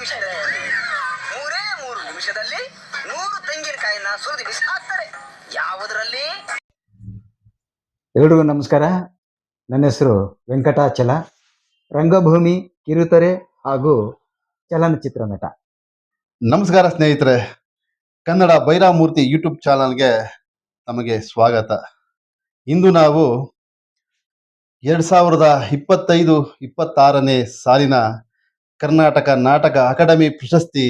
ನಿಮಿಷದಲ್ಲಿ 3 ನಿಮಿಷದಲ್ಲಿ 100 ತೆಂಗಿನಕಾಯಿನ ಸುರಿದು ಬಿಸಾಕ್ತಾರೆ. ಯಾವುದರಲ್ಲಿ? ಎಲ್ರಿಗೂ ನಮಸ್ಕಾರ. ನನ್ನ ಹೆಸರು ವೆಂಕಟಾಚಲ, ರಂಗಭೂಮಿ, ಕಿರುತೆರೆ ಹಾಗೂ ಚಲನಚಿತ್ರ ನಟ. ನಮಸ್ಕಾರ ಸ್ನೇಹಿತರೆ, ಕನ್ನಡ ಬೈರಾಮೂರ್ತಿ ಯೂಟ್ಯೂಬ್ ಚಾನಲ್ಗೆ ನಮಗೆ ಸ್ವಾಗತ. ಇಂದು ನಾವು 2025-26ನೇ ಸಾಲಿನ ಕರ್ನಾಟಕ ನಾಟಕ ಅಕಾಡೆಮಿ ಪ್ರಶಸ್ತಿ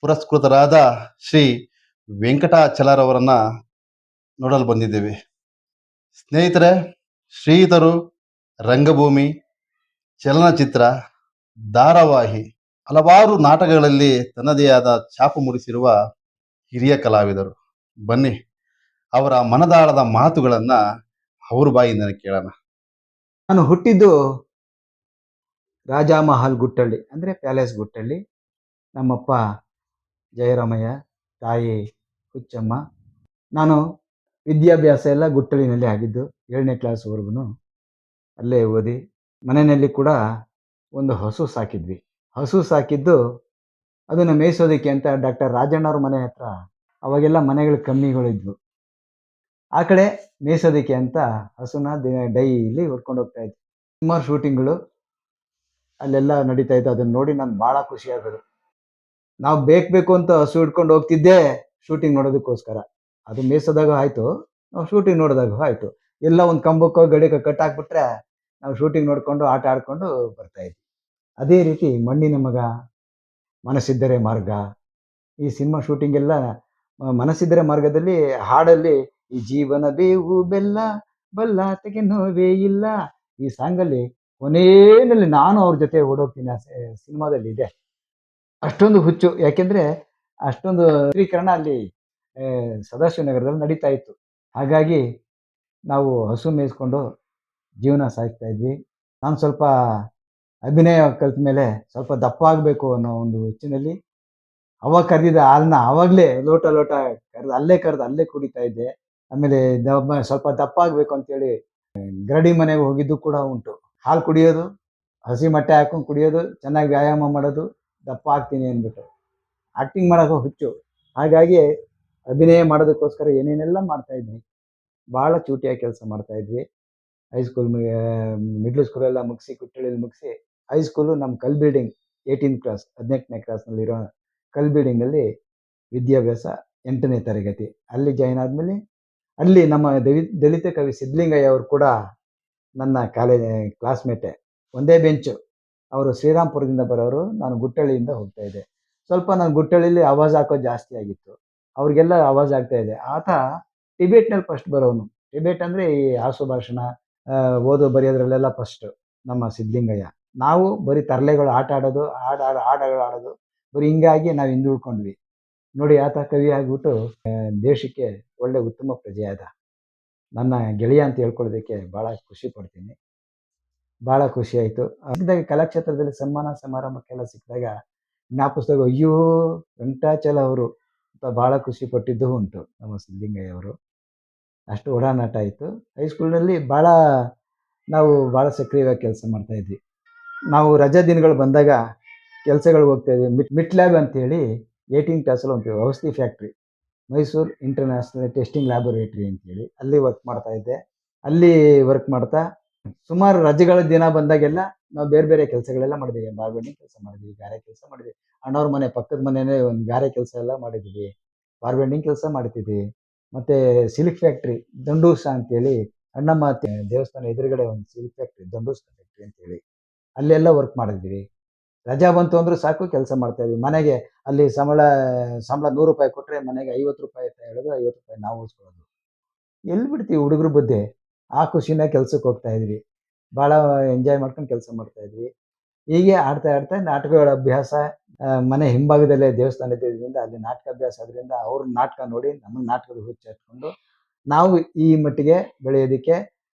ಪುರಸ್ಕೃತರಾದ ಶ್ರೀ ವೆಂಕಟಾಚಲರವರನ್ನ ನೋಡಲು ಬಂದಿದ್ದೇವೆ. ಸ್ನೇಹಿತರೆ, ಶ್ರೀಯುತರು ರಂಗಭೂಮಿ, ಚಲನಚಿತ್ರ, ಧಾರಾವಾಹಿ ಹಲವಾರು ನಾಟಕಗಳಲ್ಲಿ ತನ್ನದೇ ಆದ ಛಾಪು ಮೂಡಿಸಿರುವ ಹಿರಿಯ ಕಲಾವಿದರು. ಬನ್ನಿ ಅವರ ಮನದಾಳದ ಮಾತುಗಳನ್ನ ಅವ್ರ ಬಾಯಿಂದನೇ ಕೇಳೋಣ. ನಾನು ಹುಟ್ಟಿದ್ದು ರಾಜಮಹಲ್ ಗುಟ್ಟಳ್ಳಿ, ಅಂದರೆ ಪ್ಯಾಲೇಸ್ ಗುಟ್ಟಳ್ಳಿ. ನಮ್ಮಪ್ಪ ಜಯರಾಮಯ್ಯ, ತಾಯಿ ಹುಚ್ಚಮ್ಮ. ನಾನು ವಿದ್ಯಾಭ್ಯಾಸ ಎಲ್ಲ ಗುಟ್ಟಳ್ಳಿನಲ್ಲಿ ಆಗಿದ್ದು. 7ನೇ ಕ್ಲಾಸ್ವರೆಗೂ ಅಲ್ಲೇ ಓದಿ. ಮನೆಯಲ್ಲಿ ಕೂಡ ಒಂದು ಹಸು ಸಾಕಿದ್ವಿ. ಹಸು ಸಾಕಿದ್ದು ಅದನ್ನು ಮೇಯಿಸೋದಕ್ಕೆ ಅಂತ ಡಾಕ್ಟರ್ ರಾಜಣ್ಣವ್ರ ಮನೆ ಹತ್ರ, ಅವಾಗೆಲ್ಲ ಮನೆಗಳು ಕಮ್ಮಿಗಳಿದ್ವು. ಆ ಕಡೆ ಮೇಯಿಸೋದಕ್ಕೆ ಅಂತ ಹಸುನ ಡೈಲಿ ಹೊಡ್ಕೊಂಡು ಹೋಗ್ತಾ ಇದ್ವಿ. ಸುಮಾರು ಶೂಟಿಂಗ್ಗಳು ಅಲ್ಲೆಲ್ಲ ನಡೀತಾ ಇತ್ತು. ಅದನ್ನು ನೋಡಿ ನಾನು ಭಾಳ ಖುಷಿ ಆಗೋದು. ನಾವು ಬೇಕು ಅಂತ ಹಸು ಹಿಡ್ಕೊಂಡು ಹೋಗ್ತಿದ್ದೆ ಶೂಟಿಂಗ್ ನೋಡೋದಕ್ಕೋಸ್ಕರ. ಅದು ಮೇಯಿಸೋದಾಗ ಆಯಿತು, ನಾವು ಶೂಟಿಂಗ್ ನೋಡಿದಾಗ ಆಯಿತು. ಎಲ್ಲ ಒಂದು ಕಂಬಕ್ಕೋ ಗಡಿಗೆ ಕಟ್ಟಾಕ್ಬಿಟ್ರೆ ನಾವು ಶೂಟಿಂಗ್ ನೋಡಿಕೊಂಡು ಆಟ ಆಡ್ಕೊಂಡು ಬರ್ತಾಯಿದ್ವಿ. ಅದೇ ರೀತಿ ಮಣ್ಣಿನ ಮಗ, ಮನಸ್ಸಿದ್ದರೆ ಮಾರ್ಗ, ಈ ಸಿನಿಮಾ ಶೂಟಿಂಗ್ ಎಲ್ಲ ಮನಸ್ಸಿದ್ದರೆ ಮಾರ್ಗದಲ್ಲಿ ಹಾಡಲ್ಲಿ ಈ ಜೀವನ ಬೇವು ಬೆಲ್ಲ ಬಲ್ಲ ತೆಗೆ ನೋವೇ ಇಲ್ಲ, ಈ ಸಾಂಗಲ್ಲಿ ಕೊನೆಯಲ್ಲಿ ನಾನು ಅವ್ರ ಜೊತೆ ಓಡೋಗ್ತೀನಿ ಆ ಸಿನಿಮಾದಲ್ಲಿ ಇದೆ. ಅಷ್ಟೊಂದು ಹುಚ್ಚು. ಯಾಕೆಂದರೆ ಅಷ್ಟೊಂದು ಚಿತ್ರೀಕರಣ ಅಲ್ಲಿ ಸದಾಶಿವನಗರದಲ್ಲಿ ನಡೀತಾ ಇತ್ತು. ಹಾಗಾಗಿ ನಾವು ಹಸು ಮೇಯಿಸ್ಕೊಂಡು ಜೀವನ ಸಾಗಿಸ್ತಾ ಇದ್ವಿ. ನಾನು ಸ್ವಲ್ಪ ಅಭಿನಯ ಕಲಿತ ಮೇಲೆ ಸ್ವಲ್ಪ ದಪ್ಪ ಆಗಬೇಕು ಅನ್ನೋ ಒಂದು ಹುಚ್ಚಿನಲ್ಲಿ ಅವಾಗ ಕರೆದಿದ್ದ ಹಾಲನ್ನ ಆವಾಗಲೇ ಲೋಟ ಕರೆದು ಅಲ್ಲೇ ಕುಡಿತಾ ಇದ್ದೆ. ಆಮೇಲೆ ಸ್ವಲ್ಪ ದಪ್ಪ ಆಗಬೇಕು ಅಂತೇಳಿ ಗರಡಿ ಮನೆಗೆ ಹೋಗಿದ್ದು ಕೂಡ ಉಂಟು. ಹಾಲು ಕುಡಿಯೋದು, ಹಸಿ ಮೊಟ್ಟೆ ಹಾಕೊಂಡು ಕುಡಿಯೋದು, ಚೆನ್ನಾಗಿ ವ್ಯಾಯಾಮ ಮಾಡೋದು, ದಪ್ಪ ಆಗ್ತೀನಿ ಅಂದ್ಬಿಟ್ಟು. ಆ್ಯಕ್ಟಿಂಗ್ ಮಾಡೋದು ಹುಚ್ಚು. ಹಾಗಾಗಿ ಅಭಿನಯ ಮಾಡೋದಕ್ಕೋಸ್ಕರ ಏನೇನೆಲ್ಲ ಮಾಡ್ತಾಯಿದ್ವಿ. ಭಾಳ ಚೂಟಿಯಾಗಿ ಕೆಲಸ ಮಾಡ್ತಾಯಿದ್ವಿ. ಹೈಸ್ಕೂಲ್, ಮಿಡ್ಲ್ ಸ್ಕೂಲೆಲ್ಲ ಮುಗಿಸಿ, ಕುಟ್ಟಳ್ಳಿಯಲ್ಲಿ ಮುಗಿಸಿ, ಹೈಸ್ಕೂಲು ನಮ್ಮ ಕಲ್ ಬಿಲ್ಡಿಂಗ್ 18th ಕ್ಲಾಸ್ 18ನೇ ಕ್ಲಾಸ್ನಲ್ಲಿರೋ ಕಲ್ ಬಿಲ್ಡಿಂಗಲ್ಲಿ ವಿದ್ಯಾಭ್ಯಾಸ 8ನೇ ತರಗತಿ ಅಲ್ಲಿ ಜಾಯ್ನ್ ಆದಮೇಲೆ ಅಲ್ಲಿ ನಮ್ಮ ದಲಿತ ಕವಿ ಸಿದ್ಧಲಿಂಗಯ್ಯ ಅವರು ಕೂಡ ನನ್ನ ಕ್ಲಾಸ್ಮೇಟೆ. ಒಂದೇ ಬೆಂಚು. ಅವರು ಶ್ರೀರಾಮ್ಪುರದಿಂದ ಬರೋರು, ನಾನು ಗುಟ್ಟಳ್ಳಿಯಿಂದ ಹೋಗ್ತಾ ಇದ್ದೆ. ಸ್ವಲ್ಪ ನಾನು ಗುಟ್ಟಳ್ಳಿಲಿ ಆವಾಜ್ ಹಾಕೋದು ಜಾಸ್ತಿ ಆಗಿತ್ತು, ಅವ್ರಿಗೆಲ್ಲ ಆವಾಜ್ ಆಗ್ತಾ ಇದೆ. ಆತ ಟಿಬೇಟ್ನಲ್ಲಿ ಫಸ್ಟ್ ಬರೋನು. ಟಿಬೇಟ್ ಅಂದರೆ ಈ ಆಸು ಭಾಷಣ, ಓದೋ ಬರೆಯೋದ್ರಲ್ಲೆಲ್ಲ ಫಸ್ಟು ನಮ್ಮ ಸಿದ್ಧಲಿಂಗಯ್ಯ. ನಾವು ಬರೀ ತರಲೆಗಳು ಆಟ ಆಡೋದು, ಹಾಡುಗಳು ಆಡೋದು, ಬರೀ ಹಿಂಗಾಗಿ ನಾವು ಹಿಂದುಳ್ಕೊಂಡ್ವಿ. ನೋಡಿ, ಆತ ಕವಿ ಆಗಿಬಿಟ್ಟು ದೇಶಕ್ಕೆ ಒಳ್ಳೆ ಉತ್ತಮ ಪ್ರಜೆ ಆದ. ನನ್ನ ಗೆಳೆಯ ಅಂತ ಹೇಳ್ಕೊಳ್ಳೋದಕ್ಕೆ ಭಾಳ ಖುಷಿ ಪಡ್ತೀನಿ. ಭಾಳ ಖುಷಿ ಆಯಿತು. ಸಿಕ್ಕಿದಾಗ ಕಲಾಕ್ಷೇತ್ರದಲ್ಲಿ ಸನ್ಮಾನ ಸಮಾರಂಭಕ್ಕೆಲ್ಲ ಸಿಕ್ಕಿದಾಗ ಜ್ಞಾಪಿಸಿದಾಗ ಅಯ್ಯೋ ವೆಂಕಟಾಚಲ ಅವರು ಅಂತ ಭಾಳ ಖುಷಿ ಪಟ್ಟಿದ್ದು ಉಂಟು ನಮ್ಮ ಸಿದ್ಧಲಿಂಗಯ್ಯ ಅವರು. ಅಷ್ಟು ಒಡನಾಟ ಆಯಿತು. ಹೈಸ್ಕೂಲ್ನಲ್ಲಿ ನಾವು ಭಾಳ ಸಕ್ರಿಯವಾಗಿ ಕೆಲಸ ಮಾಡ್ತಾಯಿದ್ವಿ. ನಾವು ರಜಾ ದಿನಗಳು ಬಂದಾಗ ಕೆಲಸಗಳಿಗೆ ಹೋಗ್ತಾಯಿದ್ವಿ. ಮಿಟ್ ಲ್ಯಾಬ್ ಅಂತೇಳಿ 18th ಕ್ಲಾಸಲ್ಲಿ ಒಂದು ಔಷಧಿ factory, Mysuru international testing laboratory ಅಂತೇಳಿ, ಅಲ್ಲಿ ವರ್ಕ್ ಮಾಡ್ತಾಯಿದ್ದೆ. ಅಲ್ಲಿ ವರ್ಕ್ ಮಾಡ್ತಾ ಸುಮಾರು ರಜೆಗಳ ದಿನ ಬಂದಾಗೆಲ್ಲ ನಾವು ಬೇರೆ ಬೇರೆ ಕೆಲಸಗಳೆಲ್ಲ ಮಾಡಿದ್ದೀವಿ. ಬಾರ್ಬೆಂಡಿಂಗ್ ಕೆಲಸ ಮಾಡಿದ್ವಿ, ಗಾರೆ ಕೆಲಸ ಮಾಡಿದ್ವಿ. ಅಣ್ಣವ್ರ ಮನೆ ಪಕ್ಕದ ಮನೆಯೇ ಒಂದು ಗಾರೆ ಕೆಲಸ ಎಲ್ಲ ಮಾಡಿದ್ವಿ, ಬಾರ್ಬೆಂಡಿಂಗ್ ಕೆಲಸ ಮಾಡ್ತಿದ್ವಿ. ಮತ್ತು ಸಿಲ್ಕ್ ಫ್ಯಾಕ್ಟ್ರಿ ದಂಡೂಸ ಅಂತೇಳಿ, ಅಣ್ಣಮ್ಮ ದೇವಸ್ಥಾನ ಎದುರುಗಡೆ ಒಂದು ಸಿಲ್ಕ್ ಫ್ಯಾಕ್ಟ್ರಿ, ದಂಡೂಸ ಫ್ಯಾಕ್ಟ್ರಿ ಅಂತೇಳಿ, ಅಲ್ಲೆಲ್ಲ ವರ್ಕ್ ಮಾಡಿದ್ವಿ. ರಜಾ ಬಂತು ಅಂದರೂ ಸಾಕು ಕೆಲಸ ಮಾಡ್ತಾಯಿದ್ವಿ. ಮನೆಗೆ ಅಲ್ಲಿ ಸಂಬಳ 100 ರೂಪಾಯಿ ಕೊಟ್ಟರೆ ಮನೆಗೆ 50 ರೂಪಾಯಿ ಅಂತ ಹೇಳಿದ್ರೆ 50 ರೂಪಾಯಿ ನಾವು ಉಳಿಸ್ಕೊಳ್ಳೋದು. ಎಲ್ಲಿ ಬಿಡ್ತೀವಿ ಹುಡುಗರ ಬುದ್ಧಿ. ಆ ಖುಷಿನ ಕೆಲ್ಸಕ್ಕೆ ಹೋಗ್ತಾಯಿದ್ವಿ. ಭಾಳ ಎಂಜಾಯ್ ಮಾಡ್ಕೊಂಡು ಕೆಲಸ ಮಾಡ್ತಾಯಿದ್ವಿ. ಹೀಗೆ ಆಡ್ತಾ ನಾಟಕಗಳ ಅಭ್ಯಾಸ, ಮನೆ ಹಿಂಭಾಗದಲ್ಲೇ ದೇವಸ್ಥಾನ ಇದ್ದಿದ್ದರಿಂದ ಅಲ್ಲಿ ನಾಟಕ ಅಭ್ಯಾಸ ಆದ್ರಿಂದ ಅವ್ರ ನಾಟಕ ನೋಡಿ ನಮಗೆ ನಾಟಕದ ಹುಚ್ಚು ಹಚ್ಕೊಂಡು ನಾವು ಈ ಮಟ್ಟಿಗೆ ಬೆಳೆಯೋದಕ್ಕೆ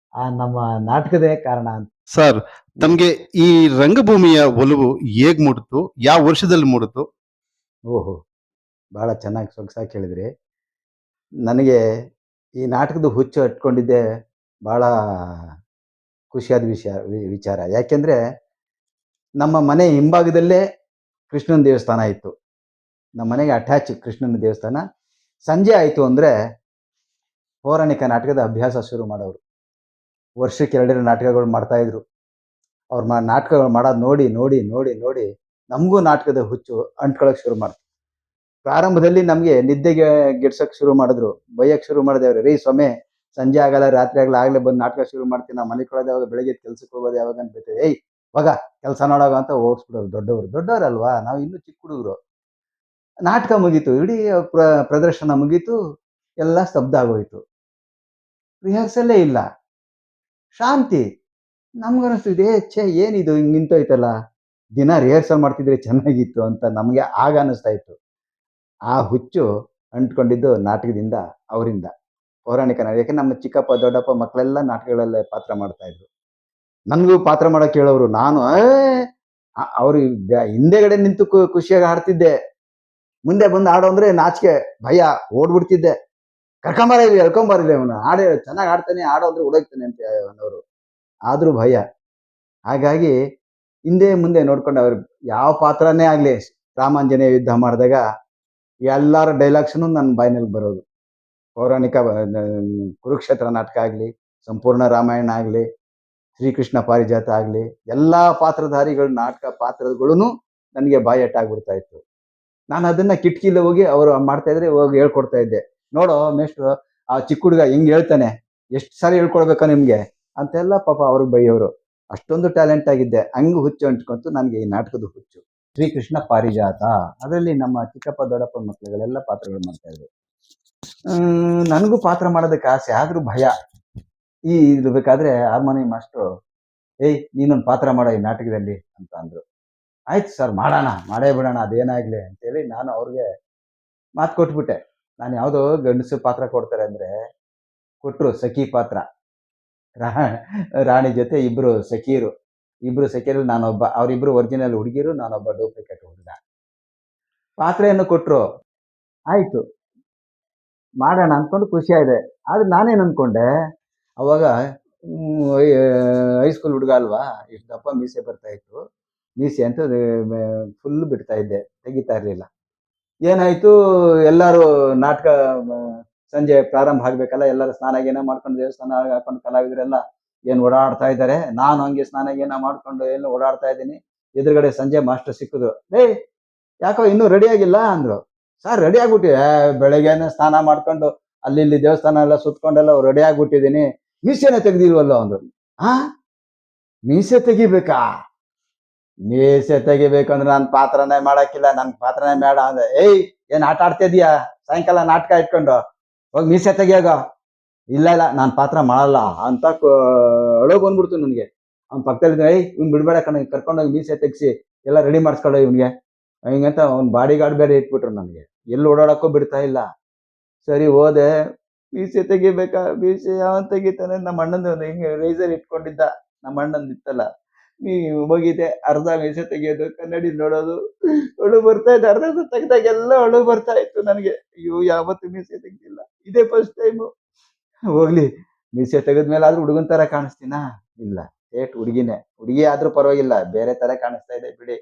ನಮ್ಮ ನಾಟಕದೇ ಕಾರಣ ಅಂತ. ಸರ್, ತಮಗೆ ಈ ರಂಗಭೂಮಿಯ ಒಲವು ಹೇಗ್ ಮೂಡಿತು? ಯಾವ ವರ್ಷದಲ್ಲಿ ಮೂಡಿತು? ಓಹೋ, ಭಾಳ ಚೆನ್ನಾಗಿ ಸೊಗಸಾಗಿ ಕೇಳಿದ್ರಿ. ನನಗೆ ಈ ನಾಟಕದ ಹುಚ್ಚು ಹಟ್ಕೊಂಡಿದ್ದೆ ಭಾಳ ಖುಷಿಯಾದ ವಿಚಾರ. ಯಾಕೆಂದರೆ ನಮ್ಮ ಮನೆ ಹಿಂಭಾಗದಲ್ಲೇ ಕೃಷ್ಣನ ದೇವಸ್ಥಾನ ಇತ್ತು. ನಮ್ಮ ಮನೆಗೆ ಅಟ್ಯಾಚ್ ಕೃಷ್ಣನ ದೇವಸ್ಥಾನ. ಸಂಜೆ ಆಯಿತು ಅಂದರೆ ಪೌರಾಣಿಕ ನಾಟಕದ ಅಭ್ಯಾಸ ಶುರು ಮಾಡೋರು. ವರ್ಷಕ್ಕೆ 2 ನಾಟಕಗಳು ಮಾಡ್ತಾಯಿದ್ರು. ಅವ್ರು ನಾಟಕಗಳು ಮಾಡೋದು ನೋಡಿ ನೋಡಿ ನೋಡಿ ನೋಡಿ ನಮಗೂ ನಾಟಕದ ಹುಚ್ಚು ಅಂಟ್ಕೊಳಕ್ಕೆ ಶುರು ಮಾಡ್ತು. ಪ್ರಾರಂಭದಲ್ಲಿ ನಮಗೆ ನಿದ್ದೆಗೆ ಗೆಡ್ಸೋಕ್ಕೆ ಶುರು ಮಾಡಿದ್ರು, ಬೈಯಕ್ಕೆ ಶುರು ಮಾಡಿದೆವ್ರು. ರೀ ಸ್ವಾಮಿ, ಸಂಜೆ ಆಗಲ್ಲ ರಾತ್ರಿ ಆಗಲ್ಲ ಆಗಲೇ ಬಂದು ನಾಟಕ ಶುರು ಮಾಡ್ತೀನಿ, ನಾವು ಮನೆ ಕೊಡೋದು ಯಾವಾಗ, ಬೆಳಗ್ಗೆ ಕೆಲ್ಸಕ್ಕೆ ಹೋಗೋದು ಯಾವಾಗ ಅಂತ ಬಿಟ್ಟು, ಏಯ್ ಇವಾಗ ಕೆಲಸ ನೋಡೋಗ ಅಂತ ಓಡಿಸ್ಬಿಡೋರು. ದೊಡ್ಡವರಲ್ವಾ, ನಾವು ಇನ್ನೂ ಚಿಕ್ಕ ಹುಡುಗರು. ನಾಟಕ ಮುಗೀತು, ಇಡೀ ಪ್ರದರ್ಶನ ಮುಗೀತು, ಎಲ್ಲ ಸ್ತಬ್ಧ ಆಗೋಯ್ತು. ರಿಹರ್ಸಲ್ಲೇ ಇಲ್ಲ, ಶಾಂತಿ. ನಮ್ಗನಿಸ್ತಿದೆ, ಛೇ ಏನಿದು ಹಿಂಗೆ ನಿಂತೋಯ್ತಲ್ಲ, ದಿನ ರಿಹರ್ಸಲ್ ಮಾಡ್ತಿದ್ರೆ ಚೆನ್ನಾಗಿತ್ತು ಅಂತ ನಮಗೆ ಆಗ ಅನ್ನಿಸ್ತಾ ಇತ್ತು. ಆ ಹುಚ್ಚು ಅಂಟ್ಕೊಂಡಿದ್ದು ನಾಟಕದಿಂದ, ಅವರಿಂದ. ಪೌರಾಣಿಕ ನಾಟಕ, ಯಾಕೆ ನಮ್ಮ ಚಿಕ್ಕಪ್ಪ ದೊಡ್ಡಪ್ಪ ಮಕ್ಕಳೆಲ್ಲ ನಾಟಕಗಳಲ್ಲೇ ಪಾತ್ರ ಮಾಡ್ತಾ ಇದ್ರು. ನನಗೂ ಪಾತ್ರ ಮಾಡೋಕೆ ಹೇಳೋರು. ನಾನು ಅವ್ರು ಹಿಂದೆಗಡೆ ನಿಂತು ಖುಷಿಯಾಗಿ ಆಡ್ತಿದ್ದೆ. ಮುಂದೆ ಬಂದು ಆಡೋ ಅಂದ್ರೆ ನಾಚಿಕೆ, ಭಯ, ಓಡ್ಬಿಡ್ತಿದ್ದೆ. ಎಳ್ಕೊಂಬರಿಲ್ಲ ಅವನು, ಆಡೇ ಚೆನ್ನಾಗಿ ಆಡ್ತಾನೆ, ಆಡೋ ಅಂದ್ರೆ ಓಡೋಗ್ತಾನೆ ಅಂತ ಅನ್ನೋರು. ಆದ್ರೂ ಭಯ. ಹಾಗಾಗಿ ಹಿಂದೆ ಮುಂದೆ ನೋಡ್ಕೊಂಡು ಅವ್ರು ಯಾವ ಪಾತ್ರನೇ ಆಗ್ಲಿ, ರಾಮಾಂಜನೇಯ ಯುದ್ಧ ಮಾಡಿದಾಗ ಎಲ್ಲರ ಡೈಲಾಗ್ಸ್ನು ನನ್ನ ಬಾಯಿನಲ್ಲಿ ಬರೋದು. ಪೌರಾಣಿಕ ಕುರುಕ್ಷೇತ್ರ ನಾಟಕ ಆಗಲಿ, ಸಂಪೂರ್ಣ ರಾಮಾಯಣ ಆಗಲಿ, ಶ್ರೀಕೃಷ್ಣ ಪಾರಿಜಾತ ಆಗಲಿ, ಎಲ್ಲ ಪಾತ್ರಧಾರಿಗಳ ನಾಟಕ ಪಾತ್ರಗಳು ನನಗೆ ಬಾಯಟ್ಟಾಗ್ಬಿಡ್ತಾ ಇತ್ತು. ನಾನು ಅದನ್ನ ಕಿಟಕಿಲಿ ಹೋಗಿ ಅವರು ಮಾಡ್ತಾ ಇದ್ರೆ ಹೋಗಿ ಹೇಳ್ಕೊಡ್ತಾ ಇದ್ದೆ. ನೋಡೋ ಮೇಷ್ಟ್ರು, ಆ ಚಿಕ್ಕ ಹುಡುಗ ಹಿಂಗೆ ಹೇಳ್ತಾನೆ, ಎಷ್ಟು ಸಾರಿ ಹೇಳ್ಕೊಡ್ಬೇಕಾ ನಿಮ್ಗೆ ಅಂತೆಲ್ಲ ಪಾಪ ಅವ್ರಿಗೆ ಬೈಯೋರು. ಅಷ್ಟೊಂದು ಟ್ಯಾಲೆಂಟ್ ಆಗಿದ್ದೆ. ಹಂಗೆ ಹುಚ್ಚು ಅಂಟ್ಕೊಂತು ನನಗೆ ಈ ನಾಟಕದ ಹುಚ್ಚು. ಶ್ರೀಕೃಷ್ಣ ಪಾರಿಜಾತ, ಅದರಲ್ಲಿ ನಮ್ಮ ಚಿಕ್ಕಪ್ಪ ದೊಡ್ಡಪ್ಪ ಮಕ್ಕಳುಗಳೆಲ್ಲ ಪಾತ್ರಗಳು ಮಾಡ್ತಾ ಇದ್ರು. ನನಗೂ ಪಾತ್ರ ಮಾಡೋದಕ್ಕೆ ಆಸೆ, ಆದ್ರೂ ಭಯ. ಇರ್ಬೇಕಾದ್ರೆ ಹಾರ್ಮೋನಿಯಂ ಮಾಸ್ಟ್ರು, ಏಯ್ ನೀನೊಂದು ಪಾತ್ರ ಮಾಡೋ ಈ ನಾಟಕದಲ್ಲಿ ಅಂತ ಅಂದ್ರು. ಆಯ್ತು ಸರ್, ಮಾಡೇ ಬಿಡೋಣ, ಅದೇನಾಗ್ಲಿ ಅಂತೇಳಿ ನಾನು ಅವ್ರಿಗೆ ಮಾತು ಕೊಟ್ಬಿಟ್ಟೆ. ನಾನು ಯಾವುದೋ ಗಂಡಸು ಪಾತ್ರ ಕೊಡ್ತಾರೆ ಅಂದರೆ ಕೊಟ್ಟರು, ಸಖಿ ಪಾತ್ರ. ರಾಣಿ ಜೊತೆ ಇಬ್ಬರು ಸಖಿಯರು, ನಾನೊಬ್ಬ. ಅವರಿಬ್ಬರು ಒರಿಜಿನಲ್ ಹುಡುಗಿರು, ನಾನೊಬ್ಬ ಡೂಪ್ಲಿಕೇಟ್ ಹುಡುಗ. ಪಾತ್ರೆಯನ್ನು ಕೊಟ್ಟರು, ಆಯಿತು ಮಾಡೋಣ ಅಂದ್ಕೊಂಡು ಖುಷಿ ಆಗಿದೆ. ಆದರೆ ನಾನೇನು ಅಂದ್ಕೊಂಡೆ, ಅವಾಗ ಹೈಸ್ಕೂಲ್ ಹುಡುಗ ಅಲ್ವಾ, ಇಷ್ಟು ದಪ್ಪ ಮೀಸೆ ಬರ್ತಾ ಇತ್ತು. ಮೀಸೆ ಅಂತ ಫುಲ್ ಬಿಡ್ತಾ ಇದ್ದೆ, ತೆಗಿತಾ ಇರಲಿಲ್ಲ. ಏನಾಯಿತು, ಎಲ್ಲರೂ ನಾಟಕ ಸಂಜೆ ಪ್ರಾರಂಭ ಆಗಬೇಕಲ್ಲ, ಎಲ್ಲರೂ ಸ್ನಾನ ಗೀನ ಮಾಡ್ಕೊಂಡು ದೇವಸ್ಥಾನ ಹಾಕೊಂಡು ಕಲಾವಿದರೆಲ್ಲ ಏನು ಓಡಾಡ್ತಾ ಇದ್ದಾರೆ. ನಾನು ಹಂಗೆ ಸ್ನಾನ ಗೀನ ಮಾಡ್ಕೊಂಡು ಏನು ಓಡಾಡ್ತಾ ಇದ್ದೀನಿ. ಎದುರುಗಡೆ ಸಂಜೆ ಮಾಸ್ಟರ್ ಸಿಕ್ಕಿದ್ರು. ಏಯ್ ಯಾಕೋ ಇನ್ನೂ ರೆಡಿ ಆಗಿಲ್ಲ ಅಂದರು. ಸರ್ ರೆಡಿ ಆಗ್ಬಿಟ್ಟಿ, ಬೆಳಗ್ಗೆನೆ ಸ್ನಾನ ಮಾಡ್ಕೊಂಡು ಅಲ್ಲಿ ಇಲ್ಲಿ ದೇವಸ್ಥಾನ ಎಲ್ಲ ಸುತ್ಕೊಂಡೆಲ್ಲ ರೆಡಿ ಆಗ್ಬಿಟ್ಟಿದ್ದೀನಿ, ಮೀಸೆನೇ ತೆಗ್ದಿಲ್ವಲ್ಲ ಅಂದ್ರು. ಮೀಸೆ ತೆಗಿಬೇಕಾ? ಮೀಸೆ ತೆಗಿಬೇಕಂದ್ರೆ ನನ್ನ ಪಾತ್ರನೇ ಮಾಡಕ್ಕಿಲ್ಲ, ನನ್ನ ಪಾತ್ರನೇ ಬೇಡ ಅಂದ್ರೆ, ಏಯ್ ಏನ್ ಆಟ ಆಡ್ತಿದ್ಯಾ ಸಾಯಂಕಾಲ ನಾಟಕ ಇಟ್ಕೊಂಡು, ಹೋಗಿ ಮೀಸೆ ತೆಗಿಯೋಗ. ಇಲ್ಲ ನಾನು ಪಾತ್ರ ಮಾಡಲ್ಲ ಅಂತ ಅಳೋ ಬಂದ್ಬಿಡ್ತು ನನಗೆ. ಅವ್ನ ಪಕ್ಕದಲ್ಲಿ, ಏಯ್ ಇವ್ನು ಬಿಡ್ಬೇಡ ಕಣ, ಕರ್ಕೊಂಡೋಗಿ ಮೀಸೆ ತೆಗ್ಸಿ ಎಲ್ಲ ರೆಡಿ ಮಾಡಿಸ್ಕೊಳ್ಳೋ ಇವ್ನಿಗೆ ಹಿಂಗಂತ ಅವ್ನು ಬಾಡಿ ಗಾರ್ಡ್ ಬೇರೆ ಇಟ್ಬಿಟ್ರು ನನಗೆ. ಎಲ್ಲಿ ಓಡಾಡಕ್ಕೂ ಬಿಡ್ತಾ ಇಲ್ಲ. ಸರಿ ಹೋದೆ, ಮೀಸೆ ತೆಗಿಬೇಕಾ? ಮೀಸೆ ಯಾವನ್ ತೆಗಿತಾನೆ? ನಮ್ಮ ಅಣ್ಣಂದು ಹಿಂಗೆ ರೈಸರ್ ಇಟ್ಕೊಂಡಿದ್ದ, ನಮ್ಮ ಅಣ್ಣಂದು ಇತ್ತಲ್ಲ, ಹೋಗಿದೆ. ಅರ್ಧ ಮೀಸೆ ತೆಗಿಯೋದು, ಕನ್ನಡಿ ನೋಡೋದು, ಅಳು ಬರ್ತಾ ಇದ್ದೆ. ಅರ್ಧ ತೆಗ್ದಾಗೆಲ್ಲ ಅಳು ಬರ್ತಾ ಇತ್ತು ನನಗೆ. ಅಯ್ಯೋ ಯಾವತ್ತು ಮೀಸೆ ತೆಗ್ದಿಲ್ಲ, ಇದೇ ಫಸ್ಟ್ ಟೈಮು. ಹೋಗ್ಲಿ, ಮೀಸೆ ತೆಗೆದ್ಮೇಲೆ ಆದ್ರೂ ಹುಡುಗನ್ ತರ ಕಾಣಿಸ್ತೀನಾ? ಇಲ್ಲ, ಹುಡುಗಿನೇ. ಹುಡುಗಿ ಆದ್ರೂ ಪರವಾಗಿಲ್ಲ, ಬೇರೆ ತರ ಕಾಣಿಸ್ತಾ ಇದೆ ಬಿಡಿ.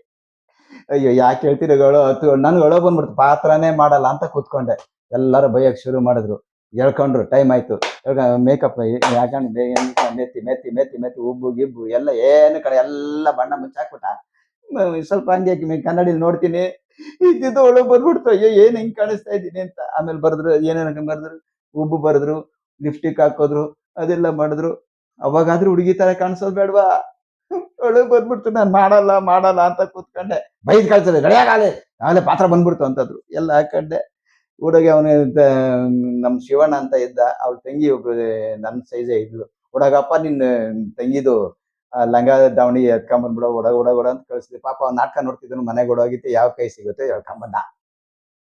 ಅಯ್ಯೋ ಯಾಕೆ ಹೇಳ್ತೀರ, ನನ್ಗೆ ಅಳೋ ಬಂದ್ಬಿಡ್ತು. ಪಾತ್ರನೇ ಮಾಡಲ್ಲ ಅಂತ ಕೂತ್ಕೊಂಡೆ. ಎಲ್ಲರೂ ಬೈಯಕ್ಕೆ ಶುರು ಮಾಡಿದ್ರು, ಹೇಳ್ಕೊಂಡ್ರು. ಟೈಮ್ ಆಯ್ತು, ಮೇಕಪ್ ಯಾಕಂದ್ರೆ ಮೆತ್ತಿ ಮೆತ್ತಿ ಮೆತ್ತಿ ಮೆತ್ತಿ ಉಬ್ಬು ಗಿಬ್ಬು ಎಲ್ಲ ಏನು ಕಡೆ ಎಲ್ಲ ಬಣ್ಣ ಮುಚ್ಚಾಕ್ಬಿಟ್ಟ. ಸ್ವಲ್ಪ ಹಂಗೆ ಕನ್ನಡಿಲಿ ನೋಡ್ತೀನಿ, ಇದ್ದಿದ್ದು ಒಳಗೆ ಬಂದ್ಬಿಡ್ತು. ಅಯ್ಯೋ ಏನ್ ಹಿಂಗ್ ಕಾಣಿಸ್ತಾ ಇದ್ದೀನಿ ಅಂತ. ಆಮೇಲೆ ಬರೆದ್ರು, ಏನೇನು ಬರೆದ್ರು, ಉಬ್ಬು ಬರೆದ್ರು, ಲಿಪ್ಸ್ಟಿಕ್ ಹಾಕೋದ್ರು, ಅದೆಲ್ಲ ಮಾಡಿದ್ರು. ಅವಾಗಾದ್ರೂ ಹುಡುಗಿ ತರ ಕಾಣಿಸೋದು ಬೇಡವಾ? ಒಳಗೆ ಬಂದ್ಬಿಡ್ತು. ನಾನು ಮಾಡಲ್ಲ ಅಂತ ಕೂತ್ಕೊಂಡೆ. ಬೈದ್ ಕಳ್ಸದೆ, ರೆಡಿಯಾಗಲಿ, ಆಮೇಲೆ ಪಾತ್ರ ಬಂದ್ಬಿಡ್ತು ಅಂತಂದ್ರು. ಎಲ್ಲ ಹಾಕೊಂಡೆ. ಹುಡುಗಿ ಅವನು ನಮ್ಮ ಶಿವಣ್ಣ ಅಂತ ಇದ್ದ, ಅವ್ಳ ತಂಗಿ ಒಬ್ರು ನನ್ನ ಸೈಜೇ ಇದ್ಲು. ಹುಡುಗಪ್ಪ ನಿನ್ನ ತಂಗಿದು ಲಂಗ ದಾವಣಿ ಎತ್ಕೊಂಬಂದ್ಬಿಡೋ, ಒಡ ಅಂತ ಕಳಿಸಿದ್ವಿ. ಪಾಪ ಅವ್ನು ನಾಟಕ ನೋಡ್ತಿದ್ದನು, ಮನೆಗೆ ಓಡೋಗಿತ್ತು. ಯಾವ ಕೈ ಸಿಗುತ್ತೆ ಹೇಳ್ಕೊಂಬಂದ,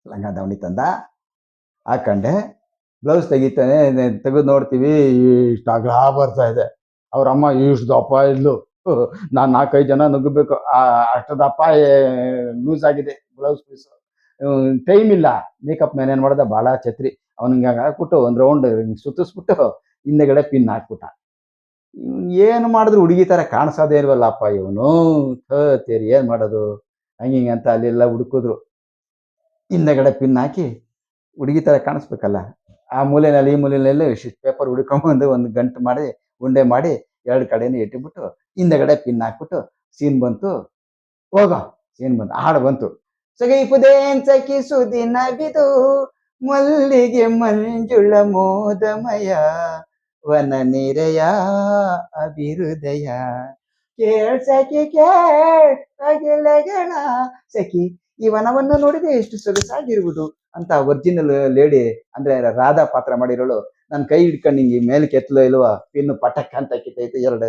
ಲಂಗ ದಾವಣಿ ತಂದ, ಹಾಕೊಂಡೆ. ಬ್ಲೌಸ್ ತೆಗಿತಾನೆ, ತೆಗೆದು ನೋಡ್ತೀವಿ, ಇಷ್ಟು ಅಗಲ ಬರ್ತಾ ಇದೆ. ಅವ್ರಮ್ಮ ಇಷ್ಟು ದಪ್ಪ ಇದ್ಲು. ನಾನು 4-5 ಜನ ನುಗ್ಗಬೇಕು, ಅಷ್ಟು ದಪ್ಪ ಲೂಸ್ ಆಗಿದೆ ಬ್ಲೌಸ್ ಪೀಸು. ಟೈಮ್ ಇಲ್ಲ. ಮೇಕಪ್ ಮ್ಯಾನ್ ಏನ್ ಮಾಡ್ದ, ಭಾಳ ಛತ್ರಿ ಅವನಿಗೆ ಹಾಕ್ಬಿಟ್ಟು ಒಂದು ರೌಂಡ್ ಸುತ್ತಿಸ್ಬಿಟ್ಟು ಹಿಂದೆಗಡೆ ಪಿನ್ ಹಾಕ್ಬಿಟ್ಟ. ಏನು ಮಾಡಿದ್ರು ಹುಡುಗಿ ತರ ಕಾಣಿಸೋದೇ ಇಲ್ವಲ್ಲಪ್ಪ ಇವನು. ತೇರಿ ಏನ್ ಮಾಡೋದು ಹಂಗಿಂಗೆ ಅಂತ ಅಲ್ಲೆಲ್ಲ ಹುಡುಕಿದ್ರು. ಹಿಂದೆಗಡೆ ಪಿನ್ ಹಾಕಿ ಹುಡುಗಿ ಥರ ಕಾಣಿಸ್ಬೇಕಲ್ಲ, ಆ ಮೂಲೆಯಲ್ಲಿ ಈ ಮೂಲೆಯಲ್ಲೆಲ್ಲ ಇಷ್ಟಿಷ್ಟು ಪೇಪರ್ ಹುಡ್ಕೊಂಬಂದು ಒಂದು ಗಂಟು ಮಾಡಿ ಉಂಡೆ ಮಾಡಿ 2 ಕಡೆನೂ ಇಟ್ಬಿಟ್ಟು ಹಿಂದೆಗಡೆ ಪಿನ್ ಹಾಕ್ಬಿಟ್ಟು ಸೀನ್ ಬಂತು. ಹೋಗೋ ಸೀನ್ ಬಂತು, ಹಾಡು ಬಂತು. ಸಗೈಪುದೇನ್ ಸಖಿ ಸುದಿನವಿದು ಮಲ್ಲಿಗೆ ಮಂಜುಳ ಮೋದಮಯ ವನ ನಿರೆಯ ಅಭಿಹೃದಯ ಸಖಿ ಕೇಳಗಳ ಸಖಿ ಈ ವನವನ್ನು ನೋಡಿದ್ರೆ ಎಷ್ಟು ಸೊಗಸಾಗಿರುವುದು ಅಂತ ಒರಿಜಿನಲ್ ಲೇಡಿ ಅಂದ್ರೆ ರಾಧಾ ಪಾತ್ರ ಮಾಡಿರೋಳು ನನ್ನ ಕೈ ಹಿಡ್ಕೊಂಡು ಹಿಂಗೆ ಮೇಲಕ್ಕೆ ಎತ್ತಲೋ ಇಲ್ವಾ, ಪಿನ್ನು ಪಟಕ್ ಅಂತ ಕಿತ್ತೈತೆ, 2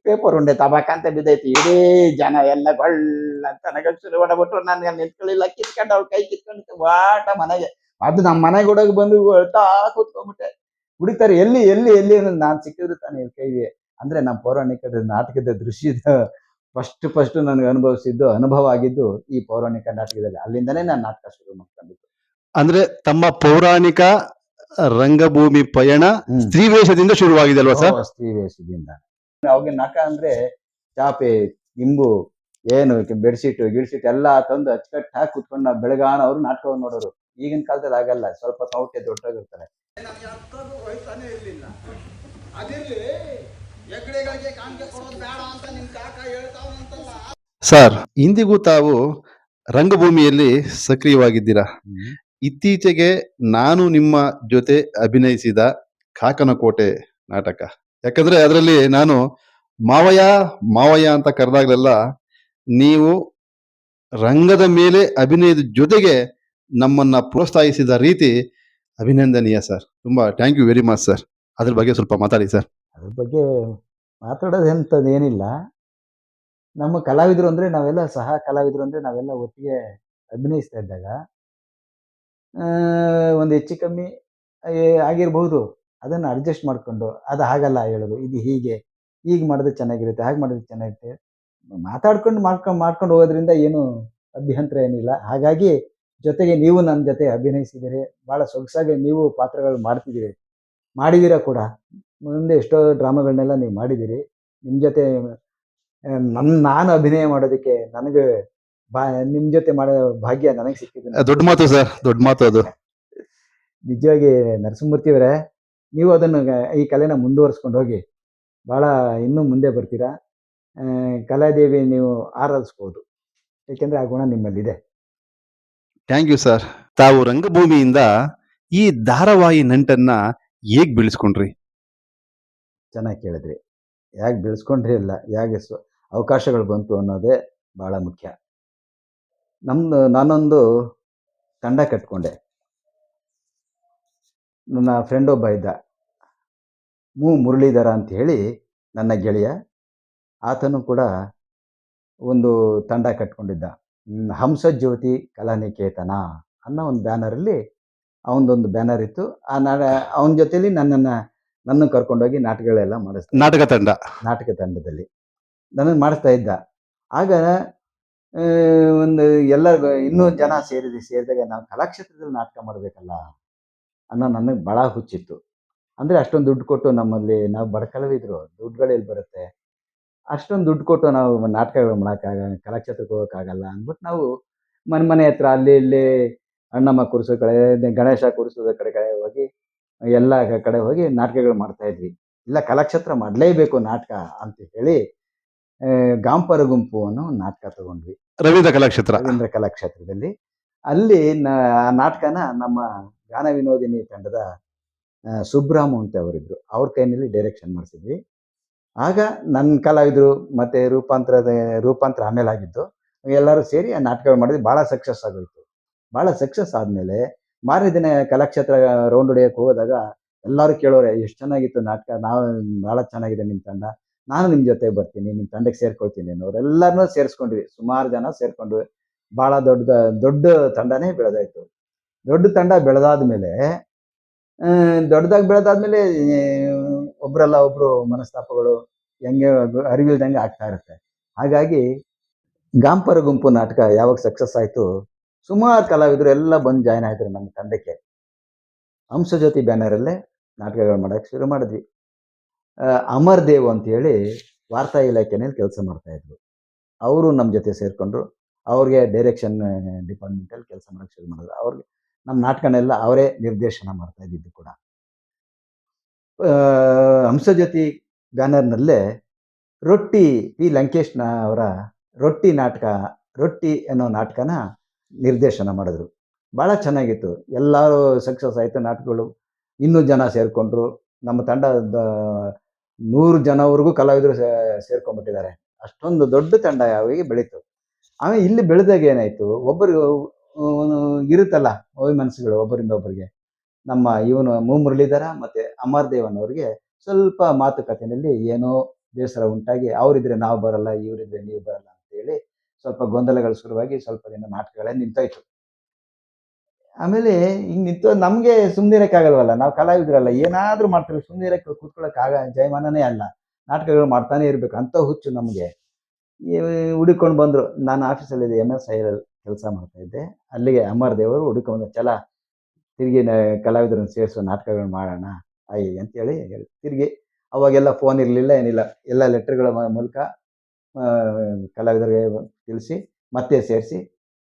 ಪೇಪರ್ ಉಂಡೆ ತಬಾಕ ಅಂತ ಬಿದ್ದೈತಿ. ಇಡೀ ಜನ ಎಲ್ಲ ಗೊಳ್ಳ ಅಂತ ನಗಕ್ ಶುರು ಮಾಡಬಿಟ್ರು. ನಾನು ನಿಂತ್ಕೊಳ್ಳಿಲ್ಲ, ಕಿತ್ಕೊಂಡು ಅವ್ಳ ಕೈ ಕಿತ್ಕೊಂಡು ವಾಟ ಮನೆಗೆ. ಅದು ನಮ್ಮ ಮನೆಗೆ ಹುಡುಗ ಬಂದು ಅಳ್ತಾ ಕೂತ್ಕೊಂಡ್ಬಿಟ್ಟೆ. ಹುಡುಕ್ತಾರೆ ಎಲ್ಲಿ ಎಲ್ಲಿ ಎಲ್ಲಿ ಅನ್ನೋದು ನಾನು ಸಿಕ್ಕಿದ್ರು ತಾನೆ ಕೈಗೆ. ಅಂದ್ರೆ ನಮ್ಮ ಪೌರಾಣಿಕದ ನಾಟಕದ ದೃಶ್ಯದ ಫಸ್ಟ್ ನನಗೆ ಅನುಭವ ಆಗಿದ್ದು ಈ ಪೌರಾಣಿಕ ನಾಟಕದಲ್ಲಿ. ಅಲ್ಲಿಂದನೇ ನಾನು ನಾಟಕ ಶುರು ಮಾಡ್ಕೊಂಡಿದ್ದು. ಅಂದ್ರೆ ತಮ್ಮ ಪೌರಾಣಿಕ ರಂಗಭೂಮಿ ಪಯಣ ಸ್ತ್ರೀ ವೇಷದಿಂದ ಶುರುವಾಗಿದೆ ಅಲ್ವಾ ಸರ್? ಸ್ತ್ರೀ ವೇಷದಿಂದ. ಅವಾಗಿನ ನಾಟಕ ಅಂದ್ರೆ ಚಾಪೆ ಗಿಂಬು ಏನು ಬೆಡ್ಶೀಟ್ ಗಿಡ್ಶೀಟ್ ಎಲ್ಲ ತಂದು ಅಚ್ಚುಕಟ್ಟು ಹಾಕಿ ಕುತ್ಕೊಂಡು ನಾವು ಬೆಳಗಾನ ಅವ್ರು ನಾಟಕವನ್ನು ನೋಡೋರು. ಈಗಿನ ಕಾಲದಲ್ಲಿ ಆಗಲ್ಲ, ಸ್ವಲ್ಪ ತೌಟೆ ದೊಡ್ಡಾಗಿರ್ತಾರೆ. ಸರ್, ಇಂದಿಗೂ ತಾವು ರಂಗಭೂಮಿಯಲ್ಲಿ ಸಕ್ರಿಯವಾಗಿದ್ದೀರಾ. ಇತ್ತೀಚೆಗೆ ನಾನು ನಿಮ್ಮ ಜೊತೆ ಅಭಿನಯಿಸಿದ ಕಾಕನಕೋಟೆ ನಾಟಕ, ಯಾಕಂದ್ರೆ ಅದರಲ್ಲಿ ನಾನು ಮಾವಯ್ಯ ಮಾವಯ್ಯ ಅಂತ ಕರೆದಾಗಲೆಲ್ಲ ನೀವು ರಂಗದ ಮೇಲೆ ಅಭಿನಯದ ಜೊತೆಗೆ ನಮ್ಮನ್ನ ಪ್ರೋತ್ಸಾಹಿಸಿದ ರೀತಿ ಅಭಿನಂದನೀಯ ಸರ್. ತುಂಬಾ thank you very much sir. ಅದ್ರ ಬಗ್ಗೆ ಸ್ವಲ್ಪ ಮಾತಾಡಿ ಸರ್. ಅದ್ರ ಬಗ್ಗೆ ಮಾತಾಡೋದಂಥದ್ದು ಏನಿಲ್ಲ. ನಮ್ಮ ಕಲಾವಿದರು ಅಂದ್ರೆ ನಾವೆಲ್ಲ ಸಹ ಕಲಾವಿದರು ಅಂದ್ರೆ ನಾವೆಲ್ಲ ಒಟ್ಟಿಗೆ ಅಭಿನಯಿಸ್ತಾ ಇದ್ದಾಗ ಒಂದು ಹೆಚ್ಚು ಕಮ್ಮಿ ಆಗಿರ್ಬಹುದು. ಅದನ್ನು ಅಡ್ಜಸ್ಟ್ ಮಾಡಿಕೊಂಡು ಅದು ಹಾಗಲ್ಲ ಹೇಳೋದು, ಇದು ಹೀಗೆ ಮಾಡಿದ್ರೆ ಚೆನ್ನಾಗಿರುತ್ತೆ, ಹಾಗೆ ಮಾಡಿದ್ರೆ ಚೆನ್ನಾಗಿರುತ್ತೆ, ಮಾಡ್ಕೊಂಡು ಹೋಗೋದ್ರಿಂದ ಏನು ಅಭ್ಯಂತರ ಏನಿಲ್ಲ. ಹಾಗಾಗಿ ಜೊತೆಗೆ ನೀವು ನನ್ನ ಜೊತೆ ಅಭಿನಯಿಸಿದ್ದೀರಿ, ಭಾಳ ಸೊಗಸಾಗಿ ನೀವು ಪಾತ್ರಗಳು ಮಾಡಿದ್ದೀರಾ ಕೂಡ. ಮುಂದೆ ಎಷ್ಟೋ ಡ್ರಾಮಾಗಳನ್ನೆಲ್ಲ ನೀವು ಮಾಡಿದ್ದೀರಿ. ನಿಮ್ಮ ಜೊತೆ ನಾನು ಅಭಿನಯ ಮಾಡೋದಕ್ಕೆ ನನಗೆ ನಿಮ್ಮ ಜೊತೆ ಮಾಡೋ ಭಾಗ್ಯ ನನಗೆ ಸಿಕ್ಕಿದೆ. ದೊಡ್ಡ ಮಾತು ಸರ್, ದೊಡ್ಡ ಮಾತು ಅದು. ನಿಜವಾಗಿ ನರಸಿಂಹಮೂರ್ತಿ ಅವರೇ, ನೀವು ಅದನ್ನು ಈ ಕಲೆನ ಮುಂದುವರಿಸ್ಕೊಂಡು ಹೋಗಿ ಭಾಳ ಇನ್ನೂ ಮುಂದೆ ಬರ್ತೀರಾ. ಕಲಾದೇವಿ ನೀವು ಆರಾಧಿಸ್ಬೋದು, ಏಕೆಂದರೆ ಆ ಗುಣ ನಿಮ್ಮಲ್ಲಿದೆ. Thank you sir. ತಾವು ರಂಗಭೂಮಿಯಿಂದ ಈ ಧಾರಾವಾಹಿ ನಂಟನ್ನ ಹೇಗ್ ಬೆಳೆಸ್ಕೊಂಡ್ರಿ? ಚೆನ್ನಾಗಿ ಕೇಳಿದ್ರಿ. ಹೇಗೆ ಬೆಳೆಸ್ಕೊಂಡ್ರಿ ಅಲ್ಲ, ಹೇಗೆ ಅವಕಾಶಗಳು ಬಂತು ಅನ್ನೋದೇ ಭಾಳ ಮುಖ್ಯ. ನಾನೊಂದು ತಂಡ ಕಟ್ಕೊಂಡೆ. ನನ್ನ ಫ್ರೆಂಡ್ ಒಬ್ಬ ಇದ್ದ, ಮುರಳೀಧರ ಅಂತ ಹೇಳಿ ನನ್ನ ಗೆಳೆಯ. ಆತನು ಕೂಡ ಒಂದು ತಂಡ ಕಟ್ಕೊಂಡಿದ್ದ. ಹಂಸಜ್ಯೋತಿ ಕಲಾನಿಕೇತನ ಅನ್ನೋ ಒಂದು ಬ್ಯಾನರಲ್ಲಿ ಅವನದೊಂದು ಬ್ಯಾನರ್ ಇತ್ತು. ಅವನ ಜೊತೆಲಿ ನನ್ನನ್ನು ಕರ್ಕೊಂಡೋಗಿ ನಾಟಕಗಳೆಲ್ಲ ಮಾಡಿಸ್ತಾ, ನಾಟಕ ತಂಡದಲ್ಲಿ ನನ್ನನ್ನು ಮಾಡಿಸ್ತಾ ಇದ್ದ. ಆಗ ಒಂದು ಎಲ್ಲ ಇನ್ನೂ ಜನ ಸೇರಿದಾಗ ನಾವು ಕಲಾಕ್ಷೇತ್ರದಲ್ಲಿ ನಾಟಕ ಮಾಡಬೇಕಲ್ಲ ಅನ್ನೋ ನನಗೆ ಭಾಳ ಹುಚ್ಚಿತ್ತು. ಅಂದರೆ ಅಷ್ಟೊಂದು ದುಡ್ಡು ಕೊಟ್ಟು ನಾವು ಬಡ ಕಲಾವಿದರು, ದುಡ್ಡುಗಳೆಲ್ಲಿ ಬರುತ್ತೆ, ಅಷ್ಟೊಂದು ದುಡ್ಡು ಕೊಟ್ಟು ನಾವು ನಾಟಕಗಳು ಮಾಡೋಕ್ಕಾಗಲ್ಲ, ಕಲಾಕ್ಷೇತ್ರಕ್ಕೆ ಹೋಗೋಕ್ಕಾಗಲ್ಲ ಅಂದ್ಬಿಟ್ಟು ನಾವು ಮನೆ ಹತ್ರ ಅಲ್ಲಿ ಇಲ್ಲಿ ಅಣ್ಣಮ್ಮ ಕೂರಿಸೋ ಕಡೆ, ಗಣೇಶ ಕೂರಿಸೋದ ಕಡೆ ಹೋಗಿ ಎಲ್ಲ ಕಡೆ ಹೋಗಿ ನಾಟಕಗಳು ಮಾಡ್ತಾ ಇದ್ವಿ. ಇಲ್ಲ ಕಲಾಕ್ಷೇತ್ರ ಮಾಡಲೇಬೇಕು ನಾಟಕ ಅಂತ ಹೇಳಿ ಗಾಂಪರ ಗುಂಪು ಅನ್ನೋ ಒಂದು ನಾಟಕ ತಗೊಂಡ್ವಿ ರವೀಂದ್ರ ಕಲಾಕ್ಷೇತ್ರದಲ್ಲಿ. ಅಲ್ಲಿ ಆ ನಾಟಕನ ನಮ್ಮ ಗಾನ ವಿನೋದಿನಿ ತಂಡದ ಸುಬ್ರಾಮು ಅಂತ ಅವರಿದ್ರು, ಅವ್ರ ಕೈನಲ್ಲಿ ಡೈರೆಕ್ಷನ್ ಮಾಡಿಸಿದ್ವಿ. ಆಗ ನನ್ನ ಕಲಾವಿದರು ಮತ್ತೆ ರೂಪಾಂತರ ಆಮೇಲೆ ಆಗಿದ್ದು ಎಲ್ಲರೂ ಸೇರಿ ಆ ನಾಟಕಗಳು ಮಾಡಿದ್ವಿ. ಭಾಳ ಸಕ್ಸಸ್ ಆಗೋಯ್ತು. ಭಾಳ ಸಕ್ಸಸ್ ಆದಮೇಲೆ ಮಾರನೇ ದಿನ ಕಲಾಕ್ಷೇತ್ರ ರೌಂಡ್ ಹೊಡೆಯೋಕ್ಕೆ ಹೋದಾಗ ಎಲ್ಲರೂ ಕೇಳೋರೆ, ಎಷ್ಟು ಚೆನ್ನಾಗಿತ್ತು ನಾಟಕ, ನಾವು ಭಾಳ ಚೆನ್ನಾಗಿದೆ ನಿಮ್ಮ ತಂಡ, ನಾನು ನಿಮ್ಮ ಜೊತೆ ಬರ್ತೀನಿ, ನಿಮ್ಮ ತಂಡಕ್ಕೆ ಸೇರ್ಕೊಳ್ತೀನಿ ಅನ್ನೋರೆಲ್ಲರನ್ನೂ ಸೇರಿಸ್ಕೊಂಡ್ವಿ. ಸುಮಾರು ಜನ ಸೇರಿಕೊಂಡ್ವಿ. ಭಾಳ ದೊಡ್ಡ ತಂಡನೇ ಬೆಳೆದಾಯ್ತು. ದೊಡ್ಡ ತಂಡ ಬೆಳೆದಾದ್ಮೇಲೆ ಒಬ್ರಲ್ಲ ಒಬ್ರು ಮನಸ್ತಾಪಗಳು ಹೆಂಗೆ ಅರಿವಿಲ್ದಂಗೆ ಆಗ್ತಾ ಇರುತ್ತೆ. ಹಾಗಾಗಿ ಗಾಂಪರ ಗುಂಪು ನಾಟಕ ಯಾವಾಗ ಸಕ್ಸಸ್ ಆಯಿತು, ಸುಮಾರು ಕಲಾವಿದರು ಎಲ್ಲ ಬಂದು ಜಾಯ್ನ್ ಆಯ್ತಾರೆ ನಮ್ಮ ತಂಡಕ್ಕೆ. ಹಂಸಜ್ಯೋತಿ ಬ್ಯಾನರಲ್ಲೇ ನಾಟಕಗಳು ಮಾಡೋಕ್ಕೆ ಶುರು ಮಾಡಿದ್ವಿ. ಅಮರ್ ದೇವ್ ಅಂತೇಳಿ ವಾರ್ತಾ ಇಲಾಖೆಯಲ್ಲಿ ಕೆಲಸ ಮಾಡ್ತಾಯಿದ್ರು. ಅವರು ನಮ್ಮ ಜೊತೆ ಸೇರಿಕೊಂಡ್ರು. ಅವ್ರಿಗೆ ಡೈರೆಕ್ಷನ್ ಡಿಪಾರ್ಟ್ಮೆಂಟಲ್ಲಿ ಕೆಲಸ ಮಾಡೋಕ್ಕೆ ಶುರು ಮಾಡಿದ್ರು. ಅವ್ರಿಗೆ ನಮ್ಮ ನಾಟಕನೆಲ್ಲ ಅವರೇ ನಿರ್ದೇಶನ ಮಾಡ್ತಾ ಇದ್ದಿದ್ದು ಕೂಡ. ಹಂಸಜ್ಯೋತಿ ಬ್ಯಾನರ್ನಲ್ಲೇ ರೊಟ್ಟಿ ಪಿ ಲಂಕೇಶ್ನ ಅವರ ರೊಟ್ಟಿ ನಾಟಕ, ರೊಟ್ಟಿ ಅನ್ನೋ ನಾಟಕನ ನಿರ್ದೇಶನ ಮಾಡಿದ್ರು. ಭಾಳ ಚೆನ್ನಾಗಿತ್ತು. ಎಲ್ಲರೂ ಸಕ್ಸಸ್ ಆಯಿತು ನಾಟಕಗಳು. ಇನ್ನೂ ಜನ ಸೇರಿಕೊಂಡ್ರು. ನಮ್ಮ ತಂಡದ 100 ಜನವರೆಗೂ ಕಲಾವಿದರು ಸೇರ್ಕೊಂಡ್ಬಿಟ್ಟಿದ್ದಾರೆ. ಅಷ್ಟೊಂದು ದೊಡ್ಡ ತಂಡ ಯಾವಾಗ ಬೆಳೀತು. ಆಮೇಲೆ ಇಲ್ಲಿ ಬೆಳೆದಾಗ ಏನಾಯಿತು, ಒಬ್ಬರು ಇರುತ್ತಲ್ಲ ಮನಸ್ಸುಗಳು ಒಬ್ಬರಿಂದ ಒಬ್ಬರಿಗೆ. ನಮ್ಮ ಇವನು ಮು ಮುರಳೀಧರ ಮತ್ತು ಅಮರ್ ದೇವನ್ ಅವ್ರಿಗೆ ಸ್ವಲ್ಪ ಮಾತುಕತೆಯಲ್ಲಿ ಏನೋ ಬೇಸರ ಉಂಟಾಗಿ ಅವರಿದ್ರೆ ನಾವು ಬರಲ್ಲ, ಇವರಿದ್ರೆ ನೀವು ಬರಲ್ಲ ಅಂತೇಳಿ ಸ್ವಲ್ಪ ಗೊಂದಲಗಳು ಶುರುವಾಗಿ ಸ್ವಲ್ಪ ದಿನ ನಾಟಕಗಳೇ ನಿಂತೋಯ್ತು. ಆಮೇಲೆ ಹಿಂಗೆ ನಿಂತು ನಮಗೆ ಸುಮ್ಮನಿರಕ್ಕಾಗಲ್ವಲ್ಲ, ನಾವು ಕಲಾವಿದರಲ್ಲ, ಏನಾದರೂ ಮಾಡ್ತೀವಿ, ಸುಮ್ಮನಿರಕ್ಕೆ ಕೂತ್ಕೊಳ್ಳೋಕ್ಕಾಗ ಜಯಮಾನನೇ ಅಲ್ಲ, ನಾಟಕಗಳು ಮಾಡ್ತಾನೆ ಇರಬೇಕು ಅಂತ ಹುಚ್ಚು ನಮಗೆ. ಹುಡುಕೊಂಡು ಬಂದರು. ನಾನು ಆಫೀಸಲ್ಲಿ MSIL ಕೆಲಸ ಮಾಡ್ತಾಯಿದ್ದೆ. ಅಲ್ಲಿಗೆ ಅಮರ್ ದೇವರು ಹುಡುಕೊಂಡು ಚಲ ತಿರುಗಿ ಕಲಾವಿದರನ್ನು ಸೇರಿಸೋ ನಾಟಕಗಳು ಮಾಡೋಣ ಅಂತೇಳಿ ಹೇಳಿ ತಿರುಗಿ. ಅವಾಗೆಲ್ಲ ಫೋನ್ ಇರಲಿಲ್ಲ, ಏನಿಲ್ಲ, ಎಲ್ಲ ಲೆಟ್ರ್ಗಳ ಮೂಲಕ ಕಲಾವಿದರಿಗೆ ತಿಳಿಸಿ ಮತ್ತೆ ಸೇರಿಸಿ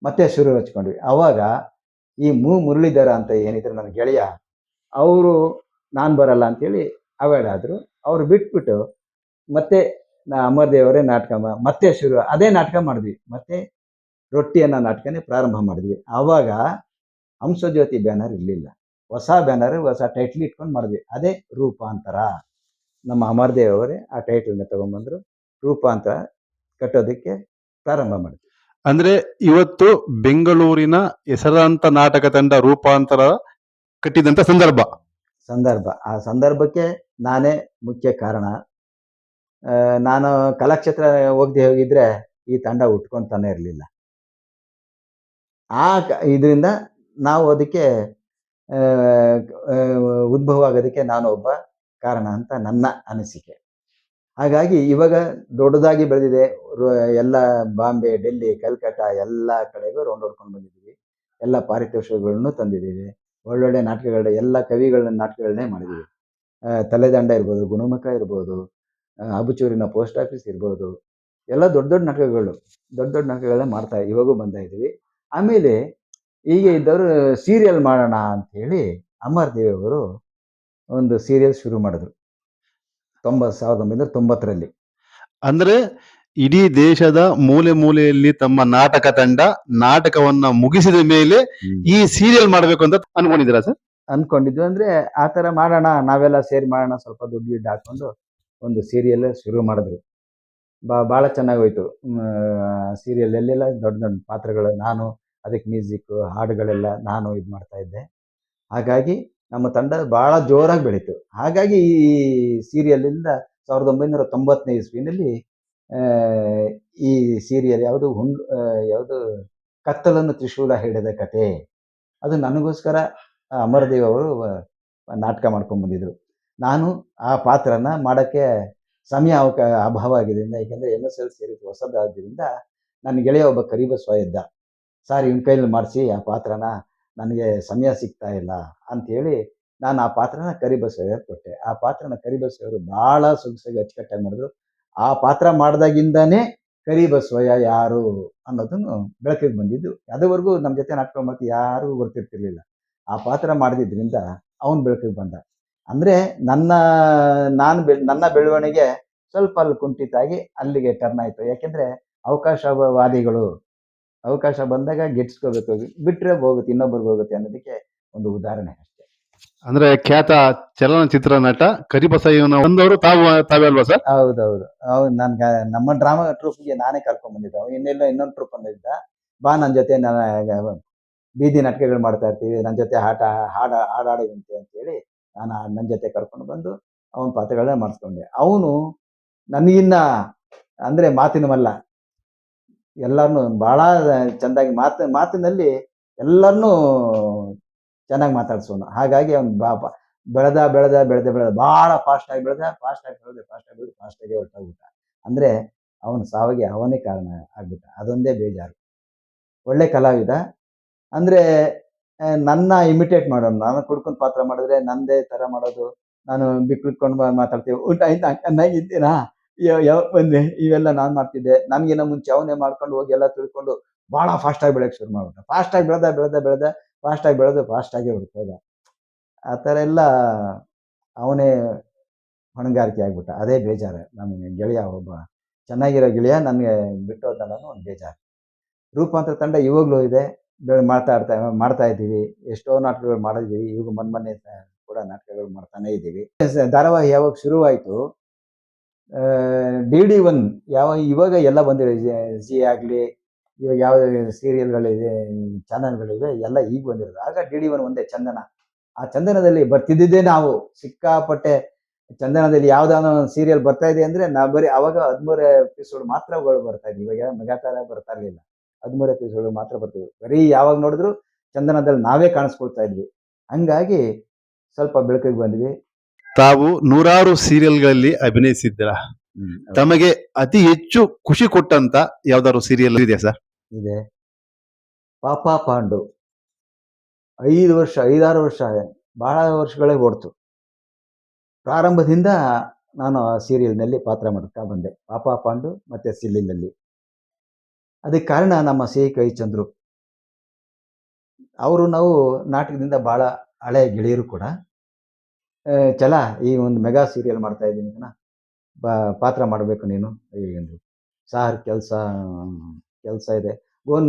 ಮತ್ತೆ ಶುರು ಹಚ್ಕೊಂಡ್ವಿ. ಆವಾಗ ಈ ಮು ಮುರಳೀಧರ ಅಂತ ಏನಿದ್ರು ನನ್ನ ಗೆಳೆಯ, ಅವರು ನಾನು ಬರಲ್ಲ ಅಂತೇಳಿ ಅವಾಯ್ಡ್ ಆದರು. ಅವರು ಬಿಟ್ಬಿಟ್ಟು ಮತ್ತೆ ಅಮರ್ ದೇವರೇ ನಾಟಕ ಮತ್ತೆ ಶುರು, ಅದೇ ನಾಟಕ ಮಾಡಿದ್ವಿ. ಮತ್ತೆ ರೊಟ್ಟಿ ಅನ್ನೋ ನಾಟಕನೇ ಪ್ರಾರಂಭ ಮಾಡಿದ್ವಿ. ಆವಾಗ ಹಂಸಜ್ಯೋತಿ ಬ್ಯಾನರ್ ಇರಲಿಲ್ಲ, ಹೊಸ ಬ್ಯಾನರ್ ಹೊಸ ಟೈಟ್ಲ್ ಇಟ್ಕೊಂಡು ಮಾಡಿದ್ವಿ. ಅದೇ ರೂಪಾಂತರ. ನಮ್ಮ ಅಮರ್ ದೇವ್ ಅವರೇ ಆ ಟೈಟ್ಲನ್ನ ತಗೊಂಡ್ಬಂದರು. ರೂಪಾಂತರ ಕಟ್ಟೋದಕ್ಕೆ ಪ್ರಾರಂಭ ಮಾಡಿದ್ವಿ. ಅಂದ್ರೆ ಇವತ್ತು ಬೆಂಗಳೂರಿನ ಹೆಸರಾಂತ ನಾಟಕ ತಂಡ ರೂಪಾಂತರ ಕಟ್ಟಿದಂತ ಸಂದರ್ಭ. ಆ ಸಂದರ್ಭಕ್ಕೆ ನಾನೇ ಮುಖ್ಯ ಕಾರಣ. ನಾನು ಕಲಾಕ್ಷೇತ್ರ ಹೋಗಿದ್ರೆ ಈ ತಂಡ ಉಟ್ಕೊತಾನೆ ಇರಲಿಲ್ಲ. ಇದರಿಂದ ನಾವು ಅದಕ್ಕೆ ಉದ್ಭವ ಆಗೋದಕ್ಕೆ ನಾನು ಒಬ್ಬ ಕಾರಣ ಅಂತ ನನ್ನ ಅನಿಸಿಕೆ. ಹಾಗಾಗಿ ಇವಾಗ ದೊಡ್ಡದಾಗಿ ಬೆಳೆದಿದೆ. ಎಲ್ಲ ಬಾಂಬೆ, ಡೆಲ್ಲಿ, ಕಲ್ಕಟ್ಟ ಎಲ್ಲ ಕಡೆಗೂ ರೌಂಡ್ ಹೊಡ್ಕೊಂಡು ಬಂದಿದ್ದೀವಿ. ಎಲ್ಲ ಪಾರಿತೋಷಿಕಗಳನ್ನು ತಂದಿದ್ದೀವಿ. ಒಳ್ಳೊಳ್ಳೆ ನಾಟಕಗಳ ಎಲ್ಲ ಕವಿಗಳ ನಾಟಕಗಳನ್ನೇ ಮಾಡಿದ್ದೀವಿ. ತಲೆದಂಡ ಇರ್ಬೋದು, ಗುಣಮುಖ ಇರ್ಬೋದು, ಅಬುಚೂರಿನ ಪೋಸ್ಟ್ ಆಫೀಸ್ ಇರ್ಬೋದು, ಎಲ್ಲ ದೊಡ್ಡ ದೊಡ್ಡ ನಾಟಕಗಳನ್ನೇ ಮಾಡ್ತಾ ಇವಾಗೂ ಬಂತಾ ಇದ್ದೀವಿ. ಆಮೇಲೆ ಈಗ ಇದ್ದವರು ಸೀರಿಯಲ್ ಮಾಡೋಣ ಅಂಥೇಳಿ ಅಮರ್ ದೇವ್ ಅವರು ಒಂದು ಸೀರಿಯಲ್ ಶುರು ಮಾಡಿದ್ರು 1990ರಲ್ಲಿ. ಅಂದ್ರೆ ಇಡೀ ದೇಶದ ಮೂಲೆ ಮೂಲೆಯಲ್ಲಿ ತಮ್ಮ ನಾಟಕ ತಂಡ ನಾಟಕವನ್ನ ಮುಗಿಸಿದ ಮೇಲೆ ಈ ಸೀರಿಯಲ್ ಮಾಡಬೇಕು ಅಂತ ಅನ್ಕೊಂಡಿದ್ದೀರಾ ಸರ್? ಅನ್ಕೊಂಡಿದ್ವಿ. ಅಂದ್ರೆ ಆ ಥರ ಮಾಡೋಣ, ನಾವೆಲ್ಲ ಸೇರಿ ಮಾಡೋಣ, ಸ್ವಲ್ಪ ದುಡ್ಡು ಗಿಡ್ಡು ಹಾಕೊಂಡು ಒಂದು ಸೀರಿಯಲ್ ಶುರು ಮಾಡಿದ್ರು. ಭಾಳ ಚೆನ್ನಾಗಿ ಹೋಯ್ತು. ಸೀರಿಯಲಲ್ಲೆಲ್ಲ ದೊಡ್ಡ ದೊಡ್ಡ ಪಾತ್ರಗಳು, ನಾನು ಅದಕ್ಕೆ ಮ್ಯೂಸಿಕ್ಕು ಹಾಡುಗಳೆಲ್ಲ ನಾನು ಇದು ಮಾಡ್ತಾ ಇದ್ದೆ. ಹಾಗಾಗಿ ನಮ್ಮ ತಂಡ ಭಾಳ ಜೋರಾಗಿ ಬೆಳೀತು. ಹಾಗಾಗಿ ಈ ಸೀರಿಯಲಿಂದ 1990ನೇ ಇಸ್ವಿನಲ್ಲಿ ಈ ಸೀರಿಯಲ್ ಯಾವುದು ಕತ್ತಲನ್ನು ತ್ರಿಶೂಲ ಹಿಡಿದ ಕತೆ, ಅದು ನನಗೋಸ್ಕರ ಅಮರದೇವ್ ಅವರು ನಾಟಕ ಮಾಡ್ಕೊಂಡ್ಬಂದಿದ್ರು. ನಾನು ಆ ಪಾತ್ರನ ಮಾಡೋಕ್ಕೆ ಸಮಯ ಅಭಾವ ಆಗಿದ್ದರಿಂದ, ಏಕೆಂದರೆ MSL ಸೇರಿದ್ದು ಹೊಸದಾದ್ದರಿಂದ ನನ್ನ ಗೆಳೆಯ ಒಬ್ಬ ಕರಿಬಸವ ಇದ್ದ. ಸರ್ ಇವನ ಕೈಯಲ್ಲಿ ಮಾಡಿಸಿ ಆ ಪಾತ್ರನ, ನನಗೆ ಸಮಯ ಸಿಗ್ತಾ ಇಲ್ಲ ಅಂಥೇಳಿ ನಾನು ಆ ಪಾತ್ರನ ಕರಿಬಸವಯ್ಯ ಕೊಟ್ಟೆ. ಆ ಪಾತ್ರನ ಕರಿಬಸವಯ್ಯವರು ಭಾಳ ಸೊಗಸಾಗಿ ಅಚ್ಚುಕಟ್ಟಾಗಿ ಮಾಡಿದ್ರು. ಆ ಪಾತ್ರ ಮಾಡಿದಾಗಿಂದನೇ ಕರಿಬಸವಯ್ಯ ಯಾರು ಅನ್ನೋದನ್ನು ಬೆಳಕಿಗೆ ಬಂದಿದ್ದು. ಅದುವರೆಗೂ ನಮ್ಮ ಜೊತೆ ನಾಟಕ ಮಾಡೋಕ್ಕೆ ಯಾರೂ ಗೊತ್ತಿರ್ತಿರ್ಲಿಲ್ಲ. ಆ ಪಾತ್ರ ಮಾಡಿದ್ರಿಂದ ಅವನು ಬೆಳಕಿಗೆ ಬಂದ. ಅಂದರೆ ನನ್ನ ಬೆಳವಣಿಗೆ ಸ್ವಲ್ಪ ಅಲ್ಲಿ ಕುಂಠಿತ ಆಗಿ ಅಲ್ಲಿಗೆ ಟರ್ನ್ ಆಯಿತು. ಯಾಕೆಂದರೆ ಅವಕಾಶವಾದಿಗಳು ಅವಕಾಶ ಬಂದಾಗ ಗಿಟ್ಸ್ಕೋಬೇಕು, ಬಿಟ್ಟರೆ ಹೋಗುತ್ತೆ, ಇನ್ನೊಬ್ಬರಿಗೆ ಹೋಗುತ್ತೆ ಅನ್ನೋದಕ್ಕೆ ಒಂದು ಉದಾಹರಣೆ ಅಷ್ಟೇ. ಅಂದ್ರೆ ಖ್ಯಾತ ಚಲನಚಿತ್ರ ನಟ ಕರಿಬಸಯ್ಯನ ಒಂದವರು ತಾವೇ ಅಲ್ವಾ ಸರ್? ಹೌದೌದು. ನನ್ಗೆ ನಮ್ಮ ಡ್ರಾಮಾ ಟ್ರೂಪ್ಗೆ ನಾನೇ ಕರ್ಕೊಂಡ್ ಬಂದಿದ್ದೆ. ಇನ್ನೊಂದು ಟ್ರೂಪ್ ಬಂದಿದ್ದ, ಬಾ ನನ್ನ ಜೊತೆ ಬೀದಿ ನಾಟಕಗಳು ಮಾಡ್ತಾ ಇರ್ತೀವಿ, ನನ್ನ ಜೊತೆ ಹಾಡಾಡುವಂತೆ ಅಂತೇಳಿ ನನ್ನ ಜೊತೆ ಕರ್ಕೊಂಡು ಬಂದು ಅವನ ಪಾತ್ರಗಳನ್ನ ಮಾಡಿಸ್ಕೊಂಡೆ. ಅವನು ನನಗಿನ್ನ ಅಂದರೆ ಮಾತಿನ ಮಲ್ಲ, ಎಲ್ಲರನ್ನೂ ಭಾಳ ಚೆಂದಾಗಿ ಮಾತಿನಲ್ಲಿ ಎಲ್ಲರನ್ನೂ ಚೆನ್ನಾಗಿ ಮಾತಾಡ್ಸೋನು. ಹಾಗಾಗಿ ಅವನು ಬೆಳೆದ ಭಾಳ ಫಾಸ್ಟಾಗಿ ಫಾಸ್ಟಾಗಿ ಹೊರಟೋಗ್ಬಿಟ್ಟ. ಅಂದರೆ ಅವನ ಸಾವಿಗೆ ಅವನೇ ಕಾರಣ ಆಗ್ಬಿಟ್ಟ. ಅದೊಂದೇ ಬೇಜಾರು. ಒಳ್ಳೆ ಕಲಾವಿದ. ಅಂದರೆ ನನ್ನ ಇಮಿಟೇಟ್ ಮಾಡೋನು. ನಾನು ಕುಡ್ಕೊಂಡು ಪಾತ್ರ ಮಾಡಿದ್ರೆ ನನ್ನದೇ ಥರ ಮಾಡೋದು, ನಾನು ಬಿಕ್ಕಿಟ್ಕೊಂಡು ಮಾತಾಡ್ತೀವಿ, ಊಟ ಆಯ್ತಾ ಚೆನ್ನಾಗಿದ್ದೀರಾ, ಯಾವಾಗ ಬಂದೆ, ಇವೆಲ್ಲ ನಾನು ಮಾಡ್ತಿದ್ದೆ. ನನಗಿನ್ನ ಮುಂಚೆ ಅವನೇ ಮಾಡ್ಕೊಂಡು ಹೋಗಿ ಎಲ್ಲ ತಿಳ್ಕೊಂಡು ಭಾಳ ಫಾಸ್ಟಾಗಿ ಬೆಳೆಯೋಕ್ಕೆ ಶುರು ಮಾಡ್ಬಿಟ್ಟ. ಫಾಸ್ಟಾಗಿ ಫಾಸ್ಟಾಗಿ ಹುಡ್ಕೋದ. ಆ ಥರ ಎಲ್ಲ ಅವನೇ ಹೊಣೆಗಾರಿಕೆ ಆಗ್ಬಿಟ್ಟ. ಅದೇ ಬೇಜಾರು. ನಮಗೆ ಗೆಳೆಯ ಒಬ್ಬ ಚೆನ್ನಾಗಿರೋ ಗೆಳೆಯ ನನಗೆ ಬಿಟ್ಟು ಹೋದ್ನಲ್ಲ ಅನ್ನೋ ಒಂದು ಬೇಜಾರು. ರೂಪಾಂತರ ತಂಡ ಇವಾಗಲೂ ಇದೆ. ಮಾಡ್ತಾ ಇದ್ದೀವಿ. ಎಷ್ಟೋ ನಾಟಕಗಳು ಮಾಡಿದ್ದೀವಿ. ಇವಾಗ ಮೊನ್ನೆ ಕೂಡ ನಾಟಕಗಳು ಮಾಡ್ತಾನೇ ಇದ್ದೀವಿ. ಧಾರಾವಾಹಿ ಯಾವಾಗ ಶುರುವಾಯಿತು, DD1 ಇವಾಗ ಎಲ್ಲ ಬಂದಿದೆ. ಜಿ ಆಗಲಿ, ಇವಾಗ ಯಾವ ಸೀರಿಯಲ್ಗಳಿದೆ, ಚಾನಲ್ಗಳಿವೆ, ಎಲ್ಲ ಈಗ ಬಂದಿರೋದು. ಆಗ DD1 ಒಂದೇ ಚಂದನ. ಆ ಚಂದನದಲ್ಲಿ ಬರ್ತಿದ್ದಿದ್ದೇ ನಾವು ಸಿಕ್ಕಾಪಟ್ಟೆ. ಚಂದನದಲ್ಲಿ ಯಾವ್ದಾನ ಸೀರಿಯಲ್ ಬರ್ತಾ ಇದೆ ಅಂದ್ರೆ ನಾವು ಬರೀ ಅವಾಗ 13 ಎಪಿಸೋಡ್ ಮಾತ್ರ ಬರ್ತಾ ಇದ್ವಿ. ಇವಾಗ ಮೆಗಾತಾರ ಬರ್ತಾ ಇರ್ಲಿಲ್ಲ. 13 ಎಪಿಸೋಡ್ ಮಾತ್ರ ಬರ್ತಿದ್ವಿ. ಬರೀ ಯಾವಾಗ ನೋಡಿದ್ರು ಚಂದನದಲ್ಲಿ ನಾವೇ ಕಾಣಿಸ್ಕೊಳ್ತಾ ಇದ್ವಿ. ಹಂಗಾಗಿ ಸ್ವಲ್ಪ ಬೆಳಕಿಗೆ ಬಂದ್ವಿ. ತಾವು ನೂರಾರು ಸೀರಿಯಲ್ಗಳಲ್ಲಿ ಅಭಿನಯಿಸಿದ್ದೀರಾ. ತಮಗೆ ಅತಿ ಹೆಚ್ಚು ಖುಷಿ ಕೊಟ್ಟಂತ ಯಾವ್ದಾದ್ರು ಸೀರಿಯಲ್ ಇದೆಯಾ ಸರ್? ಇದೆ. ಪಾಪ ಪಾಂಡು 5 ವರ್ಷ 5-6 ವರ್ಷ ಬಹಳ ವರ್ಷಗಳೇ ಓಡ್ತು. ಪ್ರಾರಂಭದಿಂದ ನಾನು ಆ ಸೀರಿಯಲ್ನಲ್ಲಿ ಪಾತ್ರ ಮಾಡ್ತಾ ಬಂದೆ. ಪಾಪ ಪಾಂಡು ಮತ್ತೆ ಸಿಲ್ಲಿನಲ್ಲಿ. ಅದಕ್ಕೆ ಕಾರಣ ನಮ್ಮ ಸಿ.ಕೈ ಚಂದ್ರು. ಅವರು ನಾವು ನಾಟಕದಿಂದ ಭಾಳ ಹಳೆಯ ಗೆಳೆಯರು ಕೂಡ. ಚಲ ಈ ಒಂದು ಮೆಗಾ ಸೀರಿಯಲ್ ಮಾಡ್ತಾ ಇದ್ದೀನಿ ಕಣ, ಪಾತ್ರ ಮಾಡಬೇಕು ನೀನು ಅಂದರು. ಸಾರ್ ಕೆಲಸ ಇದೆ.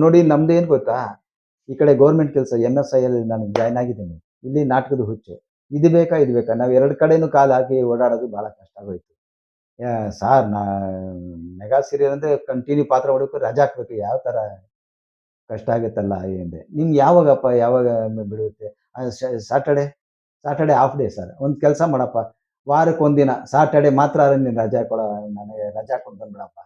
ನೋಡಿ ನಮ್ದೇನು ಗೊತ್ತಾ, ಈ ಕಡೆ ಗೌರ್ಮೆಂಟ್ ಕೆಲಸ MSIL ನಾನು ಜಾಯ್ನ್ ಆಗಿದ್ದೀನಿ. ಇಲ್ಲಿ ನಾಟಕದ ಹುಚ್ಚು. ಇದು ಬೇಕಾ ನಾವು 2 ಕಡೆನೂ ಕಾಲು ಹಾಕಿ ಓಡಾಡೋದು ಭಾಳ ಕಷ್ಟ ಆಗೋಯ್ತು. ಸಾರ್ ಮೆಗಾ ಸೀರಿಯಲ್ ಅಂದರೆ ಕಂಟಿನ್ಯೂ ಪಾತ್ರ ಮಾಡಬೇಕು, ರಜಾ ಹಾಕ್ಬೇಕು, ಯಾವ ಥರ ಕಷ್ಟ ಆಗುತ್ತಲ್ಲ ಎಂದೆ. ನಿಮ್ಗೆ ಯಾವಾಗ ಬಿಡುತ್ತೆ? Saturday half day sir. ಒಂದು ಕೆಲಸ ಮಾಡಪ್ಪ, ವಾರಕ್ಕೆ ಒಂದಿನ ಸಾಟರ್ಡೆ ಮಾತ್ರ ನೀನು ರಜಾ ಕೊಡ, ನನಗೆ ರಜಾ ಕೊಟ್ಟು ಬಂದ್ಬಿಡಪ್ಪ.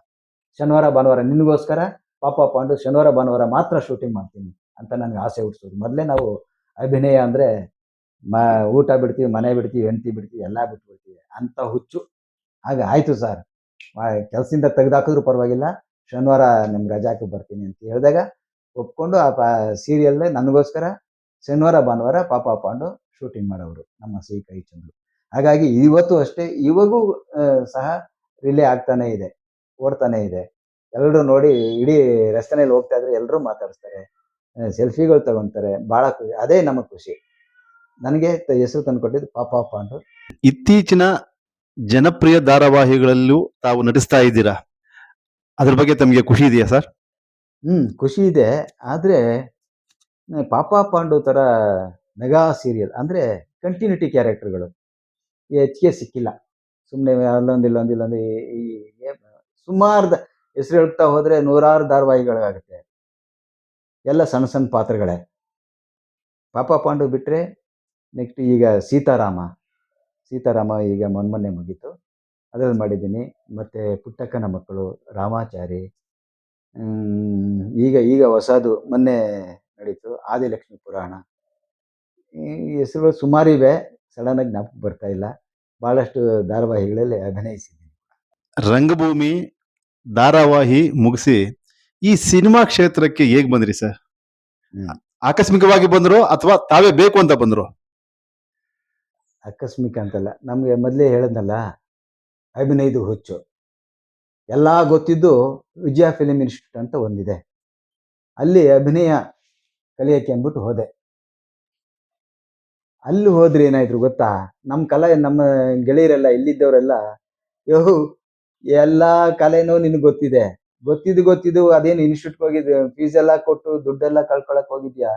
ಶನಿವಾರ ಭಾನುವಾರ ನಿನಗೋಸ್ಕರ ಪಾಪ ಪಾಂಡು ಶನಿವಾರ ಭಾನುವಾರ ಮಾತ್ರ ಶೂಟಿಂಗ್ ಮಾಡ್ತೀನಿ ಅಂತ ನನಗೆ ಆಸೆ ಹುಟ್ಟಿಸೋದು. ಮೊದಲೇ ನಾವು ಅಭಿನಯ ಅಂದರೆ ಊಟ ಬಿಡ್ತೀವಿ, ಮನೆ ಬಿಡ್ತೀವಿ, ಹೆಂಡತಿ ಬಿಡ್ತೀವಿ, ಎಲ್ಲ ಬಿಟ್ಬಿಡ್ತೀವಿ ಅಂತ ಹುಚ್ಚು. ಆಗ ಆಯಿತು ಸರ್, ಕೆಲಸದಿಂದ ತೆಗೆದಾಕಿದ್ರು ಪರವಾಗಿಲ್ಲ, ಶನಿವಾರ ನಿಮ್ಗೆ ರಜಾಕ್ಕೆ ಬರ್ತೀನಿ ಅಂತ ಹೇಳಿದಾಗ ಒಪ್ಕೊಂಡು ಆ ಸೀರಿಯಲ್ಲೇ ನನಗೋಸ್ಕರ ಶನಿವಾರ ಭಾನುವಾರ ಪಾಪ ಪಾಂಡು ಶೂಟಿಂಗ್ ಮಾಡೋರು ನಮ್ಮ ಸಿ.ಕೈ ಚಂದ್ರು. ಹಾಗಾಗಿ ಇವತ್ತು ಅಷ್ಟೇ, ಇವಾಗೂ ಸಹ ರಿಲೇ ಆಗ್ತಾನೆ ಇದೆ, ಓಡ್ತಾನೆ ಇದೆ. ಎಲ್ಲರೂ ನೋಡಿ ಇಡೀ ರಸ್ತೆನಲ್ಲಿ ಹೋಗ್ತಾ ಇದ್ರೆ ಎಲ್ಲರೂ ಮಾತಾಡಿಸ್ತಾರೆ, ಸೆಲ್ಫಿಗಳು ತಗೊತಾರೆ. ಭಾಳ ಖುಷಿ. ಅದೇ ನಮಗೆ ಖುಷಿ. ನನಗೆ ಹೆಸರು ತಂದುಕೊಟ್ಟಿದ್ದು ಪಾಪ ಪಾಂಡು. ಇತ್ತೀಚಿನ ಜನಪ್ರಿಯ ಧಾರಾವಾಹಿಗಳಲ್ಲೂ ತಾವು ನಟಿಸ್ತಾ ಇದ್ದೀರಾ. ಅದ್ರ ಬಗ್ಗೆ ತಮಗೆ ಖುಷಿ ಇದೆಯಾ ಸರ್? ಖುಷಿ ಇದೆ. ಆದರೆ ಪಾಪ ಪಾಂಡು ಥರ ಮೆಗಾ ಸೀರಿಯಲ್ ಅಂದರೆ ಕಂಟಿನ್ಯೂಟಿ ಕ್ಯಾರೆಕ್ಟರ್ಗಳು ಹೆಚ್ಚಿಗೆ ಸಿಕ್ಕಿಲ್ಲ. ಸುಮ್ಮನೆ ಅಲ್ಲೊಂದು ಈ ಸುಮಾರು ಹೆಸರು ಹೇಳ್ತಾ ಹೋದರೆ ನೂರಾರು ಧಾರಾವಾಹಿಗಳಾಗುತ್ತೆ. ಎಲ್ಲ ಸಣ್ಣ ಸಣ್ಣ ಪಾತ್ರಗಳೇ. ಪಾಪ ಪಾಂಡು ಬಿಟ್ಟರೆ ನೆಕ್ಸ್ಟ್ ಈಗ ಸೀತಾರಾಮ ಈಗ ಮೊನ್ನೆ ಮುಗೀತು, ಅದರಲ್ಲಿ ಮಾಡಿದ್ದೀನಿ. ಮತ್ತು ಪುಟ್ಟಕ್ಕನ ಮಕ್ಕಳು, ರಾಮಾಚಾರಿ, ಈಗ ಹೊಸದು ಮೊನ್ನೆ ನಡೀತು ಆದಿಲಕ್ಷ್ಮಿ ಪುರಾಣ. ಈ ಹೆಸರುಗಳು ಸುಮಾರಿವೆ, ಸಡನ್ನಾಗಿ ಜ್ಞಾಪಕ ಬರ್ತಾ ಇಲ್ಲ. ಭಾಳಷ್ಟು ಧಾರಾವಾಹಿಗಳಲ್ಲಿ ಅಭಿನಯಿಸಿದ್ದೀನಿ. ರಂಗಭೂಮಿ ಧಾರಾವಾಹಿ ಮುಗಿಸಿ ಈ ಸಿನಿಮಾ ಕ್ಷೇತ್ರಕ್ಕೆ ಹೇಗೆ ಬಂದ್ರಿ ಸರ್? ಆಕಸ್ಮಿಕವಾಗಿ ಬಂದ್ರು ಅಥವಾ ತಾವೇ ಬೇಕು ಅಂತ ಬಂದ್ರು? ಆಕಸ್ಮಿಕ ಅಂತಲ್ಲ, ನಮಗೆ ಮೊದಲೇ ಹೇಳಿದ್ನಲ್ಲ, ಅಭಿನಯದ ಹುಚ್ಚು. ಎಲ್ಲ ಗೊತ್ತಿದ್ದು ವಿಜಯ ಫಿಲ್ಮ್ ಇನ್ಸ್ಟಿಟ್ಯೂಟ್ ಅಂತ ಒಂದಿದೆ, ಅಲ್ಲಿ ಅಭಿನಯ ಕಲಿಯೋಕ್ಕೆ ಅಂದ್ಬಿಟ್ಟು ಹೋದೆ. ಅಲ್ಲಿ ಹೋದ್ರೆ ಏನಾಯ್ತು ಗೊತ್ತಾ, ನಮ್ಮ ಗೆಳೆಯರೆಲ್ಲ ಇಲ್ಲಿದ್ದವರೆಲ್ಲ, ಎಲ್ಲ ಕಲೆನೂ ನಿನಗೆ ಗೊತ್ತಿದ್ದು ಅದೇನು ಇನ್ಸ್ಟಿಟ್ಯೂಟ್ಗೆ ಹೋಗಿದ್ದೆ, ಫೀಸ್ ಎಲ್ಲ ಕೊಟ್ಟು ದುಡ್ಡೆಲ್ಲ ಕಳ್ಕೊಳಕ್ ಹೋಗಿದ್ಯಾ,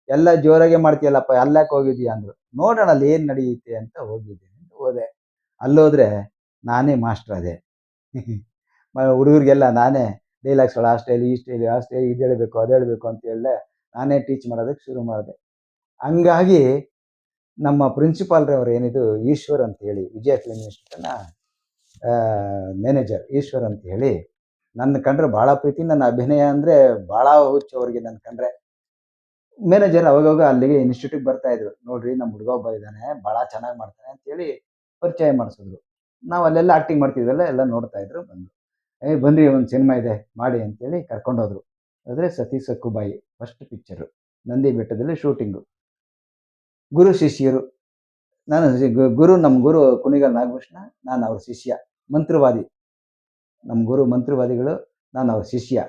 ಎಲ್ಲ ಜೋರಾಗೆ ಮಾಡ್ತೀಯಲ್ಲಪ್ಪ, ಅಲ್ಲಾಕೆ ಹೋಗಿದ್ಯಾ ಅಂದ್ರು. ನೋಡೋಣ ಅಲ್ಲಿ ಏನು ನಡೆಯುತ್ತೆ ಅಂತ ಹೋದೆ. ಅಲ್ಲೋದ್ರೆ ನಾನೇ ಮಾಸ್ಟರ್ ಅದೇ. ಹುಡುಗರಿಗೆಲ್ಲ ನಾನೇ ಡೈಲಾಗ್ಸ್ಗಳು ಆ ಸ್ಟೈಲ್ ಈ ಸ್ಟೈಲ್ ಇದು ಹೇಳಬೇಕು ಅದು ಹೇಳಬೇಕು ಅಂತ ಹೇಳಿದೆ. ನಾನೇ ಟೀಚ್ ಮಾಡೋದಕ್ಕೆ ಶುರು ಮಾಡಿದೆ. ಹಂಗಾಗಿ ನಮ್ಮ ಪ್ರಿನ್ಸಿಪಾಲ್ರವ್ರು ಏನಿದು ಈಶ್ವರ್ ಅಂತ ಹೇಳಿ, ವಿಜಯ ಫಿಲ್ಮ್ ಇನ್ಸ್ಟಿಟ್ಯೂಟ್ನ ಮ್ಯಾನೇಜರ್ ಈಶ್ವರ್ ಅಂತ ಹೇಳಿ, ನನ್ನ ಕಂಡ್ರೆ ಭಾಳ ಪ್ರೀತಿ. ನನ್ನ ಅಭಿನಯ ಅಂದರೆ ಭಾಳ ಹುಚ್ಚು ಅವ್ರಿಗೆ. ನನ್ನ ಕಂಡ್ರೆ ಮ್ಯಾನೇಜರ್ ಅವಾಗವಾಗ ಅಲ್ಲಿಗೆ ಇನ್ಸ್ಟಿಟ್ಯೂಟಿಗೆ ಬರ್ತಾಯಿದ್ರು. ನೋಡ್ರಿ ನಮ್ಮ ಹುಡುಗ ಒಬ್ಬ ಇದ್ದಾನೆ, ಭಾಳ ಚೆನ್ನಾಗಿ ಮಾಡ್ತಾನೆ ಅಂತೇಳಿ ಪರಿಚಯ ಮಾಡಿಸಿದ್ರು. ನಾವು ಅಲ್ಲೆಲ್ಲ ಆ್ಯಕ್ಟಿಂಗ್ ಮಾಡ್ತಿದ್ವಲ್ಲ, ಎಲ್ಲ ನೋಡ್ತಾಯಿದ್ರು. ಬನ್ರಿ ಒಂದು ಸಿನಿಮಾ ಇದೆ ಮಾಡಿ ಅಂತೇಳಿ ಕರ್ಕೊಂಡೋದ್ರು. ಆದರೆ ಸತಿ ಸಕ್ಕುಬಾಯಿ ಫಸ್ಟ್ ಪಿಕ್ಚರು, ನಂದಿ ಬೆಟ್ಟದಲ್ಲಿ ಶೂಟಿಂಗು. ಗುರು ಶಿಷ್ಯರು. ನಾನು ನಮ್ಮ ಗುರು ಕುಣಿಗಲ್ ನಾಗಭೂಷಣ, ನಾನು ಅವ್ರ ಶಿಷ್ಯ. ಮಂತ್ರವಾದಿ, ನಮ್ಮ ಗುರು ಮಂತ್ರವಾದಿಗಳು, ನಾನು ಅವ್ರ ಶಿಷ್ಯ.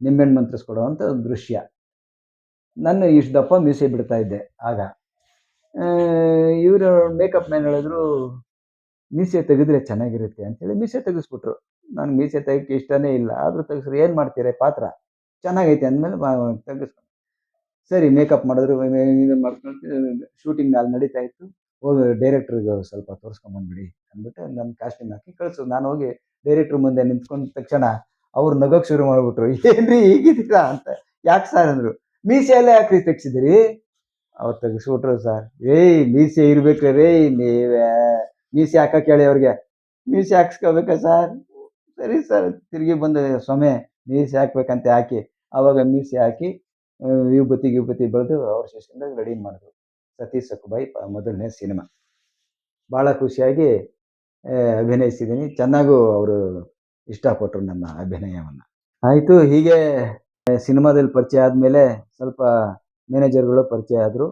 ನಿಂಬೆಹಣ್ಣು ಮಂತ್ರಿಸ್ಕೊಡುವಂಥ ಒಂದು ದೃಶ್ಯ. ನಾನು ಇಷ್ಟು ದಪ್ಪ ಮೀಸೆ ಬಿಡ್ತಾ ಇದ್ದೆ ಆಗ. ಇವರು ಮೇಕಪ್ ಮ್ಯಾನ್ ಹೇಳಿದ್ರು, ಮೀಸೆ ತೆಗೆದ್ರೆ ಚೆನ್ನಾಗಿರುತ್ತೆ ಅಂತೇಳಿ ಮೀಸೆ ತೆಗೆಸ್ಬಿಟ್ರು. ನಾನು ಮೀಸೆ ತೆಗಿಯೋಕ್ಕೆ ಇಷ್ಟನೇ ಇಲ್ಲ, ಆದರೂ ತೆಗೆಸ್ರು. ಏನು ಮಾಡ್ತೀರಿ ಪಾತ್ರ ಚೆನ್ನಾಗೈತೆ ಅಂದಮೇಲೆ ತೆಗೆಸ್ಕೊಂಡು ಸರಿ ಮೇಕಪ್ ಮಾಡಿದ್ರು. ಇದು ಮಾಡ್ಕೊಂಡು ಶೂಟಿಂಗ್ ಅಲ್ಲಿ ನಡೀತಾ ಇತ್ತು. ಹೋಗಿ ಡೈರೆಕ್ಟ್ರಿಗೆ ಸ್ವಲ್ಪ ತೋರಿಸ್ಕೊಂಬಂದ್ಬಿಡಿ ಅಂದ್ಬಿಟ್ಟು ನನ್ನ ಕಾಸ್ಟ್ಯೂಮ್ ಹಾಕಿ ಕಳಿಸು. ನಾನು ಹೋಗಿ ಡೈರೆಕ್ಟ್ರ್ ಮುಂದೆ ನಿಂತ್ಕೊಂಡ ತಕ್ಷಣ ಅವ್ರು ನಗೋಕ್ಕೆ ಶುರು ಮಾಡಿಬಿಟ್ರು. ಏನ್ರಿ ಹೀಗಿದ್ದೀರಾ ಅಂತ. ಯಾಕೆ ಸರ್ ಅಂದರು. ಮೀಸೆ ಎಲ್ಲ ಯಾಕ್ರಿ ತೆಗ್ಸಿದ್ದೀರಿ? ಅವ್ರು ತೆಗಿಸ್ಬಿಟ್ರು ಸರ್. ಮೀಸೆ ಇರ್ಬೇಕು ರೀ, ನೀವೇ ಮೀಸೆ ಹಾಕಕ್ಕೆ ಹೇಳಿ ಅವ್ರಿಗೆ. ಮೀಸೆ ಹಾಕ್ಸ್ಕೋಬೇಕಾ ಸರ್? ಸರಿ ಸರ್. ತಿರುಗಿ ಬಂದು ಸೊಮೆ ಮೀಸೆ ಹಾಕ್ಬೇಕಂತ ಹಾಕಿ ಆವಾಗ ಮೀಸೆ ಹಾಕಿ ವಿಭೂತಿ ಬೆಳೆದು ಅವ್ರ ಶಿಷ್ಯಂದಾಗ ರೆಡಿ ಮಾಡಿದ್ರು. ಸತಿ ಸಖುಬಾಯಿ ಮೊದಲನೇ ಸಿನಿಮಾ. ಭಾಳ ಖುಷಿಯಾಗಿ ಅಭಿನಯಿಸಿದ್ದೀನಿ. ಚೆನ್ನಾಗೂ ಅವರು ಇಷ್ಟಪಟ್ಟರು ನನ್ನ ಅಭಿನಯವನ್ನು. ಆಯಿತು. ಹೀಗೆ ಸಿನಿಮಾದಲ್ಲಿ ಪರಿಚಯ ಆದಮೇಲೆ ಸ್ವಲ್ಪ ಮ್ಯಾನೇಜರ್ಗಳು ಪರಿಚಯ ಆದರು.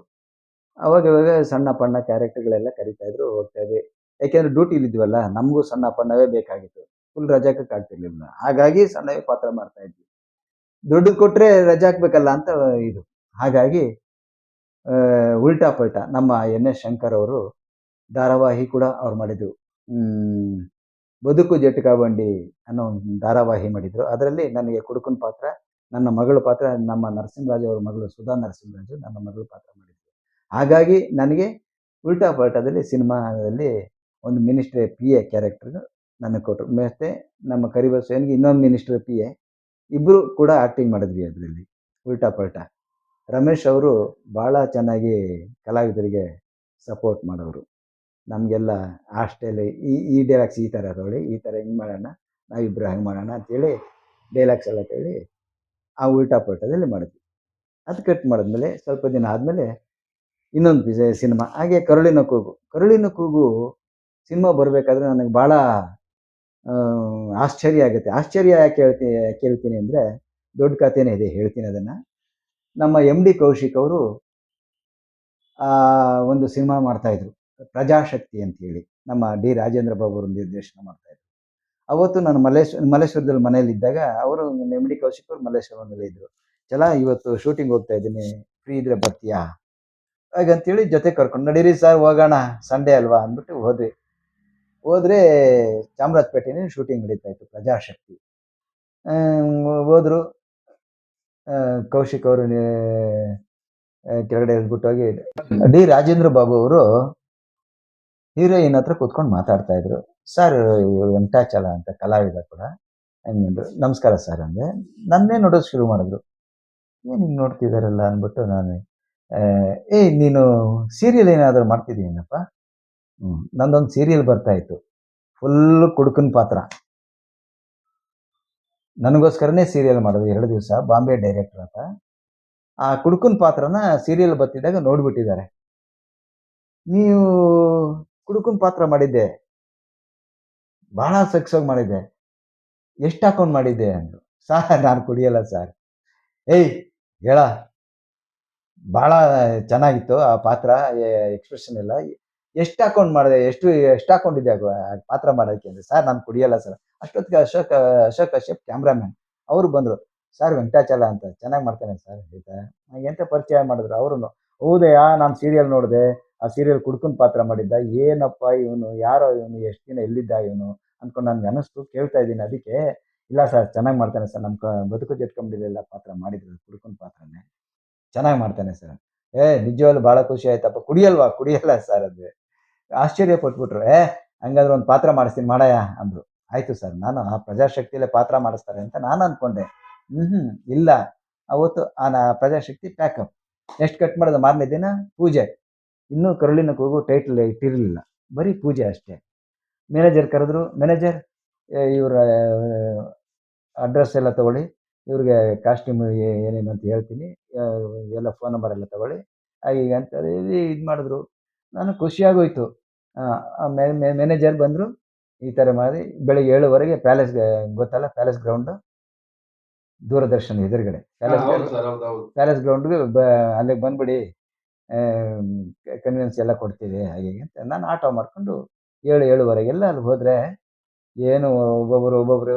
ಅವಾಗ ಸಣ್ಣ ಪಣ್ಣ ಕ್ಯಾರೆಕ್ಟರ್ಗಳೆಲ್ಲ ಕರಿತಾಯಿದ್ರು, ಹೋಗ್ತಾಯಿದ್ವಿ. ಯಾಕೆಂದರೆ ಡ್ಯೂಟಿಲಿದ್ವಲ್ಲ, ನಮಗೂ ಸಣ್ಣ ಪಣ್ಣವೇ ಬೇಕಾಗಿತ್ತು. ಫುಲ್ ರಜೆ ಹಾಕ್ತಿರ್ಲಿಲ್ಲ. ಹಾಗಾಗಿ ಸಣ್ಣವೇ ಪಾತ್ರ ಮಾಡ್ತಾಯಿದ್ವಿ. ದುಡ್ಡು ಕೊಟ್ಟರೆ ರಜೆ ಹಾಕ್ಬೇಕಲ್ಲ ಅಂತ ಇದು. ಹಾಗಾಗಿ ಉಲ್ಟಾ ಪಲ್ಟಾ ನಮ್ಮ NS ಶಂಕರ್ ಅವರು ಧಾರಾವಾಹಿ ಕೂಡ ಅವ್ರು ಮಾಡಿದರು. ಬದುಕು ಜಟಕಾ ಬಂಡಿ ಅನ್ನೋ ಒಂದು ಧಾರಾವಾಹಿ ಮಾಡಿದರು. ಅದರಲ್ಲಿ ನನಗೆ ಕುಡುಕನ ಪಾತ್ರ, ನನ್ನ ಮಗಳ ಪಾತ್ರ, ನಮ್ಮ ನರಸಿಂಹರಾಜು ಅವ್ರ ಮಗಳು ಸುಧಾ ನರಸಿಂಹರಾಜು ನನ್ನ ಮಗಳ ಪಾತ್ರ ಮಾಡಿದರು. ಹಾಗಾಗಿ ನನಗೆ ಉಲ್ಟಾ ಪಲ್ಟಾದಲ್ಲಿ ಸಿನಿಮಾದಲ್ಲಿ ಒಂದು ಮಿನಿಸ್ಟ್ರಿ PA ಕ್ಯಾರೆಕ್ಟರ್ ನನಗೆ ಕೊಟ್ಟರು. ಮತ್ತು ನಮ್ಮ ಕರಿಬಸವನಿಗೆ ಇನ್ನೊಂದು ಮಿನಿಸ್ಟ್ರಿ PA, ಇಬ್ಬರು ಕೂಡ ಆ್ಯಕ್ಟಿಂಗ್ ಮಾಡಿದ್ವಿ ಅದರಲ್ಲಿ ಉಲ್ಟಾ ಪಲ್ಟಾ. ರಮೇಶ್ ಅವರು ಭಾಳ ಚೆನ್ನಾಗಿ ಕಲಾವಿದರಿಗೆ ಸಪೋರ್ಟ್ ಮಾಡೋರು. ನಮಗೆಲ್ಲ ಅಷ್ಟೇಲಿ ಈ ಡೈಲಾಗ್ಸ್ ಈ ಥರ ನೋಡಿ, ಈ ಥರ ಹಿಂಗೆ ಮಾಡೋಣ, ನಾವಿಬ್ಬರು ಹಂಗೆ ಮಾಡೋಣ ಅಂತೇಳಿ ಡೈಲಾಗ್ಸ್ ಎಲ್ಲ ಕೇಳಿ ಆ ಉಲ್ಟಾ ಪಲ್ಟಾದಲ್ಲಿ ಮಾಡಿದ್ವಿ. ಅದು ಕಟ್ ಮಾಡಿದ್ಮೇಲೆ ಸ್ವಲ್ಪ ದಿನ ಆದಮೇಲೆ ಇನ್ನೊಂದು ಸಿನಿಮಾ, ಹಾಗೆ ಕರುಳಿನ ಕೂಗು ಸಿನಿಮಾ ಬರಬೇಕಾದ್ರೆ ನನಗೆ ಭಾಳ ಆಶ್ಚರ್ಯ ಆಗುತ್ತೆ. ಆಶ್ಚರ್ಯ ಯಾಕೆ ಕೇಳ್ತೀನಿ ಅಂದರೆ, ದೊಡ್ಡ ಕಥೆನೇ ಇದೆ, ಹೇಳ್ತೀನಿ ಅದನ್ನು. ನಮ್ಮ MD ಕೌಶಿಕ್ ಅವರು ಒಂದು ಸಿನಿಮಾ ಮಾಡ್ತಾಯಿದ್ರು, ಪ್ರಜಾಶಕ್ತಿ ಅಂತೇಳಿ. ನಮ್ಮ D ರಾಜೇಂದ್ರ ಬಾಬು ಅವರು ನಿರ್ದೇಶನ ಮಾಡ್ತಾಯಿದ್ರು. ಅವತ್ತು ನಾನು ಮಲ್ಲೇಶ್ವರದಲ್ಲಿ ಮನೇಲಿದ್ದಾಗ ಅವರು MD ಕೌಶಿಕ್ ಅವರು ಮಲ್ಲೇಶ್ವರದಲ್ಲಿ ಇದ್ದರು. ಚಲ ಇವತ್ತು ಶೂಟಿಂಗ್ ಹೋಗ್ತಾ ಇದ್ದೀನಿ, ಫ್ರೀ ಇದ್ರೆ ಬರ್ತೀಯಾ ಹಾಗಂತೇಳಿ ಜೊತೆ ಕರ್ಕೊಂಡು, ನಡೀರಿ ಸರ್ ಹೋಗೋಣ, ಸಂಡೇ ಅಲ್ವಾ ಅಂದ್ಬಿಟ್ಟು ಹೋದ್ರೆ ಚಾಮರಾಜಪೇಟೆಯಲ್ಲಿ ಶೂಟಿಂಗ್ ನಡೀತಾ ಇತ್ತು ಪ್ರಜಾಶಕ್ತಿ. ಹೋದ್ರು. ಕೌಶಿಕ್ ಅವರು ಕೆಳಗಡೆ ಇಳ್ಬಿಟ್ಟೋಗಿ D ರಾಜೇಂದ್ರ ಬಾಬು ಅವರು ಹೀರೋಯಿನ್ ಹತ್ರ ಕೂತ್ಕೊಂಡು ಮಾತಾಡ್ತಾ ಇದ್ರು. ಸರ್ ವೆಂಕಟಾಚಲ ಅಂತ ಕಲಾವಿದ ಕೂಡ ಹಂಗಂದ್ರು. ನಮಸ್ಕಾರ ಸರ್ ಅಂದೆ. ನನ್ನೇ ನೋಡೋದು ಶುರು ಮಾಡಿದ್ರು. ಏನು ಹಿಂಗೆ ನೋಡ್ತಿದ್ದಾರಲ್ಲ ಅಂದ್ಬಿಟ್ಟು ನಾನು, ನೀನು ಸೀರಿಯಲ್ ಏನಾದರೂ ಮಾಡ್ತಿದ್ದೀನಪ್ಪ? ನಂದೊಂದು ಸೀರಿಯಲ್ ಬರ್ತಾ ಇತ್ತು, ಫುಲ್ಲು ಕುಡುಕನ ಪಾತ್ರ. ನನಗೋಸ್ಕರನೇ ಸೀರಿಯಲ್ ಮಾಡೋದು 2 ದಿವಸ, ಬಾಂಬೆ ಡೈರೆಕ್ಟರ್ ಅಂತ. ಆ ಕುಡುಕನ ಪಾತ್ರನ ಸೀರಿಯಲ್ ಬರ್ತಿದ್ದಾಗ ನೋಡ್ಬಿಟ್ಟಿದ್ದಾರೆ. ನೀವು ಕುಡುಕನ ಪಾತ್ರ ಮಾಡಿದ್ದೆ, ಭಾಳ ಸಕ್ಸಾಗಿ ಮಾಡಿದ್ದೆ, ಎಷ್ಟು ಹಾಕೊಂಡು ಮಾಡಿದ್ದೆ ಅಂದರು. ಸರ್ ನಾನು ಕುಡಿಯಲ್ಲ ಸರ್. ಹೇಳ, ಭಾಳ ಚೆನ್ನಾಗಿತ್ತು ಆ ಪಾತ್ರ, ಎಕ್ಸ್ಪ್ರೆಷನ್ ಎಲ್ಲ. ಎಷ್ಟು ಹಾಕೊಂಡು ಮಾಡಿದೆ, ಎಷ್ಟು ಹಾಕೊಂಡಿದ್ದೆ ಪಾತ್ರ ಮಾಡೋಕ್ಕೆ ಅಂದರೆ, ಸರ್ ನಾನು ಕುಡಿಯಲ್ಲ ಸರ್. ಅಷ್ಟೊತ್ತಿಗೆ ಅಶೋಕ್ ಕಶ್ಯಪ್ ಕ್ಯಾಮ್ರಾಮ್ಯಾನ್ ಅವರು ಬಂದರು. ಸರ್ ವೆಂಕಟಾಚಲ ಅಂತ ಚೆನ್ನಾಗಿ ಮಾಡ್ತಾನೆ ಸರ್ ಆಯಿತಾ, ನನಗೆ ಎಂತ ಪರಿಚಯ ಮಾಡಿದ್ರು. ಅವರು ಹೌದಯ್ಯ, ನಾನು ಸೀರಿಯಲ್ ನೋಡಿದೆ, ಆ ಸೀರಿಯಲ್ ಕುಡ್ಕನ ಪಾತ್ರ ಮಾಡಿದ್ದ, ಏನಪ್ಪ ಇವನು, ಯಾರೋ ಇವನು, ಎಷ್ಟು ದಿನ ಎಲ್ಲಿದ್ದ ಇವನು ಅಂದ್ಕೊಂಡು ನನಗೆ ಅನ್ನಿಸ್ತು. ಕೇಳ್ತಾ ಇದ್ದೀನಿ. ಅದಕ್ಕೆ ಇಲ್ಲ ಸರ್ ಚೆನ್ನಾಗಿ ಮಾಡ್ತಾನೆ ಸರ್, ನಮ್ಮ ಬದುಕು ಜಟ್ಕೊಂಬಿಡಿಲೆಲ್ಲ ಪಾತ್ರ ಮಾಡಿದ್ರು, ಕುಡ್ಕನ ಪಾತ್ರನೇ ಚೆನ್ನಾಗಿ ಮಾಡ್ತಾನೆ ಸರ್. ನಿಜವಾಗ್ಲೂ ಭಾಳ ಖುಷಿ ಆಯ್ತಪ್ಪ. ಕುಡಿಯಲ್ಲ ಸರ್ ಅಂದೆ. ಆಶ್ಚರ್ಯ ಪಟ್ಬಿಟ್ರು. ಹಂಗಾದ್ರೆ ಒಂದು ಪಾತ್ರ ಮಾಡಿಸ್ತೀನಿ ಮಾಡಯ್ಯ ಅಂದರು. ಆಯಿತು ಸರ್. ನಾನು ಆ ಪ್ರಜಾಶಕ್ತಿಯಲ್ಲೇ ಪಾತ್ರ ಮಾಡಿಸ್ತಾರೆ ಅಂತ ನಾನು ಅಂದ್ಕೊಂಡೆ. ಇಲ್ಲ, ಅವತ್ತು ಪ್ರಜಾಶಕ್ತಿ ಪ್ಯಾಕಪ್. ನೆಕ್ಸ್ಟ್ ಕಟ್ ಮಾಡಿದ ಮಾರನೇ ದಿನ ಪೂಜೆ. ಇನ್ನೂ ಕರುಳಿನ ಕೂಗು ಟೈಟಲ್ ಇಟ್ಟಿರಲಿಲ್ಲ, ಬರೀ ಪೂಜೆ ಅಷ್ಟೇ. ಮ್ಯಾನೇಜರ್ ಕರೆದ್ರು. ಮ್ಯಾನೇಜರ್, ಇವರ ಅಡ್ರೆಸ್ ಎಲ್ಲ ತೊಗೊಳ್ಳಿ, ಇವ್ರಿಗೆ ಕಾಸ್ಟ್ಯೂಮ್ ಏನೇನು ಅಂತ ಹೇಳ್ತೀನಿ, ಎಲ್ಲ ಫೋನ್ ನಂಬರ್ ಎಲ್ಲ ತೊಗೊಳ್ಳಿ ಈಗ ಅಂತ ಇದು ಮಾಡಿದ್ರು. ನನಗೆ ಖುಷಿಯಾಗೋಯ್ತು. ಮ್ಯಾನೇಜರ್ ಬಂದರು. ಈ ಥರ ಮಾಡಿ ಬೆಳಿಗ್ಗೆ 7:15 ಪ್ಯಾಲೇಸ್ಗೆ, ಗೊತ್ತಲ್ಲ ಪ್ಯಾಲೇಸ್ ಗ್ರೌಂಡು, ದೂರದರ್ಶನ ಎದುರುಗಡೆ ಪ್ಯಾಲೇಸ್ ಗ್ರೌಂಡ್ಗೆ ಅಲ್ಲಿಗೆ ಬಂದ್ಬಿಡಿ, ಕನ್ವಿನ್ಸ್ ಎಲ್ಲ ಕೊಡ್ತೀವಿ ಹಾಗೆ ಅಂತ. ನಾನು ಆಟೋ ಮಾಡಿಕೊಂಡು 7:30 ಅಲ್ಲಿ ಹೋದರೆ, ಏನು ಒಬ್ಬೊಬ್ಬರು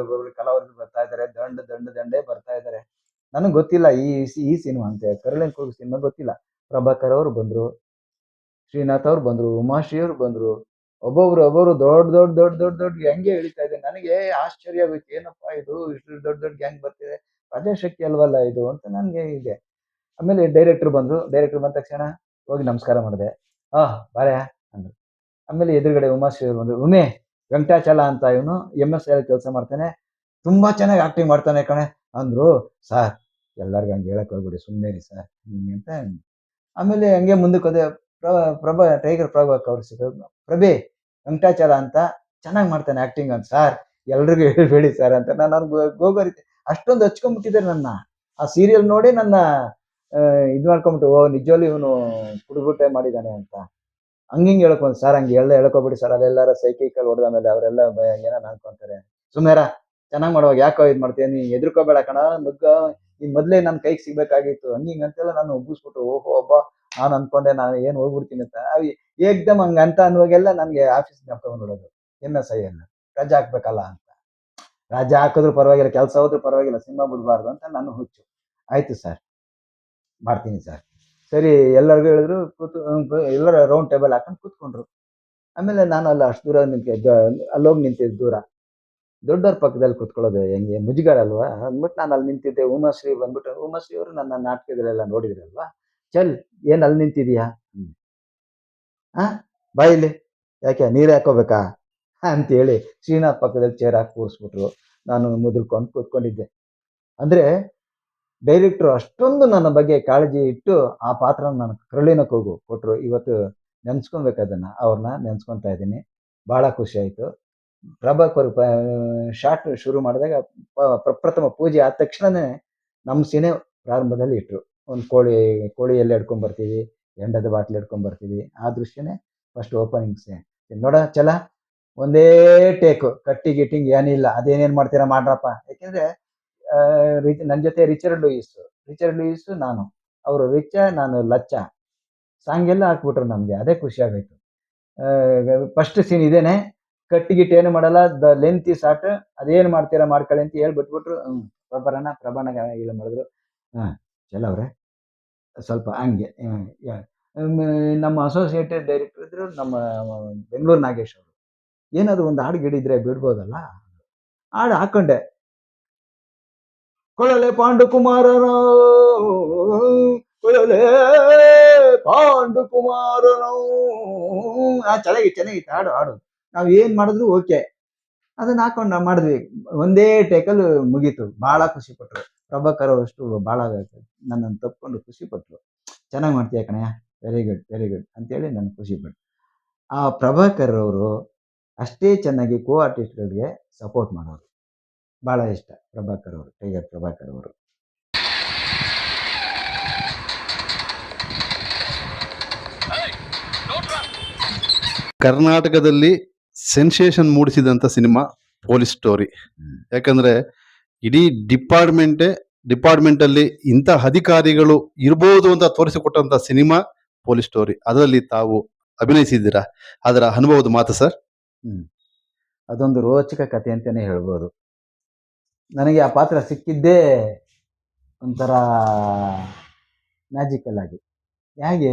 ಕಲಾವಿದರು ಬರ್ತಾ ಇದ್ದಾರೆ, ದಂಡೇ ಬರ್ತಾ ಇದ್ದಾರೆ. ನನಗೆ ಗೊತ್ತಿಲ್ಲ ಈ ಸಿನಿಮಾ ಅಂತೆ ಕರುಳಿನ ಕೂಗು ಸಿನಿಮಾ ಗೊತ್ತಿಲ್ಲ. ಪ್ರಭಾಕರ್ ಅವರು ಬಂದರು, ಶ್ರೀನಾಥ್ ಅವ್ರು ಬಂದರು, ಉಮಾಶ್ರೀ ಅವ್ರು ಬಂದರು. ಒಬ್ಬೊಬ್ರು ದೊಡ್ಡ ಗ್ಯಾಂಗೇ ಇಳಿತಾ ಇದೆ. ನನಗೆ ಆಶ್ಚರ್ಯ ಆಗೋಯ್ತು, ಏನಪ್ಪಾ ಇದು ಇಷ್ಟು ದೊಡ್ಡ ಗ್ಯಾಂಗ್ ಬರ್ತಿದೆ, ಪ್ರಜಾಶಕ್ತಿ ಅಲ್ವಲ್ಲ ಇದು ಅಂತ ನನಗೆ ಇದೆ. ಆಮೇಲೆ ಡೈರೆಕ್ಟರ್ ಬಂದರು. ಡೈರೆಕ್ಟರ್ ಬಂದ ತಕ್ಷಣ ಹೋಗಿ ನಮಸ್ಕಾರ ಮಾಡಿದೆ. ಬಾರ್ಯಾ ಅಂದರು. ಆಮೇಲೆ ಎದುರುಗಡೆ ಉಮಾಶ್ರೀ ಅವ್ರು ಬಂದರು. ವೆಂಕಟಾಚಲ ಅಂತ ಇವನು MS ಕೆಲಸ ಮಾಡ್ತಾನೆ, ತುಂಬಾ ಚೆನ್ನಾಗಿ ಆಕ್ಟಿಂಗ್ ಮಾಡ್ತಾನೆ ಕಣೆ ಅಂದ್ರು. ಸರ್ ಎಲ್ಲರಿಗೂ ಹಂಗೆ ಹೇಳಕ್ ಹೋಗ್ಬಿಡಿ, ಸುಮ್ಮನೆ ರೀ ಸರ್ ಅಂತ. ಆಮೇಲೆ ಹಂಗೆ ಮುಂದಕ್ಕೆ ಹೋದೆ. ಟೈಗರ್ ಪ್ರಭಾಕರ್ ಅವ್ರು ಸಿಗೋದು. ವೆಂಕಟಾಚಲ ಅಂತ ಚೆನ್ನಾಗಿ ಮಾಡ್ತಾನೆ ಆಕ್ಟಿಂಗ್ ಅಂತ. ಸರ್ ಎಲ್ರಿಗೂ ಹೇಳ್ಬೇಡಿ ಸರ್ ಅಂತ. ನಾನು ಗೋಗರಿತೆ ಅಷ್ಟೊಂದು ಹಚ್ಕೊಂಡ್ಬಿಟ್ಟಿದ್ದಾರೆ ನನ್ನ. ಆ ಸೀರಿಯಲ್ ನೋಡಿ ನನ್ನ ಇದು ಮಾಡ್ಕೊಂಬಿಟ್ಟು, ನಿಜವಾಗ್ಲೂ ಇವನು ಕುಡ್ಬಿಟ್ಟೆ ಮಾಡಿದ್ದಾನೆ ಅಂತ ಹಂಗಿಂಗ್ ಹೇಳ್ಕೊಂಡು. ಸರ್ ಹಂಗೆ ಹೇಳ್ಕೊಬಿಡಿ ಸರ್, ಅಲ್ಲೆಲ್ಲಾರ ಸೈಕೈಕಲ್ ಹೊಡೆದ ಮೇಲೆ ಅವರೆಲ್ಲ ಏನೋ ಅನ್ಕೊಂತಾರೆ. ಸುಮ್ಮನೆರ ಚೆನ್ನಾಗಿ ಮಾಡುವಾಗ ಯಾಕೋ ಇದು ಮಾಡ್ತೀಯ, ನೀ ಎದ್ರುಕೋಬೇಡ ಕಣ, ಈ ಮೊದಲೇ ನನ್ನ ಕೈಗೆ ಸಿಗ್ಬೇಕಾಗಿತ್ತು ಹಂಗಿಂಗ್ ಅಂತೆಲ್ಲ ನಾನು ಒಬ್ಬಿಸ್ಬಿಟ್ಟು, ನಾನು ಅನ್ಕೊಂಡೆ ನಾನು ಏನು ಹೋಗ್ಬಿಡ್ತೀನಿ ಅಂತ. ಏಕ್ದಮ್ ಹಂಗ ಅಂತ ಅನ್ನುವಾಗೆಲ್ಲ ನನಗೆ ಆಫೀಸ್ ನೋಡೋದು MSI ಎಲ್ಲ ರಜಾ ಹಾಕ್ಬೇಕಲ್ಲ ಅಂತ. ರಜಾ ಹಾಕಿದ್ರು ಪರವಾಗಿಲ್ಲ, ಕೆಲಸ ಹೋದ್ರು ಪರವಾಗಿಲ್ಲ, ಸಿನಿಮಾ ಬಿಡಬಾರ್ದು ಅಂತ ನಾನು ಹುಚ್ಚು. ಆಯ್ತು ಸರ್ ಮಾಡ್ತೀನಿ ಸರ್. ಸರಿ ಎಲ್ಲರಿಗೂ ಹೇಳಿದ್ರು, ಎಲ್ಲರ ರೌಂಡ್ ಟೇಬಲ್ ಹಾಕೊಂಡು ಕೂತ್ಕೊಂಡ್ರು. ಆಮೇಲೆ ನಾನು ಅಲ್ಲಿ ಅಷ್ಟು ದೂರ ಅಲ್ಲೋಗಿ ನಿಂತಿದ್ದೆ ದೂರ. ದೊಡ್ಡವ್ರ ಪಕ್ಕದಲ್ಲಿ ಕೂತ್ಕೊಳ್ಳೋದು ಹೆಂಗೆ ಮುಜುಗರ ಅಲ್ವಾ ಅಂದ್ಬಿಟ್ಟು ನಾನು ಅಲ್ಲಿ ನಿಂತಿದ್ದೆ. ಉಮಾಶ್ರೀ ಬಂದ್ಬಿಟ್ಟು, ಉಮಾಶ್ರೀ ಅವರು ನನ್ನ ನಾಟಕದಲ್ಲೆಲ್ಲ ನೋಡಿದ್ರಲ್ವಾ, ಚಲ್ ಏನ್ ಅಲ್ಲಿ ನಿಂತಿದೀಯಾ, ಬಾಯಿಲಿ ಯಾಕೆ ನೀರು ಹಾಕೋಬೇಕಾ ಅಂತೇಳಿ ಶ್ರೀನಾಥ್ ಪಕ್ಕದಲ್ಲಿ ಚೇರ್ ಹಾಕಿ ಕೂರಿಸ್ಬಿಟ್ರು. ನಾನು ಮುದ್ರಕೊಂಡು ಕೂತ್ಕೊಂಡಿದ್ದೆ. ಅಂದ್ರೆ ಡೈರೆಕ್ಟ್ರು ಅಷ್ಟೊಂದು ನನ್ನ ಬಗ್ಗೆ ಕಾಳಜಿ ಇಟ್ಟು ಆ ಪಾತ್ರ ನಾನು ಕರುಳಿನ ಕೂಗು ಕೊಟ್ಟರು. ಇವತ್ತು ನೆನ್ಸ್ಕೊಬೇಕು ಅದನ್ನ, ಅವ್ರನ್ನ ನೆನ್ಸ್ಕೊತಾ ಇದ್ದೀನಿ. ಬಹಳ ಖುಷಿ ಆಯ್ತು. ಪ್ರಭಾಕರ್ ಶಾರ್ಟ್ ಶುರು ಮಾಡಿದಾಗ ಪ್ರಪ್ರಥಮ ಪೂಜೆ ಆದ ತಕ್ಷಣನೇ ನಮ್ಮ ಸಿನೆ ಪ್ರಾರಂಭದಲ್ಲಿ ಇಟ್ರು. ಒಂದು ಕೋಳಿ ಎಲ್ಲಿ ಹಿಡ್ಕೊಂಡ್ ಬರ್ತೀವಿ, ಎಂಡದ ಬಾಟ್ಲಿ ಹಿಡ್ಕೊಂಡ್ ಬರ್ತೀವಿ, ಆ ದೃಶ್ಯನೇ ಫಸ್ಟ್ ಓಪನಿಂಗ್ ಸೀನ್. ನೋಡ ಚಲ ಒಂದೇ ಟೇಕು, ಕಟ್ಟಿಂಗ್ ಗಿಟ್ಟಿಂಗ್ ಏನಿಲ್ಲ, ಅದೇನೇನ್ ಮಾಡ್ತೀರಾ ಮಾಡ್ರಪ್ಪ. ಯಾಕೆಂದ್ರೆ ನನ್ನ ಜೊತೆ ರಿಚರ್ಡ್ ಲೂಯಿಸ್ ನಾನು, ಅವರು ರಿಚ, ನಾನು ಲಚ್ಚ. ಸಾಂಗ್ ಎಲ್ಲ ಹಾಕ್ಬಿಟ್ರು ನಮ್ಗೆ, ಅದೇ ಖುಷಿ ಆಗೋಯ್ತು. ಫಸ್ಟ್ ಸೀನ್ ಇದೇನೆ, ಕಟ್ಟಿಗಿಟ್ಟು ಏನು ಮಾಡಲ್ಲ, ದ ಲೆಂತ್ ಈ ಸಾಟ್, ಅದೇನು ಮಾಡ್ತೀರಾ ಮಾಡ್ಕೊಳ್ಳಿ ಅಂತ ಹೇಳ್ಬಿಟ್ಬಿಟ್ರು. ಪ್ರಭಾನ ಇಲ್ಲ ಮಾಡಿದ್ರು. ಚಲ ಅವ್ರೆ ಸ್ವಲ್ಪ ಹಂಗೆ. ನಮ್ಮ ಅಸೋಸಿಯೇಟೆಡ್ ಡೈರೆಕ್ಟರ್ ಇದ್ರು ನಮ್ಮ ಬೆಂಗಳೂರು ನಾಗೇಶ್ ಅವರು. ಏನಾದ್ರು ಒಂದು ಹಾಡು ಗಿಡಿದ್ರೆ ಬಿಡ್ಬೋದಲ್ಲ, ಹಾಡು ಹಾಕೊಂಡೆ. ಕೊಳಲೆ ಪಾಂಡುಕುಮಾರನೋ, ಕೊಳಲೆ ಪಾಂಡುಕುಮಾರನೋ, ಚೆನ್ನಾಗಿತ್ತು ಹಾಡು. ನಾವ್ ಏನ್ ಮಾಡಿದ್ರು ಓಕೆ. ಅದನ್ನ ಹಾಕೊಂಡು ನಾವು ಮಾಡಿದ್ವಿ. ಒಂದೇ ಟೇಕಲ್ ಮುಗೀತು. ಬಹಳ ಖುಷಿ ಪಟ್ರು ಪ್ರಭಾಕರ್ ಅಷ್ಟು. ಬಹಳ ನನ್ನನ್ನು ತಪ್ಕೊಂಡು ಖುಷಿ ಪಟ್ರು. ಚೆನ್ನಾಗಿ ಮಾಡ್ತೀಯ ಕಣಯ್ಯ, ವೆರಿ ಗುಡ್ ಅಂತೇಳಿ ನನ್ ಖುಷಿ ಪಟ್ರು. ಆ ಪ್ರಭಾಕರ್ ಅವರು ಅಷ್ಟೇ ಚೆನ್ನಾಗಿ ಕೋ ಆರ್ಟಿಸ್ಟ್ಗಳಿಗೆ ಸಪೋರ್ಟ್ ಮಾಡೋರು. ಬಹಳ ಇಷ್ಟ ಪ್ರಭಾಕರ್ ಅವರು, ಟೈಗರ್ ಪ್ರಭಾಕರ್ ಅವರು. ಕರ್ನಾಟಕದಲ್ಲಿ ಸೆನ್ಸೇಷನ್ ಮೂಡಿಸಿದಂತ ಸಿನಿಮಾ ಪೊಲೀಸ್ ಸ್ಟೋರಿ. ಯಾಕಂದ್ರೆ ಇಡೀ ಡಿಪಾರ್ಟ್ಮೆಂಟ್ ಅಲ್ಲಿ ಇಂಥ ಅಧಿಕಾರಿಗಳು ಇರ್ಬೋದು ಅಂತ ತೋರಿಸಿಕೊಟ್ಟಂತ ಸಿನಿಮಾ ಪೊಲೀಸ್ ಸ್ಟೋರಿ. ಅದರಲ್ಲಿ ತಾವು ಅಭಿನಯಿಸಿದ್ದೀರಾ, ಅದರ ಅನುಭವದ ಮಾತು ಸರ್. ಅದೊಂದು ರೋಚಕ ಕಥೆ ಅಂತಾನೆ ಹೇಳ್ಬೋದು. ನನಗೆ ಆ ಪಾತ್ರ ಸಿಕ್ಕಿದ್ದೇ ಒಂಥರ ಮ್ಯಾಜಿಕಲ್ ಆಗಿ. ಹೇಗೆ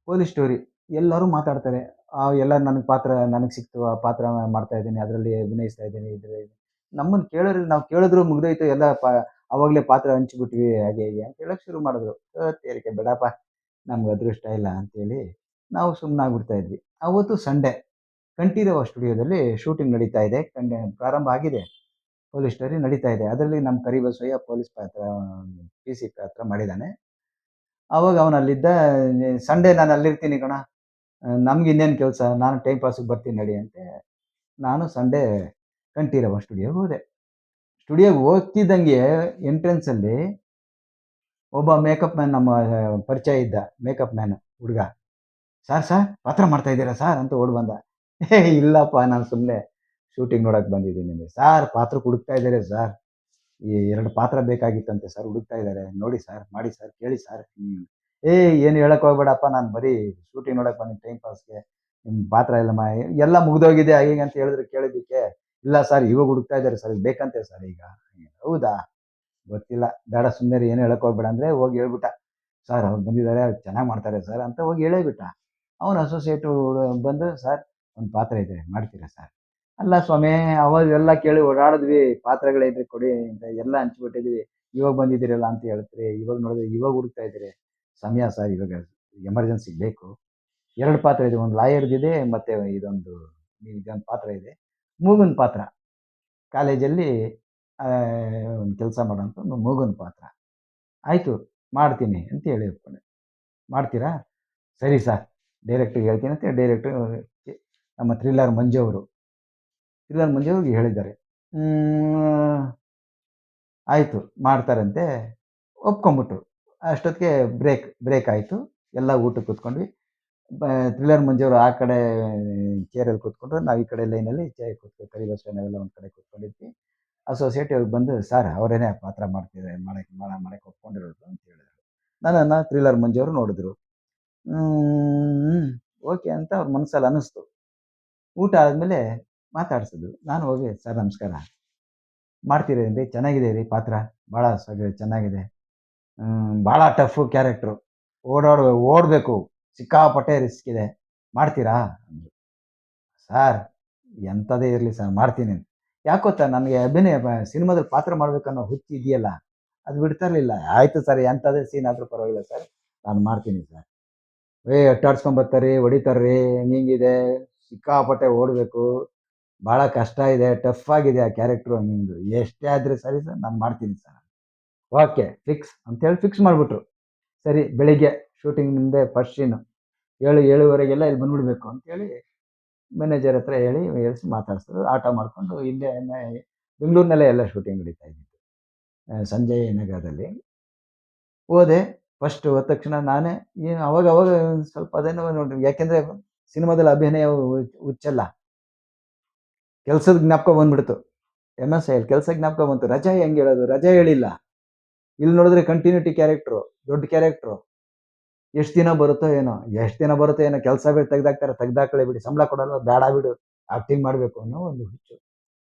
ಪೊಲೀಸ್ ಸ್ಟೋರಿ ಎಲ್ಲರೂ ಮಾತಾಡ್ತಾರೆ, ಎಲ್ಲ ನನಗೆ ಸಿಕ್ತು, ಆ ಪಾತ್ರ ಮಾಡ್ತಾ ಇದ್ದೀನಿ, ಅದರಲ್ಲಿ ಅಭಿನಯಿಸ್ತಾ ಇದ್ದೀನಿ, ಇದರಲ್ಲಿ ನಮ್ಮನ್ನು ನಾವು ಕೇಳಿದ್ರು ಮುಗ್ದೋಯ್ತು ಎಲ್ಲ, ಅವಾಗಲೇ ಪಾತ್ರ ಹಂಚ್ಬಿಟ್ವಿ ಹಾಗೆ ಹೀಗೆ ಅಂತ ಹೇಳಕ್ ಶುರು ಮಾಡಿದ್ರು. ತೇರಿಕೆ ಬೇಡಪ್ಪ, ನಮ್ಗೆ ಅದೃಷ್ಟ ಇಲ್ಲ ಅಂತೇಳಿ ನಾವು ಸುಮ್ಮನಾಗ್ಬಿಡ್ತಾ ಇದ್ವಿ. ಅವತ್ತು ಸಂಡೇ ಕಂಠೀರವ ಸ್ಟುಡಿಯೋದಲ್ಲಿ ಶೂಟಿಂಗ್ ನಡೀತಾ ಇದೆ, ಪ್ರಾರಂಭ ಆಗಿದೆ, ಪೊಲೀಸ್ ಸ್ಟೋರಿ ನಡೀತಾ ಇದೆ. ಅದರಲ್ಲಿ ನಮ್ಮ ಕರಿಬಸಯ್ಯ ಪೊಲೀಸ್ ಪಾತ್ರ, PC ಪಾತ್ರ ಮಾಡಿದ್ದಾನೆ. ಅವಾಗ ಅವನಲ್ಲಿದ್ದ. ಸಂಡೇ ನಾನು ಅಲ್ಲಿರ್ತೀನಿ ಕಣ, ನಮ್ಗೆ ಇನ್ನೇನು ಕೆಲಸ, ನಾನು ಟೈಮ್ ಪಾಸಿಗೆ ಬರ್ತೀನಿ ನಡಿ ಅಂತೆ. ನಾನು ಸಂಡೇ ಕಂಠೀರವ ಸ್ಟುಡಿಯೋಗೆ ಹೋದೆ. ಸ್ಟುಡಿಯೋಗೆ ಹೋಗ್ತಿದ್ದಂಗೆ ಎಂಟ್ರೆನ್ಸಲ್ಲಿ ಒಬ್ಬ ಮೇಕಪ್ ಮ್ಯಾನ್, ನಮ್ಮ ಪರಿಚಯ ಇದ್ದ ಮೇಕಪ್ ಮ್ಯಾನ್ ಹುಡುಗ, ಸರ್ ಪಾತ್ರ ಮಾಡ್ತಾ ಇದ್ದೀರಾ ಸರ್ ಅಂತ ಓಡ್ ಬಂದ. ಇಲ್ಲಪ್ಪ, ನಾನು ಸುಮ್ಮನೆ ಶೂಟಿಂಗ್ ನೋಡಕ್ ಬಂದಿದ್ದೀನಿ. ಸರ್ ಪಾತ್ರ ಹುಡುಕ್ತಾ ಇದ್ದಾರೆ ಸರ್, ಈ 2 ಪಾತ್ರ ಬೇಕಾಗಿತ್ತಂತೆ ಸರ್, ಹುಡುಕ್ತಾ ಇದ್ದಾರೆ, ನೋಡಿ ಸರ್, ಮಾಡಿ ಸರ್, ಕೇಳಿ ಸರ್. ಏನು ಹೇಳಕ್ ಹೋಗ್ಬೇಡಪ್ಪ, ನಾನು ಬರೀ ಶೂಟಿಂಗ್ ನೋಡಕ್ ಬಂದಿನಿ ಟೈಮ್ ಪಾಸ್ಗೆ, ನಿಮ್ಮ ಪಾತ್ರ ಎಲ್ಲ ಮುಗ್ದೋಗಿದೆ ಹಾಗೆ ಅಂತ ಹೇಳಿದ್ರು. ಕೇಳಿದ್ದಕ್ಕೆ ಇಲ್ಲ ಸರ್, ಇವಾಗ ಹುಡುಕ್ತಾ ಇದ್ದಾರೆ ಸರ್, ಬೇಕಂತೆ ಸರ್ ಈಗ. ಹೌದಾ, ಗೊತ್ತಿಲ್ಲ, ಬೇಡ ಸುಮ್ಮನೆ ಏನು ಹೇಳಕ್ ಹೋಗ್ಬೇಡ ಅಂದರೆ ಹೋಗಿ ಹೇಳ್ಬಿಟ್ಟ, ಸರ್ ಅವ್ರು ಬಂದಿದ್ದಾರೆ, ಅವ್ರು ಚೆನ್ನಾಗಿ ಮಾಡ್ತಾರೆ ಸರ್ ಅಂತ ಹೋಗಿ ಹೇಳೇ ಬಿಟ್ಟ. ಅವನು ಅಸೋಸಿಯೇಟು ಬಂದು, ಸರ್ ಒಂದು ಪಾತ್ರೆ ಇದೆ ಮಾಡ್ತೀರಾ ಸರ್? ಅಲ್ಲ ಸ್ವಾಮಿ, ಅವಾಗೆಲ್ಲ ಕೇಳಿ ಓಡಾಡಿದ್ವಿ, ಪಾತ್ರೆಗಳಿದ್ರೆ ಕೊಡಿ ಅಂತ ಎಲ್ಲ ಹಂಚ್ಬಿಟ್ಟಿದ್ವಿ, ಇವಾಗ ಬಂದಿದ್ದೀರಲ್ಲ ಅಂತ ಹೇಳ್ತೀರಿ, ಇವಾಗ ನೋಡಿದ್ರೆ ಇವಾಗ ಹುಡುಕ್ತಾ ಇದ್ದೀರಿ. ಸಮಯ ಸರ್, ಇವಾಗ ಎಮರ್ಜೆನ್ಸಿ ಬೇಕು. 2 ಪಾತ್ರೆ ಇದೆ, ಒಂದು ಲಾಯರ್ದಿದೆ ಮತ್ತು ಇದೊಂದು ಪಾತ್ರೆ ಇದೆ, ಮೂಗಿನ ಪಾತ್ರ. ಕಾಲೇಜಲ್ಲಿ ಒಂದು ಕೆಲಸ ಮಾಡೋಂಥ ಒಂದು ಮೂಗಿನ ಪಾತ್ರ. ಆಯಿತು ಮಾಡ್ತೀನಿ ಅಂತ ಹೇಳಿ ಒಪ್ಕೊಂಡೆ. ಮಾಡ್ತೀರಾ? ಸರಿ ಸರ್, ಡೈರೆಕ್ಟ್ರಿಗೆ ಹೇಳ್ತೀನಿ ಅಂತ ಡೈರೆಕ್ಟ್ರು ನಮ್ಮ ಥ್ರಿಲ್ಲರ್ ಮಂಜು ಅವ್ರಿಗೆ ಹೇಳಿದ್ದಾರೆ. ಆಯಿತು ಮಾಡ್ತಾರಂತೆ, ಒಪ್ಕೊಂಬಿಟ್ರು. ಅಷ್ಟೊತ್ತಿಗೆ ಬ್ರೇಕ್ ಆಯಿತು, ಎಲ್ಲ ಊಟಕ್ಕೆ ಕೂತ್ಕೊಂಡ್ವಿ. ಥ್ರಿಲ್ಲರ್ ಮಂಜು ಅವರು ಆ ಕಡೆ ಚೇರಲ್ಲಿ ಕೂತ್ಕೊಂಡ್ರು, ನಾವು ಈ ಕಡೆ ಲೈನಲ್ಲಿ ಕರಿಬಸವ ನಾವೆಲ್ಲ ಒಂದು ಕಡೆ ಕೂತ್ಕೊಂಡಿದ್ವಿ. ಅಸೋಸಿಯೇಟ್ ಅವ್ರು ಬಂದು, ಸರ್ ಅವರೇನೇ ಪಾತ್ರ ಮಾಡ್ತಿದ್ದಾರೆ, ಮಾಡಕ್ಕೆ ಒಪ್ಕೊಂಡಿರೋದು ಅಂತ ಹೇಳಿದ್ರು. ನನ್ನನ್ನು ಥ್ರಿಲ್ಲರ್ ಮಂಜು ಅವರು ನೋಡಿದ್ರು. ಓಕೆ ಅಂತ ಅವ್ರ ಮನಸ್ಸಲ್ಲಿ ಅನ್ನಿಸ್ತು. ಊಟ ಆದಮೇಲೆ ಮಾತಾಡ್ಸಿದ್ರು. ನಾನು ಹೋಗಿ, ಸರ್ ನಮಸ್ಕಾರ, ಮಾಡ್ತೀರೇನ್ರಿ? ಚೆನ್ನಾಗಿದೆ ರೀ ಪಾತ್ರ, ಭಾಳ ಚೆನ್ನಾಗಿದೆ, ಭಾಳ ಟಫು ಕ್ಯಾರೆಕ್ಟ್ರು, ಓಡಬೇಕು, ಸಿಕ್ಕಾಪಟ್ಟೆ ರಿಸ್ಕ್ ಇದೆ, ಮಾಡ್ತೀರಾ ಅಂದರು. ಸರ್ ಎಂಥದೇ ಇರಲಿ ಸರ್ ಮಾಡ್ತೀನಿ ಅಂತ. ಯಾಕೋತ್ತಾ ನನಗೆ ಸಿನಿಮಾದಲ್ಲಿ ಪಾತ್ರ ಮಾಡ್ಬೇಕನ್ನೋ ಹುಚ್ಚು ಇದೆಯಲ್ಲ, ಅದು ಬಿಡ್ತಾ ಇರಲಿಲ್ಲ. ಆಯಿತು ಸರ್, ಎಂಥದೇ ಸೀನ್ ಆದರೂ ಪರವಾಗಿಲ್ಲ ಸರ್, ನಾನು ಮಾಡ್ತೀನಿ ಸರ್. ಅಟ್ಟಾಡ್ಸ್ಕೊಂಬರ್ತಾರೆ, ಹೊಡಿತಾರ್ರಿ, ಹಿಂಗಿದೆ, ಸಿಕ್ಕಾಪಟ್ಟೆ ಓಡಬೇಕು, ಭಾಳ ಕಷ್ಟ ಇದೆ, ಟಫ್ ಆಗಿದೆ ಆ ಕ್ಯಾರೆಕ್ಟ್ರು, ಹಂಗಿಂದು ಎಷ್ಟೇ ಆದರೆ ಸರಿ ಸರ್, ನಾನು ಮಾಡ್ತೀನಿ ಸರ್. ಓಕೆ ಫಿಕ್ಸ್ ಅಂತೇಳಿ ಫಿಕ್ಸ್ ಮಾಡಿಬಿಟ್ರು. ಸರಿ, ಬೆಳಿಗ್ಗೆ ಶೂಟಿಂಗ್ ಮುಂದೆ ಫಸ್ಟ್ ಸೀನು 7:30 ಇಲ್ಲಿ ಬಂದ್ಬಿಡ್ಬೇಕು ಅಂತೇಳಿ ಮ್ಯಾನೇಜರ್ ಹತ್ರ ಹೇಳಿಸಿ ಮಾತಾಡಿಸಿದ್ರು. ಆಟ ಮಾಡಿಕೊಂಡು ಇಲ್ಲೇ ಬೆಂಗಳೂರಿನಲ್ಲೇ ಎಲ್ಲ ಶೂಟಿಂಗ್ ನಡೀತಾ ಇದ್ದಿತ್ತು, ಸಂಜಯ್ ನಗರದಲ್ಲಿ. ಹೋದೆ. ಫಸ್ಟ್ ಹೋದ ತಕ್ಷಣ ನಾನೇ ಅವಾಗ ಸ್ವಲ್ಪ ಅದೇನೋ ನೋಡ್ರಿ, ಯಾಕೆಂದರೆ ಸಿನಿಮಾದಲ್ಲಿ ಅಭಿನಯ ಹುಚ್ಚಲ್ಲ, ಕೆಲಸದ ಜ್ಞಾಪಕ ಬಂದ್ಬಿಡ್ತು. MSIL ಕೆಲಸ ಜ್ಞಾಪಕ ಬಂತು. ರಜಾ ಹೆಂಗೆ ಹೇಳೋದು? ರಜಾ ಹೇಳಿಲ್ಲ. ಇಲ್ಲಿ ನೋಡಿದ್ರೆ ಕಂಟಿನ್ಯೂಟಿ ಕ್ಯಾರೆಕ್ಟ್ರು, ದೊಡ್ಡ ಕ್ಯಾರೆಕ್ಟ್ರು, ಎಷ್ಟು ದಿನ ಬರುತ್ತೋ ಏನೋ ಕೆಲಸಗಳು ತೆಗ್ದಾಕಳೆ ಬಿಡಿ, ಸಂಬಳ ಕೊಡಲ್ಲ, ಬೇಡ ಬಿಡು, ಆಕ್ಟಿಂಗ್ ಮಾಡಬೇಕು ಅನ್ನೋ ಒಂದು ಹುಚ್ಚು.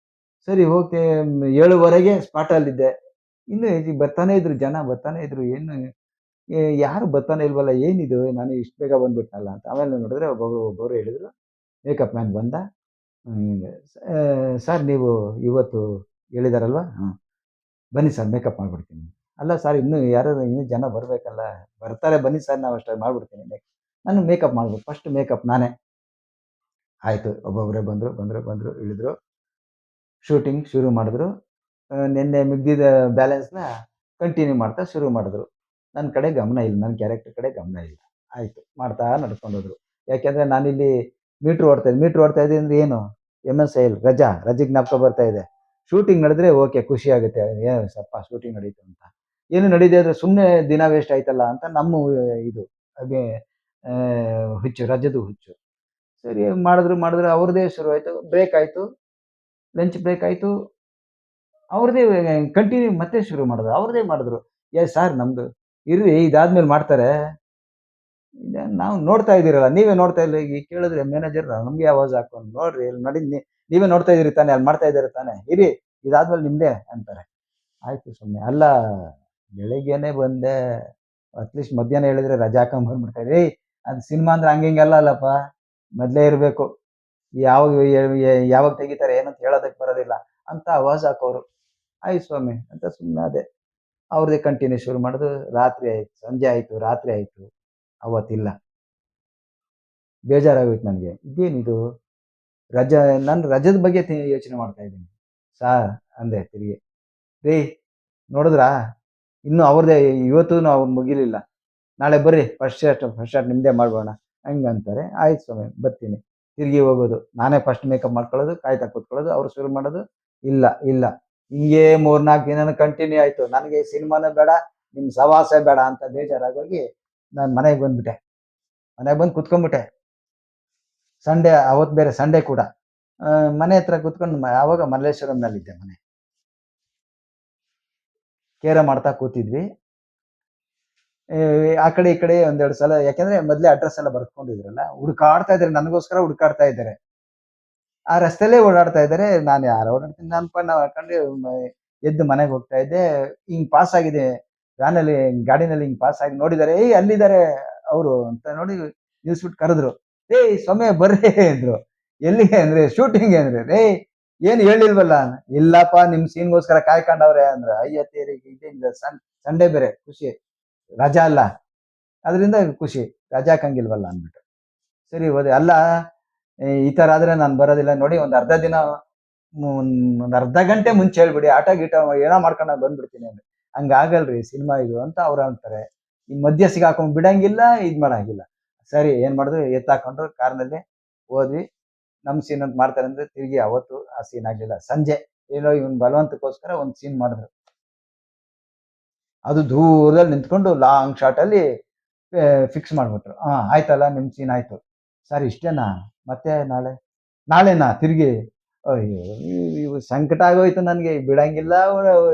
ಸರಿ ಓಕೆ, 7:30 ಸ್ಪಾಟಲ್ಲಿದ್ದೆ. ಇನ್ನು ಬರ್ತಾನೆ ಇದ್ರು, ಜನ ಬರ್ತಾನೆ ಇದ್ರು, ಏನು ಯಾರು ಬರ್ತಾನೆ ಇಲ್ವಲ್ಲ, ಏನಿದು ನಾನು ಇಷ್ಟು ಬೇಗ ಬಂದ್ಬಿಟ್ನಲ್ಲ ಅಂತ. ಆಮೇಲೆ ನೋಡಿದ್ರೆ ಒಬ್ಬರು ಹೇಳಿದ್ರು, ಮೇಕಪ್ ಮ್ಯಾನ್ ಬಂದ, ಸರ್ ನೀವು ಇವತ್ತು ಹೇಳಿದಾರಲ್ವ, ಬನ್ನಿ ಸರ್ ಮೇಕಪ್ ಮಾಡಿಬಿಡ್ತೀನಿ. ಅಲ್ಲ ಸರ್, ಇನ್ನೂ ಜನ ಬರಬೇಕಲ್ಲ, ಬರ್ತಾರೆ ಬನ್ನಿ ಸರ್, ನಾವು ಅಷ್ಟೇ ಮಾಡಿಬಿಡ್ತೀನಿ. ನಾನು ಮೇಕಪ್ ಮಾಡ್ಬಿಟ್ಟು ಫಸ್ಟ್ ಮೇಕಪ್ ನಾನೇ. ಆಯಿತು, ಒಬ್ಬೊಬ್ಬರೇ ಬಂದರು ಇಳಿದ್ರು, ಶೂಟಿಂಗ್ ಶುರು ಮಾಡಿದ್ರು. ನಿನ್ನೆ ಮುಗ್ದಿದ್ದ ಬ್ಯಾಲೆನ್ಸ್ನ ಕಂಟಿನ್ಯೂ ಮಾಡ್ತಾ ಶುರು ಮಾಡಿದ್ರು. ನನ್ನ ಕಡೆ ಗಮನ ಇಲ್ಲ, ನನ್ನ ಕ್ಯಾರೆಕ್ಟರ್ ಕಡೆ ಗಮನ ಇಲ್ಲ. ಆಯಿತು, ಮಾಡ್ತಾ ನಡ್ಕೊಂಡೋದ್ರು. ಯಾಕೆಂದರೆ ನಾನಿಲ್ಲಿ ಮೀಟ್ರ್ ಓಡ್ತಾ ಇದ್ದೀನಿ ಅಂದರೆ ಏನು, MSIL ರಜೆ ಜ್ಞಾಪಕ ಬರ್ತಾ ಇದೆ. ಶೂಟಿಂಗ್ ನಡೆದ್ರೆ ಓಕೆ, ಖುಷಿ ಆಗುತ್ತೆ, ಸ್ವಲ್ಪ ಶೂಟಿಂಗ್ ನಡೀತು ಅಂತ. ಏನು ನಡೀದೆ ಅಂದರೆ ಸುಮ್ಮನೆ ದಿನ ವೇಸ್ಟ್ ಆಯ್ತಲ್ಲ ಅಂತ ನಮ್ಮ ಇದು ಹಾಗೆ ಹುಚ್ಚು, ರಜದ ಹುಚ್ಚು. ಸರಿ ಮಾಡಿದ್ರು, ಅವ್ರದ್ದೇ ಶುರು ಆಯಿತು. ಬ್ರೇಕ್ ಆಯಿತು, ಲಂಚ್ ಬ್ರೇಕ್ ಆಯಿತು, ಅವ್ರದ್ದೇ ಕಂಟಿನ್ಯೂ ಮತ್ತೆ ಶುರು ಮಾಡಿದ್ರು, ಅವ್ರದ್ದೇ ಮಾಡಿದ್ರು. ಸರ್ ನಮ್ಮದು ಇರ್ರಿ, ಇದಾದ್ಮೇಲೆ ಮಾಡ್ತಾರೆ, ನಾವು ನೋಡ್ತಾ ಇದ್ದೀರಲ್ಲ, ನೀವೇ ನೋಡ್ತಾ ಇಲ್ಲ. ಈಗ ಕೇಳಿದ್ರೆ ಮ್ಯಾನೇಜರ್ ನಮಗೆ ಆವಾಜ್ ಹಾಕೊಂಡು, ನೋಡ್ರಿ ಇಲ್ಲಿ ನೀವೇ ನೋಡ್ತಾ ಇದ್ದೀರಿ ತಾನೇ, ಅಲ್ಲಿ ಮಾಡ್ತಾ ಇದ್ದೀರಿ ತಾನೇ, ಇರಿ ಇದಾದ್ಮೇಲೆ ನಿಮ್ಮದೇ ಅಂತಾರೆ. ಆಯಿತು ಸುಮ್ಮನೆ. ಅಲ್ಲ ಬೆಳಿಗ್ಗೆನೇ ಬಂದೆ, ಅಟ್ಲೀಸ್ಟ್ ಮಧ್ಯಾಹ್ನ ಹೇಳಿದ್ರೆ ರಜಾ ಹಾಕೊಂಡ್ ಬಂದ್ಬಿಡ್ತಾರೆ. ಅದು ಸಿನಿಮಾ ಅಂದ್ರೆ ಹಂಗಿಂಗೆಲ್ಲ ಅಲ್ಲಪ್ಪ, ಮೊದಲೇ ಇರಬೇಕು, ಯಾವಾಗ ತೆಗಿತಾರೆ ಏನಂತ ಹೇಳೋದಕ್ಕೆ ಬರೋದಿಲ್ಲ ಅಂತ ಆವಾಜ್ ಹಾಕೋರು. ಆಯ್ತು ಸ್ವಾಮಿ ಅಂತ ಸುಮ್ಮನೆ ಅದೇ. ಅವ್ರದ್ದೇ ಕಂಟಿನ್ಯೂ ಶುರು ಮಾಡೋದು. ರಾತ್ರಿ ಆಯಿತು, ಸಂಜೆ ಆಯಿತು, ರಾತ್ರಿ ಆಯಿತು, ಅವತ್ತಿಲ್ಲ. ಬೇಜಾರಾಗೋಯ್ತು ನನಗೆ, ಇದೇನಿದು ನಾನು ರಜದ ಬಗ್ಗೆ ಯೋಚನೆ ಮಾಡ್ತಾ ಇದ್ದೀನಿ ಸಾರ್ ಅಂದೆ ತಿರುಗಿ. ರೀ ನೋಡಿದ್ರಾ, ಇನ್ನೂ ಅವ್ರದ್ದೇ, ಇವತ್ತು ನಾವು ಮುಗಿಲಿಲ್ಲ, ನಾಳೆ ಬರ್ರಿ ಫಸ್ಟ್ ಶಾಟ್ ನಿಮ್ಮದೇ ಮಾಡೋಣ ಹಂಗಂತಾರೆ. ಆಯ್ತು ಸ್ವಾಮಿ ಬರ್ತೀನಿ. ತಿರುಗಿ ಹೋಗೋದು, ನಾನೇ ಫಸ್ಟ್ ಮೇಕಪ್ ಮಾಡ್ಕೊಳ್ಳೋದು, ಕಾಯ್ತಾ ಕೂತ್ಕೊಳ್ಳೋದು, ಅವ್ರು ಶುರು ಮಾಡೋದು. ಇಲ್ಲ ಹಿಂಗೆ 3-4 ದಿನ ಕಂಟಿನ್ಯೂ ಆಯಿತು. ನನಗೆ ಸಿನಿಮಾನೇ ಬೇಡ, ನಿಮ್ಮ ಸವಾಸೆ ಬೇಡ ಅಂತ ಬೇಜಾರಾಗೋಗಿ ನಾನು ಮನೆಗೆ ಬಂದ್ಬಿಟ್ಟೆ. ಮನೆಗೆ ಬಂದು ಕುತ್ಕೊಂಡ್ಬಿಟ್ಟೆ. ಅವತ್ತು ಬೇರೆ ಸಂಡೇ ಕೂಡ. ಮನೆ ಹತ್ರ ಕೂತ್ಕೊಂಡು ಆವಾಗ ಮಲ್ಲೇಶ್ವರಂನಲ್ಲಿದ್ದೆ, ಮನೆ ಕೇರ ಮಾಡ್ತಾ ಕೂತಿದ್ವಿ. ಆ ಕಡೆ ಈ ಕಡೆ 1-2 ಸಲ, ಯಾಕೆಂದ್ರೆ ಮೊದಲೇ ಅಡ್ರೆಸ್ ಎಲ್ಲ ಬರ್ಕೊಂಡಿದ್ರಲ್ಲ, ಹುಡುಕಾಡ್ತಾ ಇದ್ದಾರೆ, ನನಗೋಸ್ಕರ ಹುಡುಕಾಡ್ತಾ ಇದ್ದಾರೆ. ಆ ರಸ್ತೆಯಲ್ಲೇ ಓಡಾಡ್ತಾ ಇದ್ದಾರೆ. ನಾನು ಯಾರು ಓಡಾಡ್ತೀನಿ, ನಾನು ಹಾಕೊಂಡು ಎದ್ದು ಮನೆಗೆ ಹೋಗ್ತಾ ಇದ್ದೆ. ಹಿಂಗ್ ಪಾಸ್ ಆಗಿದೆ ವ್ಯಾನಲ್ಲಿ, ಗಾಡಿನಲ್ಲಿ ಹಿಂಗ್ ಪಾಸ್ ಆಗಿ ನೋಡಿದ್ದಾರೆ, ಏಯ್ ಅಲ್ಲಿದ್ದಾರೆ ಅವರು ಅಂತ ನೋಡಿ ನಿಲ್ಸ್ಬಿಟ್ಟು ಕರೆದ್ರು. ಏಯ್ ಸೊಮ್ಮೆ ಬರ್ರಿ ಅಂದ್ರು. ಎಲ್ಲಿಗೆ ಅಂದ್ರೆ ಶೂಟಿಂಗ್ ಅಂದ್ರೆ. ಏಯ್ ಏನ್ ಹೇಳಿಲ್ವಲ್ಲ. ಇಲ್ಲಪ್ಪ ನಿಮ್ ಸೀನ್ಗೋಸ್ಕರ ಕಾಯ್ಕೊಂಡವ್ರೆ ಅಂದ್ರ. ಅಯ್ಯ ತೇರಿಗೆ ಇದೇ ಸಂಡೇ ಬೇರೆ ಖುಷಿ, ರಜಾ ಅಲ್ಲ, ಅದರಿಂದ ಖುಷಿ, ರಜಾ ಹಾಕಂಗಿಲ್ವಲ್ಲ ಅಂದ್ಬಿಟ್ಟು ಸರಿ ಹೋದೆ. ಅಲ್ಲ ಈ ತರ ಆದ್ರೆ ನಾನು ಬರೋದಿಲ್ಲ ನೋಡಿ, ಒಂದ್ ಅರ್ಧ ದಿನ ಒಂದ್ ಅರ್ಧ ಗಂಟೆ ಮುಂಚೆ ಹೇಳ್ಬಿಡಿ, ಆಟ ಗೀಟ ಏನೋ ಮಾಡ್ಕೊಂಡು ಬಂದ್ಬಿಡ್ತೀನಿ ಅಂದ್ರೆ. ಹಂಗಾಗಲ್ರಿ ಸಿನಿಮಾ ಇದು ಅಂತ ಅವ್ರು ಅಂತಾರೆ. ಈ ಮಧ್ಯ ಸಿಗಾಕೊಂಡ್ ಬಿಡಂಗಿಲ್ಲ, ಇದ್ ಮಾಡಂಗಿಲ್ಲ. ಸರಿ ಏನ್ ಮಾಡಿದ್ರು, ಎತ್ತಾಕೊಂಡ್ರು ಕಾರ್ನಲ್ಲಿ ಹೋದ್ವಿ. ನಮ್ ಸೀನ್ ಅಂತ ಮಾಡ್ತಾರೆ ಅಂದ್ರೆ ತಿರುಗಿ ಅವತ್ತು ಆ ಸೀನ್ ಆಗ್ಲಿಲ್ಲ. ಸಂಜೆ ಏನೋ ಇವನ್ ಬಲವಂತಕ್ಕೋಸ್ಕರ ಒಂದ್ ಸೀನ್ ಮಾಡಿದ್ರು. ಅದು ದೂರದಲ್ಲಿ ನಿಂತ್ಕೊಂಡು ಲಾಂಗ್ ಶಾಟ್ ಅಲ್ಲಿ ಫಿಕ್ಸ್ ಮಾಡ್ಬಿಟ್ರು. ಆಯ್ತಲ್ಲ ನಿಮ್ ಸೀನ್ ಆಯ್ತು ಸರ್, ಇಷ್ಟೇನಾ, ಮತ್ತೆ ನಾಳೆನಾ ತಿರ್ಗಿ. ಅಯ್ಯೋ ಇವು ಸಂಕಟ ಆಗೋಯ್ತು ನನ್ಗೆ, ಬಿಡಂಗಿಲ್ಲ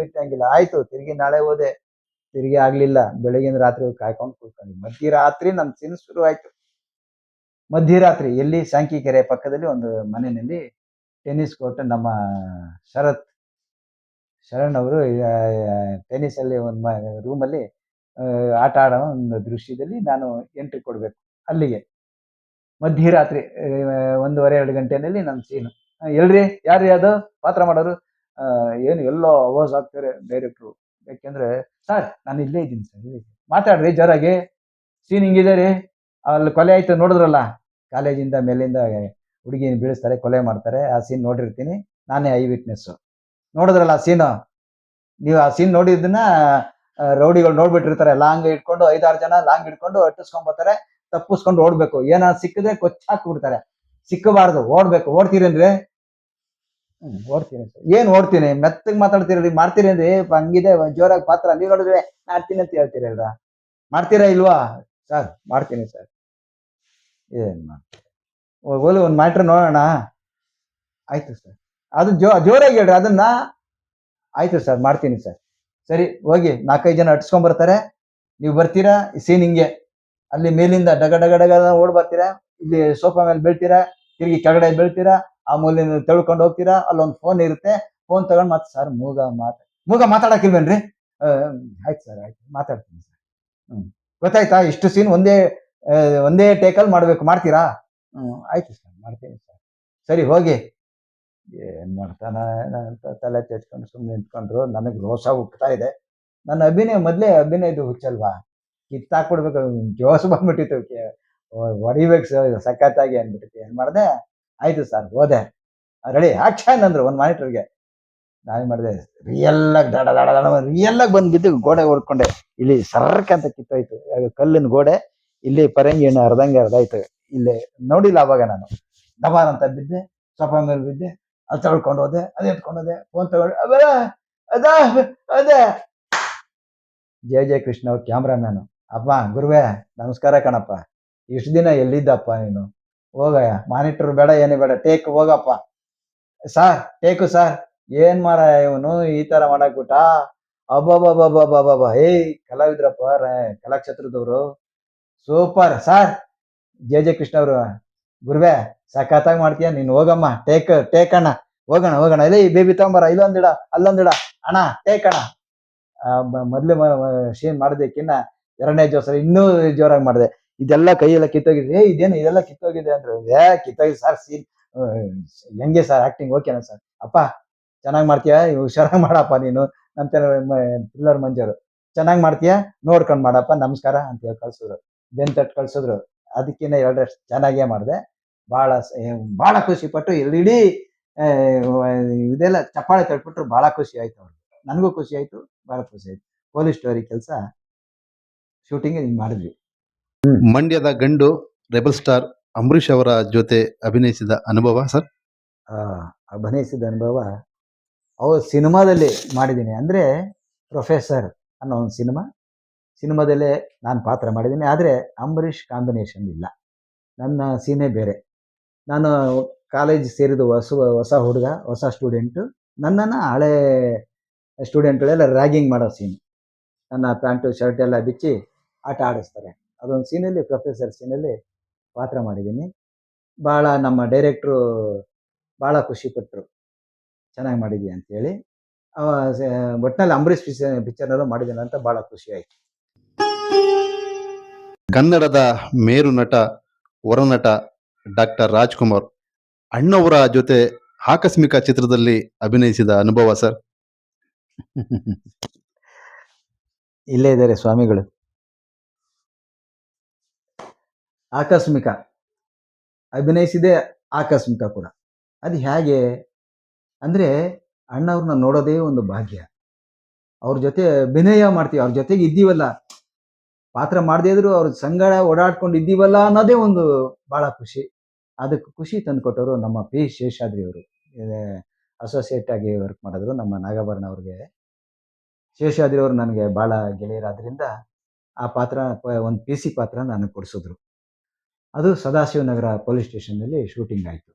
ಇಟ್ಟಂಗಿಲ್ಲ. ಆಯ್ತು ತಿರ್ಗಿ ನಾಳೆ ಹೋದೆ, ತಿರ್ಗಿ ಆಗ್ಲಿಲ್ಲ. ಬೆಳಗಿನ ರಾತ್ರಿ ಕಾಯ್ಕೊಂಡು ಕೂತ್ಕೊಂಡು ಮಧ್ಯರಾತ್ರಿ ನಮ್ ಸೀನ್ ಶುರು ಆಯ್ತು. ಮಧ್ಯರಾತ್ರಿ ಎಲ್ಲಿ, ಸಾಂಕಿ ಕೆರೆ ಪಕ್ಕದಲ್ಲಿ ಒಂದು ಮನೆಯಲ್ಲಿ ಟೆನ್ನಿಸ್ ಕೋರ್ಟ್, ನಮ್ಮ ಶರಣ್ ಅವರು ಟೆನ್ನಿಸ್ ಅಲ್ಲಿ ಒಂದು ರೂಮಲ್ಲಿ ಆಟ ಆಡೋ ಒಂದು ದೃಶ್ಯದಲ್ಲಿ ನಾನು ಎಂಟ್ರಿ ಕೊಡ್ಬೇಕು. ಅಲ್ಲಿಗೆ ಮಧ್ಯರಾತ್ರಿ 1:30-2 ಗಂಟೆನಲ್ಲಿ ನನ್ನ ಸೀನು. ಎಲ್ರಿ ಯಾರು ಅದು ಪಾತ್ರ ಮಾಡೋರು? ಏನು ಎಲ್ಲೋ ಅವಾಜ್ ಆಗ್ತಾರೆ ಡೈರೆಕ್ಟ್ರು. ಯಾಕೆಂದ್ರೆ ಸರ್ ನಾನು ಇಲ್ಲೇ ಇದ್ದೀನಿ ಸರ್, ಮಾತಾಡ್ರಿ ಜೋರಾಗಿ, ಸೀನ್ ಹಿಂಗಿದೆ ರೀ, ಅಲ್ಲಿ ಕೊಲೆ ಆಯ್ತು ನೋಡಿದ್ರಲ್ಲ, ಕಾಲೇಜಿಂದ ಮೇಲಿಂದ ಹುಡುಗಿನ ಬೀಳಿಸ್ತಾರೆ, ಕೊಲೆ ಮಾಡ್ತಾರೆ, ಆ ಸೀನ್ ನೋಡಿರ್ತೀನಿ, ನಾನೇ ಐ ವಿಟ್ನೆಸ್ಸು. ನೋಡಿದ್ರಲ್ಲ ಆ ಸೀನು, ನೀವು ಆ ಸೀನ್ ನೋಡಿದ್ದನ್ನ ರೌಡಿಗಳು ನೋಡ್ಬಿಟ್ಟಿರ್ತಾರೆ, ಲಾಂಗ್ ಇಟ್ಕೊಂಡು 5-6 ಜನ ಲಾಂಗ್ ಇಟ್ಕೊಂಡು ಅಟ್ಟಿಸ್ಕೊಂಡ್ಬರ್ತಾರೆ, ತಪ್ಪಿಸ್ಕೊಂಡು ಓಡ್ಬೇಕು. ಏನಾದ್ರು ಸಿಕ್ಕಿದ್ರೆ ಕೊಚ್ಚ ಹಾಕ್ಬಿಡ್ತಾರೆ, ಸಿಕ್ಕಬಾರ್ದು, ಓಡ್ಬೇಕು. ಓಡ್ತೀರೇನ್ರಿ? ಓಡ್ತೀನಿ ಸರ್. ಏನ್ ಓಡ್ತೀನಿ, ಮೆತ್ತಗ್ ಮಾತಾಡ್ತೀರಿ, ಮಾಡ್ತೀರೇನ್ರಿ? ಹಂಗಿದೆ ಜೋರಾಗಿ ಪಾತ್ರ, ನೀವ್ ನೋಡಿದ್ರೆ ಮಾಡ್ತೀನಿ ಅಂತ ಹೇಳ್ತೀರಲ್ರ, ಮಾಡ್ತೀರಾ ಇಲ್ವಾ? ಸರ್ ಮಾಡ್ತೀನಿ ಸರ್. ಏನ್ ಮಾಡ್ತೀರಿ, ಹೋಗ್ಲಿ ಒಂದ್ ಮ್ಯಾಟ್ರ್ ನೋಡೋಣ. ಆಯ್ತು ಸರ್, ಅದು ಜೋರಾಗಿ ಹೇಳ್ರಿ ಅದನ್ನ. ಆಯ್ತು ಸರ್ ಮಾಡ್ತೀನಿ ಸರ್. ಸರಿ ಹೋಗಿ 4-5 ಜನ ಅಟ್ಸ್ಕೊಂಡ್ಬರ್ತಾರೆ, ನೀವು ಬರ್ತೀರಾ. ಸೀನ್ ಹಿಂಗೆ, ಅಲ್ಲಿ ಮೇಲಿಂದ ಡಗ ಡಗ ಡಗ ಓಡ್ ಬರ್ತೀರಾ, ಇಲ್ಲಿ ಸೋಫಾ ಮೇಲೆ ಬೀಳ್ತೀರಾ, ತಿರುಗಿ ಕೆಳಗಡೆ ಬೀಳ್ತೀರಾ, ಆ ಮೂಲೆಯಿಂದ ತೆಳ್ಕೊಂಡು ಹೋಗ್ತೀರಾ, ಅಲ್ಲೊಂದು ಫೋನ್ ಇರುತ್ತೆ, ಫೋನ್ ತಗೊಂಡು ಮತ್ತೆ ಸರ್ ಮೂಗ ಮಾತಾಡಕ್ಕಿಲ್ವೇನ್ರಿ? ಆಯ್ತು ಸರ್, ಆಯ್ತು ಮಾತಾಡ್ತೀನಿ ಸರ್. ಗೊತ್ತಾಯ್ತಾ? ಇಷ್ಟು ಸೀನ್ ಒಂದೇ ಟೇಕಲ್ಲಿ ಮಾಡ್ಬೇಕು, ಮಾಡ್ತೀರಾ? ಆಯ್ತು ಸರ್ ಮಾಡ್ತೀನಿ ಸರ್. ಸರಿ ಹೋಗಿ. ಏನ್ ಮಾಡ್ತಾನ ಅಂತ ತಲೆ ತೆಚ್ಕೊಂಡು ಸುಮ್ಮನೆ ನಿಂತ್ಕೊಂಡ್ರು. ನನಗೆ ರೋಷ ಹುಟ್ತಾ ಇದೆ. ನನ್ನ ಮೊದಲೇ ಅಭಿನಯದು ಹುಚ್ಚಲ್ವಾ, ಕಿತ್ತಾಕ್ಬಿಡ್ಬೇಕು, ಜೋಶ್ ಬಂದ್ಬಿಟ್ಟಿತ್ತು, ಹೊಡಿಬೇಕು ಸಖತ್ತಾಗಿ ಅಂದ್ಬಿಟ್ಟಿತ್ತು. ಏನ್ ಮಾಡಿದೆ, ಆಯ್ತು ಸರ್ ಹೋದೆ, ರೆಡಿ ಆಕ್ಷನ್ ಅಂದ್ರು ಒಂದು ಮಾನಿಟರ್ಗೆ. ನಾನು ಮಾಡಿದೆ, ರಿಯಲ್ ಆಗಿ ದಡ ದಡ ದಡ ರಿಯಲ್ ಆಗಿ ಬಂದು ಬಿದ್ದು ಗೋಡೆ ಹೊಡ್ಕೊಂಡೆ. ಇಲ್ಲಿ ಸರ್ಕ್ ಅಂತ ಕಿತ್ತೋಯ್ತು ಕಲ್ಲಿನ ಗೋಡೆ, ಇಲ್ಲಿ ಪರಂಗಿ ಹಣ್ಣು ಅರ್ಧಾಯ್ತು. ಇಲ್ಲಿ ನೋಡಿಲ್ಲ ಅವಾಗ ನಾನು. ದಬಾರ್ ಅಂತ ಬಿದ್ದೆ, ಸೋಫಾ ಮೇಲೆ ಬಿದ್ದೆ, ಅದು ತಗೊಳ್ಕೊಂಡು ಹೋದೆ, ಅದೇ ಎತ್ಕೊಂಡೋದೆ, ಫೋನ್ ತಗೊಂಡು ಅದೇ ಜೆ ಕೃಷ್ಣ ಅವ್ರ ಕ್ಯಾಮ್ರಾಮ್ಯಾನು. ಅಪ್ಪ ಗುರುವೇ ನಮಸ್ಕಾರ ಕಣಪ್ಪ, ಇಷ್ಟು ದಿನ ಎಲ್ಲಿದ್ದಪ್ಪ ನೀನು? ಹೋಗಯ್ಯ, ಮಾನಿಟರ್ ಬೇಡ ಏನೇ ಬೇಡ, ಟೇಕ್ ಹೋಗಪ್ಪ. Sir take sir. ಏನ್ ಮಾರ ಇವನು ಈ ತರ ಮಾಡಾಕ್ಬಿಟ್ಟ? ಅಬ್ಬಬ್ಬಬ್ಬಬ್ಬಬ್ಬ, ಏಯ್ ಕಲಾವಿದ್ರಪ್ಪ, ಕಲಾಕ್ಷೇತ್ರದವ್ರು, ಸೂಪರ್ ಸಾರ್. ಜೆ ಕೃಷ್ಣ ಅವರು, ಗುರುವೇ ಸಖತ್ತಾಗಿ ಮಾಡ್ತೀಯ ನೀನು, ಹೋಗಮ್ಮ, ಟೇಕ್ ಅಣ್ಣ, ಹೋಗೋಣ. ಇಲ್ಲಿ ಬೇಬಿ ತಗೊಂಬರ, ಇಲ್ಲೊಂದಿಡ ಅಲ್ಲೊಂದಿಡ, ಅಣ್ಣ ಟೇಕ್ ಅಣ್ಣ. ಮೊದ್ಲು ಶೀನ್ ಮಾಡೋದಕ್ಕಿನ್ನ 2ನೇ ಜೋಸರ ಇನ್ನೂ ಜೋರಾಗಿ ಮಾಡಿದೆ. ಇದೆಲ್ಲ ಕೈಯೆಲ್ಲ ಕಿತ್ತೋಗಿದೆ. ಇದೇನು ಇದೆಲ್ಲ ಕಿತ್ತೋಗಿದೆ ಅಂದ್ರೆ, ಕಿತ್ತೋಗಿದೆ ಸರ್ ಸೀನ್. ಹೆಂಗೆ ಸರ್ ಆಕ್ಟಿಂಗ್ ಓಕೆನಾ ಸರ್? ಅಪ್ಪ ಚೆನ್ನಾಗಿ ಮಾಡ್ತೀಯ, ಹುಷಾರಾಗಿ ಮಾಡಪ್ಪ ನೀನು ಅಂತ ಪಿಲ್ಲರ್ ಮಂಜರು. ಚೆನ್ನಾಗಿ ಮಾಡ್ತೀಯ, ನೋಡ್ಕೊಂಡು ಮಾಡಪ್ಪ, ನಮಸ್ಕಾರ ಅಂತ ಹೇಳಿ ಕಳ್ಸಿದ್ರು. ಬೆನ್ ಕಳ್ಸಿದ್ರು. ಅದಕ್ಕಿಂತ 2 ಚೆನ್ನಾಗೇ ಮಾಡಿದೆ. ಬಹಳ ಖುಷಿ ಪಟ್ಟು ಇಡೀ ಇದೆಲ್ಲ ಚಪ್ಪಾಳೆ ತಟ್ಬಿಟ್ರು. ಬಹಳ ಖುಷಿ ಆಯ್ತು ಅವ್ರಿಗೆ, ನನಗೂ ಖುಷಿ ಆಯ್ತು, ಬಹಳ ಖುಷಿ ಆಯ್ತು. ಪೊಲೀಸ್ ಸ್ಟೋರಿ ಕೆಲಸ ಶೂಟಿಂಗ್ ಹಿಂಗ್ ಮಾಡಿದ್ವಿ. ಮಂಡ್ಯದ ಗಂಡು ರೆಬಲ್ ಸ್ಟಾರ್ ಅಂಬರೀಷ್ ಅವರ ಜೊತೆ ಅಭಿನಯಿಸಿದ ಅನುಭವ ಸರ್? ಅಭಿನಯಿಸಿದ ಅನುಭವ ಅವ್ರ ಸಿನಿಮಾದಲ್ಲಿ ಮಾಡಿದ್ದೀನಿ. ಅಂದ್ರೆ ಪ್ರೊಫೆಸರ್ ಅನ್ನೋ ಒಂದು ಸಿನಿಮಾದಲ್ಲೇ ನಾನು ಪಾತ್ರ ಮಾಡಿದ್ದೀನಿ. ಆದರೆ ಅಂಬರೀಷ್ ಕಾಂಬಿನೇಷನ್ ಇಲ್ಲ, ನನ್ನ ಸೀನೇ ಬೇರೆ. ನಾನು ಕಾಲೇಜ್ ಸೇರಿದ ಹೊಸ ಹುಡುಗ, ಹೊಸ ಸ್ಟೂಡೆಂಟು. ನನ್ನನ್ನು ಹಳೆ ಸ್ಟೂಡೆಂಟ್ಗಳೆಲ್ಲ ರ್ಯಾಗಿಂಗ್ ಮಾಡೋ ಸೀನು. ನನ್ನ ಪ್ಯಾಂಟು ಶರ್ಟ್ ಎಲ್ಲ ಬಿಚ್ಚಿ ಆಟ ಆಡಿಸ್ತಾರೆ. ಅದೊಂದು ಸೀನಲ್ಲಿ, ಪ್ರೊಫೆಸರ್ ಸೀನಲ್ಲಿ ಪಾತ್ರ ಮಾಡಿದ್ದೀನಿ. ಭಾಳ ನಮ್ಮ ಡೈರೆಕ್ಟ್ರು ಭಾಳ ಖುಷಿಪಟ್ಟರು, ಚೆನ್ನಾಗಿ ಮಾಡಿದ್ಯಾ ಅಂತೇಳಿ. ಒಟ್ಟಿನಲ್ಲಿ ಅಂಬರೀಷ್ ಪಿಕ್ಚರ್ನಲ್ಲೂ ಮಾಡಿದ್ದೇನೆ ಅಂತ ಭಾಳ ಖುಷಿ ಆಯ್ತು. ಕನ್ನಡದ ಮೇರು ನಟ ಹೊರನಟ ಡಾಕ್ಟರ್ ರಾಜ್ಕುಮಾರ್ ಅಣ್ಣವರ ಜೊತೆ ಆಕಸ್ಮಿಕ ಚಿತ್ರದಲ್ಲಿ ಅಭಿನಯಿಸಿದ ಅನುಭವ ಸರ್. ಇಲ್ಲೇ ಇದ್ದಾರೆ ಸ್ವಾಮಿಗಳು. ಆಕಸ್ಮಿಕ ಅಭಿನಯಿಸಿದೆ, ಆಕಸ್ಮಿಕ ಕೂಡ. ಅದು ಹೇಗೆ ಅಂದರೆ ಅಣ್ಣವ್ರನ್ನ ನೋಡೋದೇ ಒಂದು ಭಾಗ್ಯ. ಅವ್ರ ಜೊತೆ ಅಭಿನಯ ಮಾಡ್ತೀವಿ, ಅವ್ರ ಜೊತೆಗೆ ಇದ್ದೀವಲ್ಲ, ಪಾತ್ರ ಮಾಡದೇ ಇದ್ರು ಅವ್ರ ಸಂಗಡ ಓಡಾಡ್ಕೊಂಡು ಇದ್ದೀವಲ್ಲ ಅನ್ನೋದೇ ಒಂದು ಭಾಳ ಖುಷಿ. ಅದಕ್ಕೆ ಖುಷಿ ತಂದುಕೊಟ್ಟವರು ನಮ್ಮ ಪಿ ಶೇಷಾದ್ರಿ ಅವರು. ಅಸೋಸಿಯೇಟ್ ಆಗಿ ವರ್ಕ್ ಮಾಡಿದ್ರು ನಮ್ಮ ನಾಗಾಭರಣ ಅವ್ರಿಗೆ. ಶೇಷಾದ್ರಿ ಅವರು ನನಗೆ ಭಾಳ ಗೆಳೆಯರಾದ್ರಿಂದ ಆ ಪಾತ್ರ ಒಂದು ಪಿ ಸಿ ಪಾತ್ರ ನನಗೆ ಕೊಡಿಸಿದ್ರು. ಅದು ಸದಾಶಿವನಗರ ಪೊಲೀಸ್ ಸ್ಟೇಷನ್ನಲ್ಲಿ ಶೂಟಿಂಗ್ ಆಯಿತು.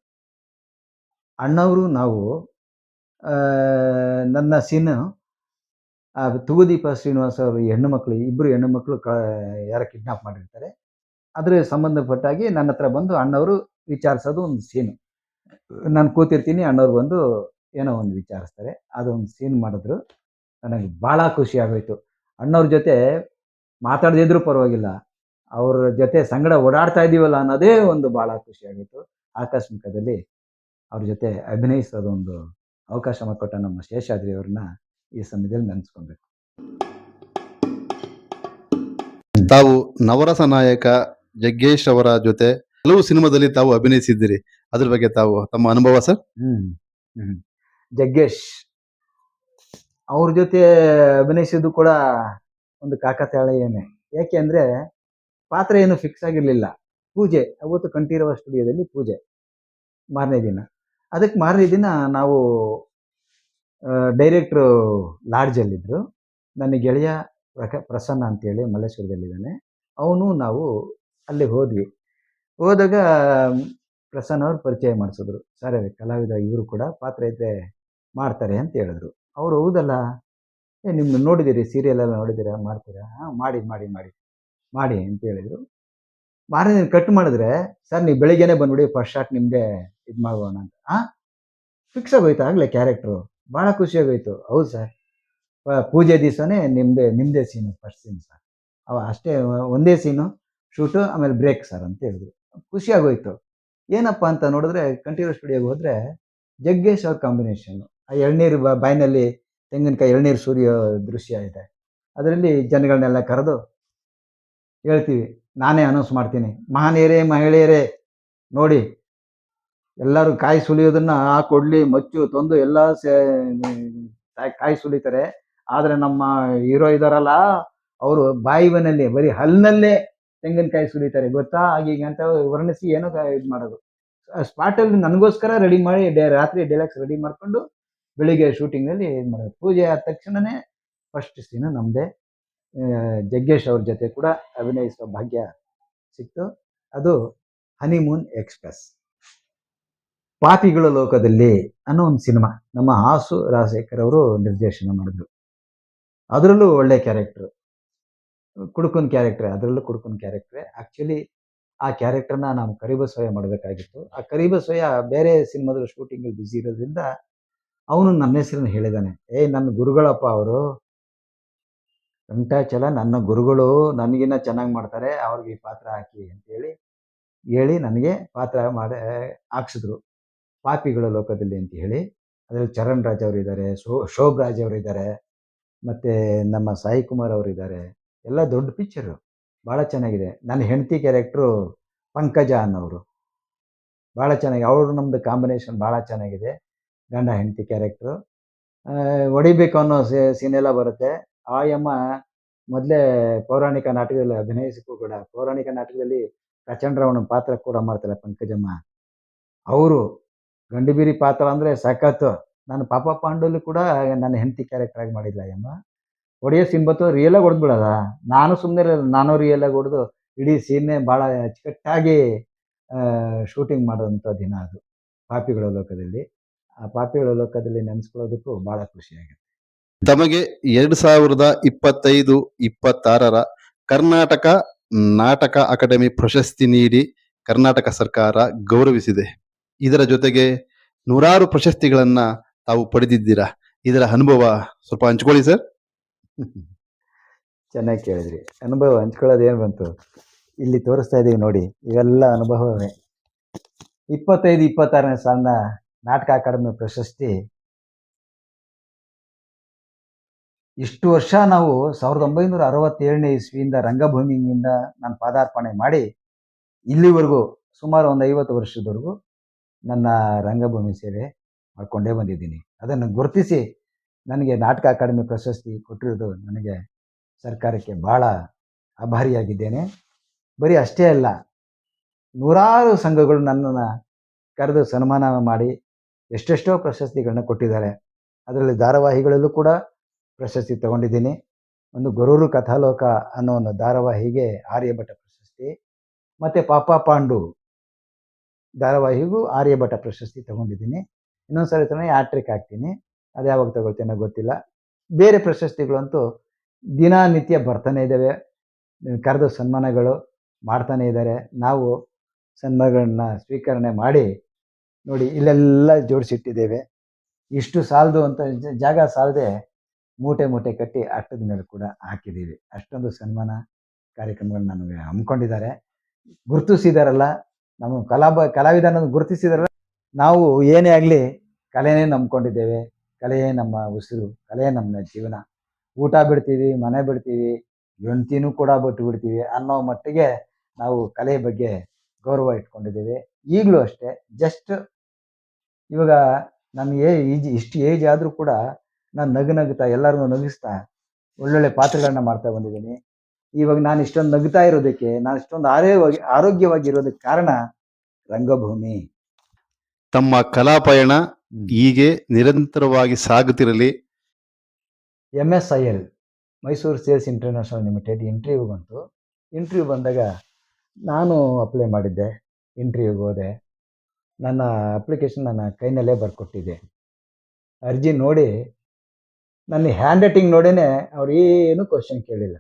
ಅಣ್ಣವರು ನಾವು ನನ್ನ ಸೀನು ತೂಗುದೀಪ ಶ್ರೀನಿವಾಸ್ ಅವರು ಹೆಣ್ಣು ಮಕ್ಕಳು, ಇಬ್ಬರು ಹೆಣ್ಣು ಮಕ್ಕಳು ಯಾರೋ ಕಿಡ್ನಾಪ್ ಮಾಡಿರ್ತಾರೆ. ಅದ್ರ ಸಂಬಂಧಪಟ್ಟಾಗಿ ನನ್ನ ಹತ್ರ ಬಂದು ಅಣ್ಣವರು ವಿಚಾರಿಸೋದು ಒಂದು ಸೀನು. ನಾನು ಕೂತಿರ್ತೀನಿ, ಅಣ್ಣವ್ರು ಬಂದು ಏನೋ ಒಂದು ವಿಚಾರಿಸ್ತಾರೆ. ಅದೊಂದು ಸೀನ್ ಮಾಡಿದ್ರು. ನನಗೆ ಭಾಳ ಖುಷಿ ಆಗೋಯ್ತು. ಅಣ್ಣವ್ರ ಜೊತೆ ಮಾತಾಡದಿದ್ರೂ ಪರವಾಗಿಲ್ಲ, ಅವ್ರ ಜೊತೆ ಸಂಗಡ ಓಡಾಡ್ತಾ ಇದ್ದೀವಲ್ಲ ಅನ್ನೋದೇ ಒಂದು ಭಾಳ ಖುಷಿ ಆಗೋಯ್ತು. ಆಕಸ್ಮಿಕದಲ್ಲಿ ಅವ್ರ ಜೊತೆ ಅಭಿನಯಿಸೋದೊಂದು ಅವಕಾಶ ಮಾಡಿಕೊಟ್ಟ ನಮ್ಮ ಶೇಷಾದ್ರಿ ಅವ್ರನ್ನ ಈ ಸಮಯದಲ್ಲಿ ನೆನೆಸ್ಕೊಬೇಕು. ತಾವು ನವರಸ ನಾಯಕ ಜಗ್ಗೇಶ್ ಅವರ ಜೊತೆ ಕೆಲವು ಸಿನಿಮಾದಲ್ಲಿ ತಾವು ಅಭಿನಯಿಸಿದ್ದೀರಿ. ಅದ್ರ ಬಗ್ಗೆ ತಾವು ತಮ್ಮ ಅನುಭವ ಸರ್. ಜಗ್ಗೇಶ್ ಅವ್ರ ಜೊತೆ ಅಭಿನಯಿಸಿದ್ದು ಕೂಡ ಒಂದು ಕಾಕತಾಳೀಯನೇ. ಯಾಕೆ ಅಂದರೆ ಪಾತ್ರ ಏನು ಫಿಕ್ಸ್ ಆಗಿರಲಿಲ್ಲ. ಪೂಜೆ ಅವತ್ತು ಕಂಠೀರವ ಸ್ಟುಡಿಯೋದಲ್ಲಿ ಪೂಜೆ ಮಾರನೇ ದಿನ. ಅದಕ್ಕೆ ಮಾರನೇ ದಿನ ನಾವು ಡೈರೆಕ್ಟ್ರು ಲಾಡ್ಜಲ್ಲಿದ್ದರು. ನನ್ನ ಗೆಳೆಯ ಪ್ರಸನ್ನ ಅಂತೇಳಿ ಮಲ್ಲೇಶ್ವರದಲ್ಲಿದ್ದಾನೆ. ಅವನು ನಾವು ಅಲ್ಲಿ ಹೋದ್ವಿ. ಹೋದಾಗ ಪ್ರಸನ್ನ ಅವ್ರು ಪರಿಚಯ ಮಾಡಿಸಿದ್ರು. ಸರ್ ಕಲಾವಿದ ಇವರು ಕೂಡ ಪಾತ್ರ ಇದ್ದರೆ ಮಾಡ್ತಾರೆ ಅಂತ ಹೇಳಿದ್ರು. ಅವರು ಹೌದಲ್ಲ, ನಿಮ್ಮನ್ನ ನೋಡಿದ್ದೀರಿ, ಸೀರಿಯಲೆಲ್ಲ ನೋಡಿದ್ದೀರಾ, ಮಾಡ್ತೀರಾ? ಹಾಂ, ಮಾಡಿ ಮಾಡಿ ಮಾಡಿ ಮಾಡಿ ಅಂತ ಹೇಳಿದರು. ಮಾರನೇ ದಿನ ಕಟ್ ಮಾಡಿದ್ರೆ, ಸರ್ ನೀವು ಬೆಳಿಗ್ಗೆನೇ ಬಂದ್ಬಿಡಿ, ಫಸ್ಟ್ ಶಾಟ್ ನಿಮಗೆ ಇದು ಮಾಡೋಣ ಅಂತ. ಫಿಕ್ಸ್ ಆಗೋಯ್ತು ಆಗಲೇ ಕ್ಯಾರೆಕ್ಟ್ರು. ಭಾಳ ಖುಷಿಯಾಗೋಯ್ತು. ಹೌದು ಸರ್, ಪೂಜೆ ದಿವಸನೇ ನಿಮ್ಮದೇ ಸೀನು, ಫಸ್ಟ್ ಸೀನ್ ಸರ್. ಅಷ್ಟೇ, ಒಂದೇ ಸೀನು ಶೂಟು, ಆಮೇಲೆ ಬ್ರೇಕ್ ಸರ್ ಅಂತ ಹೇಳಿದ್ರು. ಖುಷಿಯಾಗೋಯ್ತು. ಏನಪ್ಪ ಅಂತ ನೋಡಿದ್ರೆ ಕಂಠೀರವ ಸ್ಟುಡಿಯೋಗೆ ಹೋದರೆ ಜಗ್ಗೇಶ್ ಅವ್ರ ಕಾಂಬಿನೇಷನ್ನು. ಆ ಎಳ್ನೀರು ಬಾಯಿನಲ್ಲಿ ತೆಂಗಿನಕಾಯಿ ಎಳ್ನೀರು ಸುರಿಯೋ ದೃಶ್ಯ ಇದೆ. ಅದರಲ್ಲಿ ಜನಗಳನ್ನೆಲ್ಲ ಕರೆದು ಹೇಳ್ತೀವಿ, ನಾನೇ ಅನೌನ್ಸ್ ಮಾಡ್ತೀನಿ, ಮಹನೀಯರೇ ಮಹಿಳೆಯರೇ ನೋಡಿ, ಎಲ್ಲರೂ ಕಾಯಿ ಸುಲಿಯೋದನ್ನು ಕೊಡ್ಲಿ ಮಚ್ಚು ತಂದು ಎಲ್ಲ ಕಾಯಿ ಸುಲಿತಾರೆ. ಆದರೆ ನಮ್ಮ ಹೀರೋ ಇದ್ದಾರಲ್ಲ, ಅವರು ಬಾಯಿವನಲ್ಲಿ ಬರೀ ಹಲ್ಲಿನಲ್ಲೇ ತೆಂಗಿನಕಾಯಿ ಸುಲಿತಾರೆ ಗೊತ್ತಾ, ಆಗೀಗ ಅಂತ ವರ್ಣಿಸಿ ಏನೋ ಇದು ಮಾಡೋದು. ಸ್ಪಾಟಲ್ಲಿ ನನಗೋಸ್ಕರ ರೆಡಿ ಮಾಡಿ ರಾತ್ರಿ ಡೈಲಾಗ್ಸ್ ರೆಡಿ ಮಾಡಿಕೊಂಡು ಬೆಳಿಗ್ಗೆ ಶೂಟಿಂಗಲ್ಲಿ ಇದು ಮಾಡೋದು. ಪೂಜೆ ಆದ ತಕ್ಷಣವೇ ಫಸ್ಟ್ ಸೀನು ನಮ್ಮದೇ. ಜಗ್ಗೇಶ್ ಅವ್ರ ಜೊತೆ ಕೂಡ ಅಭಿನಯಿಸೋ ಭಾಗ್ಯ ಸಿಕ್ತು. ಅದು ಹನಿಮೂನ್ ಎಕ್ಸ್‌ಪ್ರೆಸ್. ಪಾಪಿಗಳ ಲೋಕದಲ್ಲಿ ಅನ್ನೋ ಒಂದು ಸಿನಿಮಾ ನಮ್ಮ ಹಾಸು ರಾಜಶೇಖರ್ ಅವರು ನಿರ್ದೇಶನ ಮಾಡಿದ್ರು. ಅದರಲ್ಲೂ ಒಳ್ಳೆ ಕ್ಯಾರೆಕ್ಟ್ರು, ಕುಡುಕನ ಕ್ಯಾರೆಕ್ಟ್ರೆ. ಅದರಲ್ಲೂ ಕುಡುಕನ ಕ್ಯಾರೆಕ್ಟ್ರೆ. ಆ್ಯಕ್ಚುಲಿ ಆ ಕ್ಯಾರೆಕ್ಟರ್ನ ನಾವು ಕರಿಬಸವಯ್ಯ ಮಾಡಬೇಕಾಗಿತ್ತು. ಆ ಕರಿಬಸವಯ್ಯ ಬೇರೆ ಸಿನಿಮಾದಲ್ಲಿ ಶೂಟಿಂಗಲ್ಲಿ ಬ್ಯುಸಿ ಇರೋದ್ರಿಂದ ಅವನು ನನ್ನ ಹೆಸರನ್ನು ಹೇಳಿದ್ದಾನೆ. ನನ್ನ ಗುರುಗಳಪ್ಪ ಅವರು, ವೆಂಕಟಾಚಲ ನನ್ನ ಗುರುಗಳು, ನನಗಿನ್ನ ಚೆನ್ನಾಗಿ ಮಾಡ್ತಾರೆ, ಅವ್ರಿಗೆ ಈ ಪಾತ್ರ ಹಾಕಿ ಅಂತೇಳಿ ಹೇಳಿ ನನಗೆ ಪಾತ್ರ ಮಾಡಿ ಹಾಕ್ಸಿದ್ರು. ಪಾಪಿಗಳ ಲೋಕದಲ್ಲಿ ಅಂತ ಹೇಳಿ. ಅದರಲ್ಲಿ ಚರಣ್ ರಾಜ್ ಅವರಿದ್ದಾರೆ, ಶೋಭರಾಜ್ ಅವರಿದ್ದಾರೆ, ಮತ್ತು ನಮ್ಮ ಸಾಯಿ ಕುಮಾರ್ ಅವರಿದ್ದಾರೆ. ಎಲ್ಲ ದೊಡ್ಡ ಪಿಕ್ಚರು, ಭಾಳ ಚೆನ್ನಾಗಿದೆ. ನನ್ನ ಹೆಂಡತಿ ಕ್ಯಾರೆಕ್ಟ್ರು ಪಂಕಜ ಅನ್ನೋರು, ಭಾಳ ಚೆನ್ನಾಗಿ, ಅವರು ನಮ್ಮದು ಕಾಂಬಿನೇಷನ್ ಭಾಳ ಚೆನ್ನಾಗಿದೆ. ಗಂಡ ಹೆಂಡತಿ ಕ್ಯಾರೆಕ್ಟ್ರು ಹೊಡಿಬೇಕು ಅನ್ನೋ ಸೀನೆಲ್ಲ ಬರುತ್ತೆ. ಆಯಮ್ಮ ಮೊದಲೇ ಪೌರಾಣಿಕ ನಾಟಕದಲ್ಲಿ ಅಭಿನಯಿಸಕ್ಕೂ ಕೂಡ, ಪೌರಾಣಿಕ ನಾಟಕದಲ್ಲಿ ಪ್ರಚಂಡರಾವಣ ಪಾತ್ರ ಕೂಡ ಮಾಡ್ತಾರೆ ಪಂಕಜಮ್ಮ. ಅವರು ಗಂಡುಬೀರಿ ಪಾತ್ರ ಅಂದರೆ ಸಖತ್ತು. ನಾನು ಪಾಪ ಪಾಂಡವಲ್ಲಿ ಕೂಡ ನನ್ನ ಹೆಂಡತಿ ಕ್ಯಾರೆಕ್ಟರಾಗಿ ಮಾಡಿಲ್ಲ ಅಯ್ಯಮ್ಮ. ಹೊಡೆಯೋ ಸೀನ್ ಬತ್ತು, ರಿಯಲಾಗಿ ಹೊಡೆದ್ಬಿಡೋದ. ನಾನು ಸುಮ್ಮನೆ ಇರಲ್ಲ, ನಾನು ರಿಯಲಾಗಿ ಹೊಡೆದು ಇಡೀ ಸೀನ್ನೇ ಭಾಳ ಅಚ್ಚುಕಟ್ಟಾಗಿ ಶೂಟಿಂಗ್ ಮಾಡೋಂಥ ದಿನ ಅದು ಪಾಪಿಗಳ ಲೋಕದಲ್ಲಿ. ಆ ಪಾಪಿಗಳ ಲೋಕದಲ್ಲಿ ನೆನೆಸ್ಕೊಳ್ಳೋದಕ್ಕೂ ಭಾಳ ಖುಷಿಯಾಗುತ್ತೆ. ತಮಗೆ 2025-26 ಕರ್ನಾಟಕ ನಾಟಕ ಅಕಾಡೆಮಿ ಪ್ರಶಸ್ತಿ ನೀಡಿ ಕರ್ನಾಟಕ ಸರ್ಕಾರ ಗೌರವಿಸಿದೆ. ಇದರ ಜೊತೆಗೆ ನೂರಾರು ಪ್ರಶಸ್ತಿಗಳನ್ನ ತಾವು ಪಡೆದಿದ್ದೀರಾ. ಇದರ ಅನುಭವ ಸ್ವಲ್ಪ ಹಂಚ್ಕೊಳ್ಳಿ ಸರ್. ಚೆನ್ನಾಗಿ ಕೇಳಿದ್ರಿ. ಅನುಭವ ಹಂಚ್ಕೊಳ್ಳೋದು ಏನು ಬಂತು, ಇಲ್ಲಿ ತೋರಿಸ್ತಾ ಇದ್ದೀವಿ ನೋಡಿ, ಇವೆಲ್ಲ ಅನುಭವವೇ. 25-26ನೇ ಸಾಲಿನ ನಾಟಕ ಅಕಾಡೆಮಿ ಪ್ರಶಸ್ತಿ ಇಷ್ಟು ವರ್ಷ ನಾವು 1967ನೇ ಇಸ್ವಿಯಿಂದ ರಂಗಭೂಮಿಯಿಂದ ನಾನು ಪಾದಾರ್ಪಣೆ ಮಾಡಿ ಇಲ್ಲಿವರೆಗೂ ಸುಮಾರು ಒಂದು 50 ವರ್ಷದವರೆಗೂ ನನ್ನ ರಂಗಭೂಮಿ ಸೇವೆ ಮಾಡಿಕೊಂಡೇ ಬಂದಿದ್ದೀನಿ. ಅದನ್ನು ಗುರುತಿಸಿ ನನಗೆ ನಾಟಕ ಅಕಾಡೆಮಿ ಪ್ರಶಸ್ತಿ ಕೊಟ್ಟಿರೋದು ನನಗೆ ಸರ್ಕಾರಕ್ಕೆ ಭಾಳ ಆಭಾರಿಯಾಗಿದ್ದೇನೆ. ಬರೀ ಅಷ್ಟೇ ಅಲ್ಲ, ನೂರಾರು ಸಂಘಗಳು ನನ್ನನ್ನು ಕರೆದು ಸನ್ಮಾನ ಮಾಡಿ ಎಷ್ಟೆಷ್ಟೋ ಪ್ರಶಸ್ತಿಗಳನ್ನ ಕೊಟ್ಟಿದ್ದಾರೆ. ಅದರಲ್ಲಿ ಧಾರಾವಾಹಿಗಳಲ್ಲೂ ಕೂಡ ಪ್ರಶಸ್ತಿ ತಗೊಂಡಿದ್ದೀನಿ. ಒಂದು ಗೊರೂರು ಕಥಾಲೋಕ ಅನ್ನೋ ಒಂದು ಧಾರಾವಾಹಿಗೆ ಆರ್ಯಭಟ ಪ್ರಶಸ್ತಿ, ಮತ್ತು ಪಾಪ ಪಾಂಡು ಧಾರಾವಾಹಿಗೂ ಆರ್ಯಭಟ ಪ್ರಶಸ್ತಿ ತಗೊಂಡಿದ್ದೀನಿ. ಇನ್ನೊಂದು ಸರಿ ಹ್ಯಾಟ್ರಿಕ್ ಆಗ್ತೀನಿ, ಅದು ಯಾವಾಗ ತಗೊಳ್ತೇನೋ ಗೊತ್ತಿಲ್ಲ. ಬೇರೆ ಪ್ರಶಸ್ತಿಗಳಂತೂ ದಿನನಿತ್ಯ ಬರ್ತಾನೆ ಇದ್ದಾವೆ, ಕರೆದು ಸನ್ಮಾನಗಳು ಮಾಡ್ತಾನೆ ಇದ್ದಾರೆ. ನಾವು ಸನ್ಮಾನಗಳನ್ನ ಸ್ವೀಕರಣೆ ಮಾಡಿ ನೋಡಿ ಇಲ್ಲೆಲ್ಲ ಜೋಡಿಸಿಟ್ಟಿದ್ದೇವೆ. ಇಷ್ಟು ಸಾಲದು ಅಂತ ಜಾಗ ಸಾಲದೆ ಮೂಟೆ ಮೂಟೆ ಕಟ್ಟಿ ಅಟ್ಟದ ಮೇಲೆ ಕೂಡ ಹಾಕಿದ್ದೀವಿ. ಅಷ್ಟೊಂದು ಸನ್ಮಾನ ಕಾರ್ಯಕ್ರಮಗಳನ್ನ ನಮಗೆ ಹಮ್ಮಿಕೊಂಡಿದ್ದಾರೆ, ಗುರುತಿಸಿದಾರಲ್ಲ. ನಮ್ಮ ಕಲಾವಿದನನ್ನು ಗುರುತಿಸಿದಾರಲ್ಲ. ನಾವು ಏನೇ ಆಗಲಿ ಕಲೆನೇ ನಂಬ್ಕೊಂಡಿದ್ದೇವೆ, ಕಲೆಯೇ ನಮ್ಮ ಉಸಿರು, ಕಲೆಯೇ ನಮ್ಮ ಜೀವನ. ಊಟ ಬಿಡ್ತೀವಿ, ಮನೆ ಬಿಡ್ತೀವಿ, ಹೆಂಡ್ತಿನೂ ಕೂಡ ಬಿಟ್ಟು ಬಿಡ್ತೀವಿ ಅನ್ನೋ ಮಟ್ಟಿಗೆ ನಾವು ಕಲೆ ಬಗ್ಗೆ ಗೌರವ ಇಟ್ಕೊಂಡಿದ್ದೇವೆ. ಈಗಲೂ ಅಷ್ಟೇ, ಜಸ್ಟ್ ಇವಾಗ ನನಗೆ ಇಷ್ಟು ಏಜ್ ಆದರೂ ಕೂಡ ನಾನು ನಗುತ್ತಾ ಎಲ್ಲರನ್ನೂ ನಗಿಸ್ತಾ ಒಳ್ಳೊಳ್ಳೆ ಪಾತ್ರಗಳನ್ನ ಮಾಡ್ತಾ ಬಂದಿದ್ದೀನಿ. ಇವಾಗ ನಾನು ಇಷ್ಟೊಂದು ನಗ್ತಾ ಇರೋದಕ್ಕೆ, ನಾನು ಇಷ್ಟೊಂದು ಆರೋಗ್ಯವಾಗಿರೋದಕ್ಕೆ ಕಾರಣ ರಂಗಭೂಮಿ. ತಮ್ಮ ಕಲಾ ಪಯಣ ಹೀಗೆ ನಿರಂತರವಾಗಿ ಸಾಗುತ್ತಿರಲಿ. MSIL Mysuru sales international limited interview ಬಂತು. ಇಂಟರ್ವ್ಯೂ ಬಂದಾಗ ನಾನು ಅಪ್ಲೈ ಮಾಡಿದ್ದೆ. ಇಂಟರ್ವ್ಯೂಗೆ ಹೋದೆ. ನನ್ನ ಅಪ್ಲಿಕೇಶನ್ ನನ್ನ ಕೈನಲ್ಲೇ ಬರ್ಕೊಟ್ಟಿದ್ದೆ. ಅರ್ಜಿ ನೋಡಿ ನನ್ನ ಹ್ಯಾಂಡ್ ರೈಟಿಂಗ್ ನೋಡಿನೇ ಅವ್ರು ಏನು ಕ್ವಶನ್ ಕೇಳಿಲ್ಲ,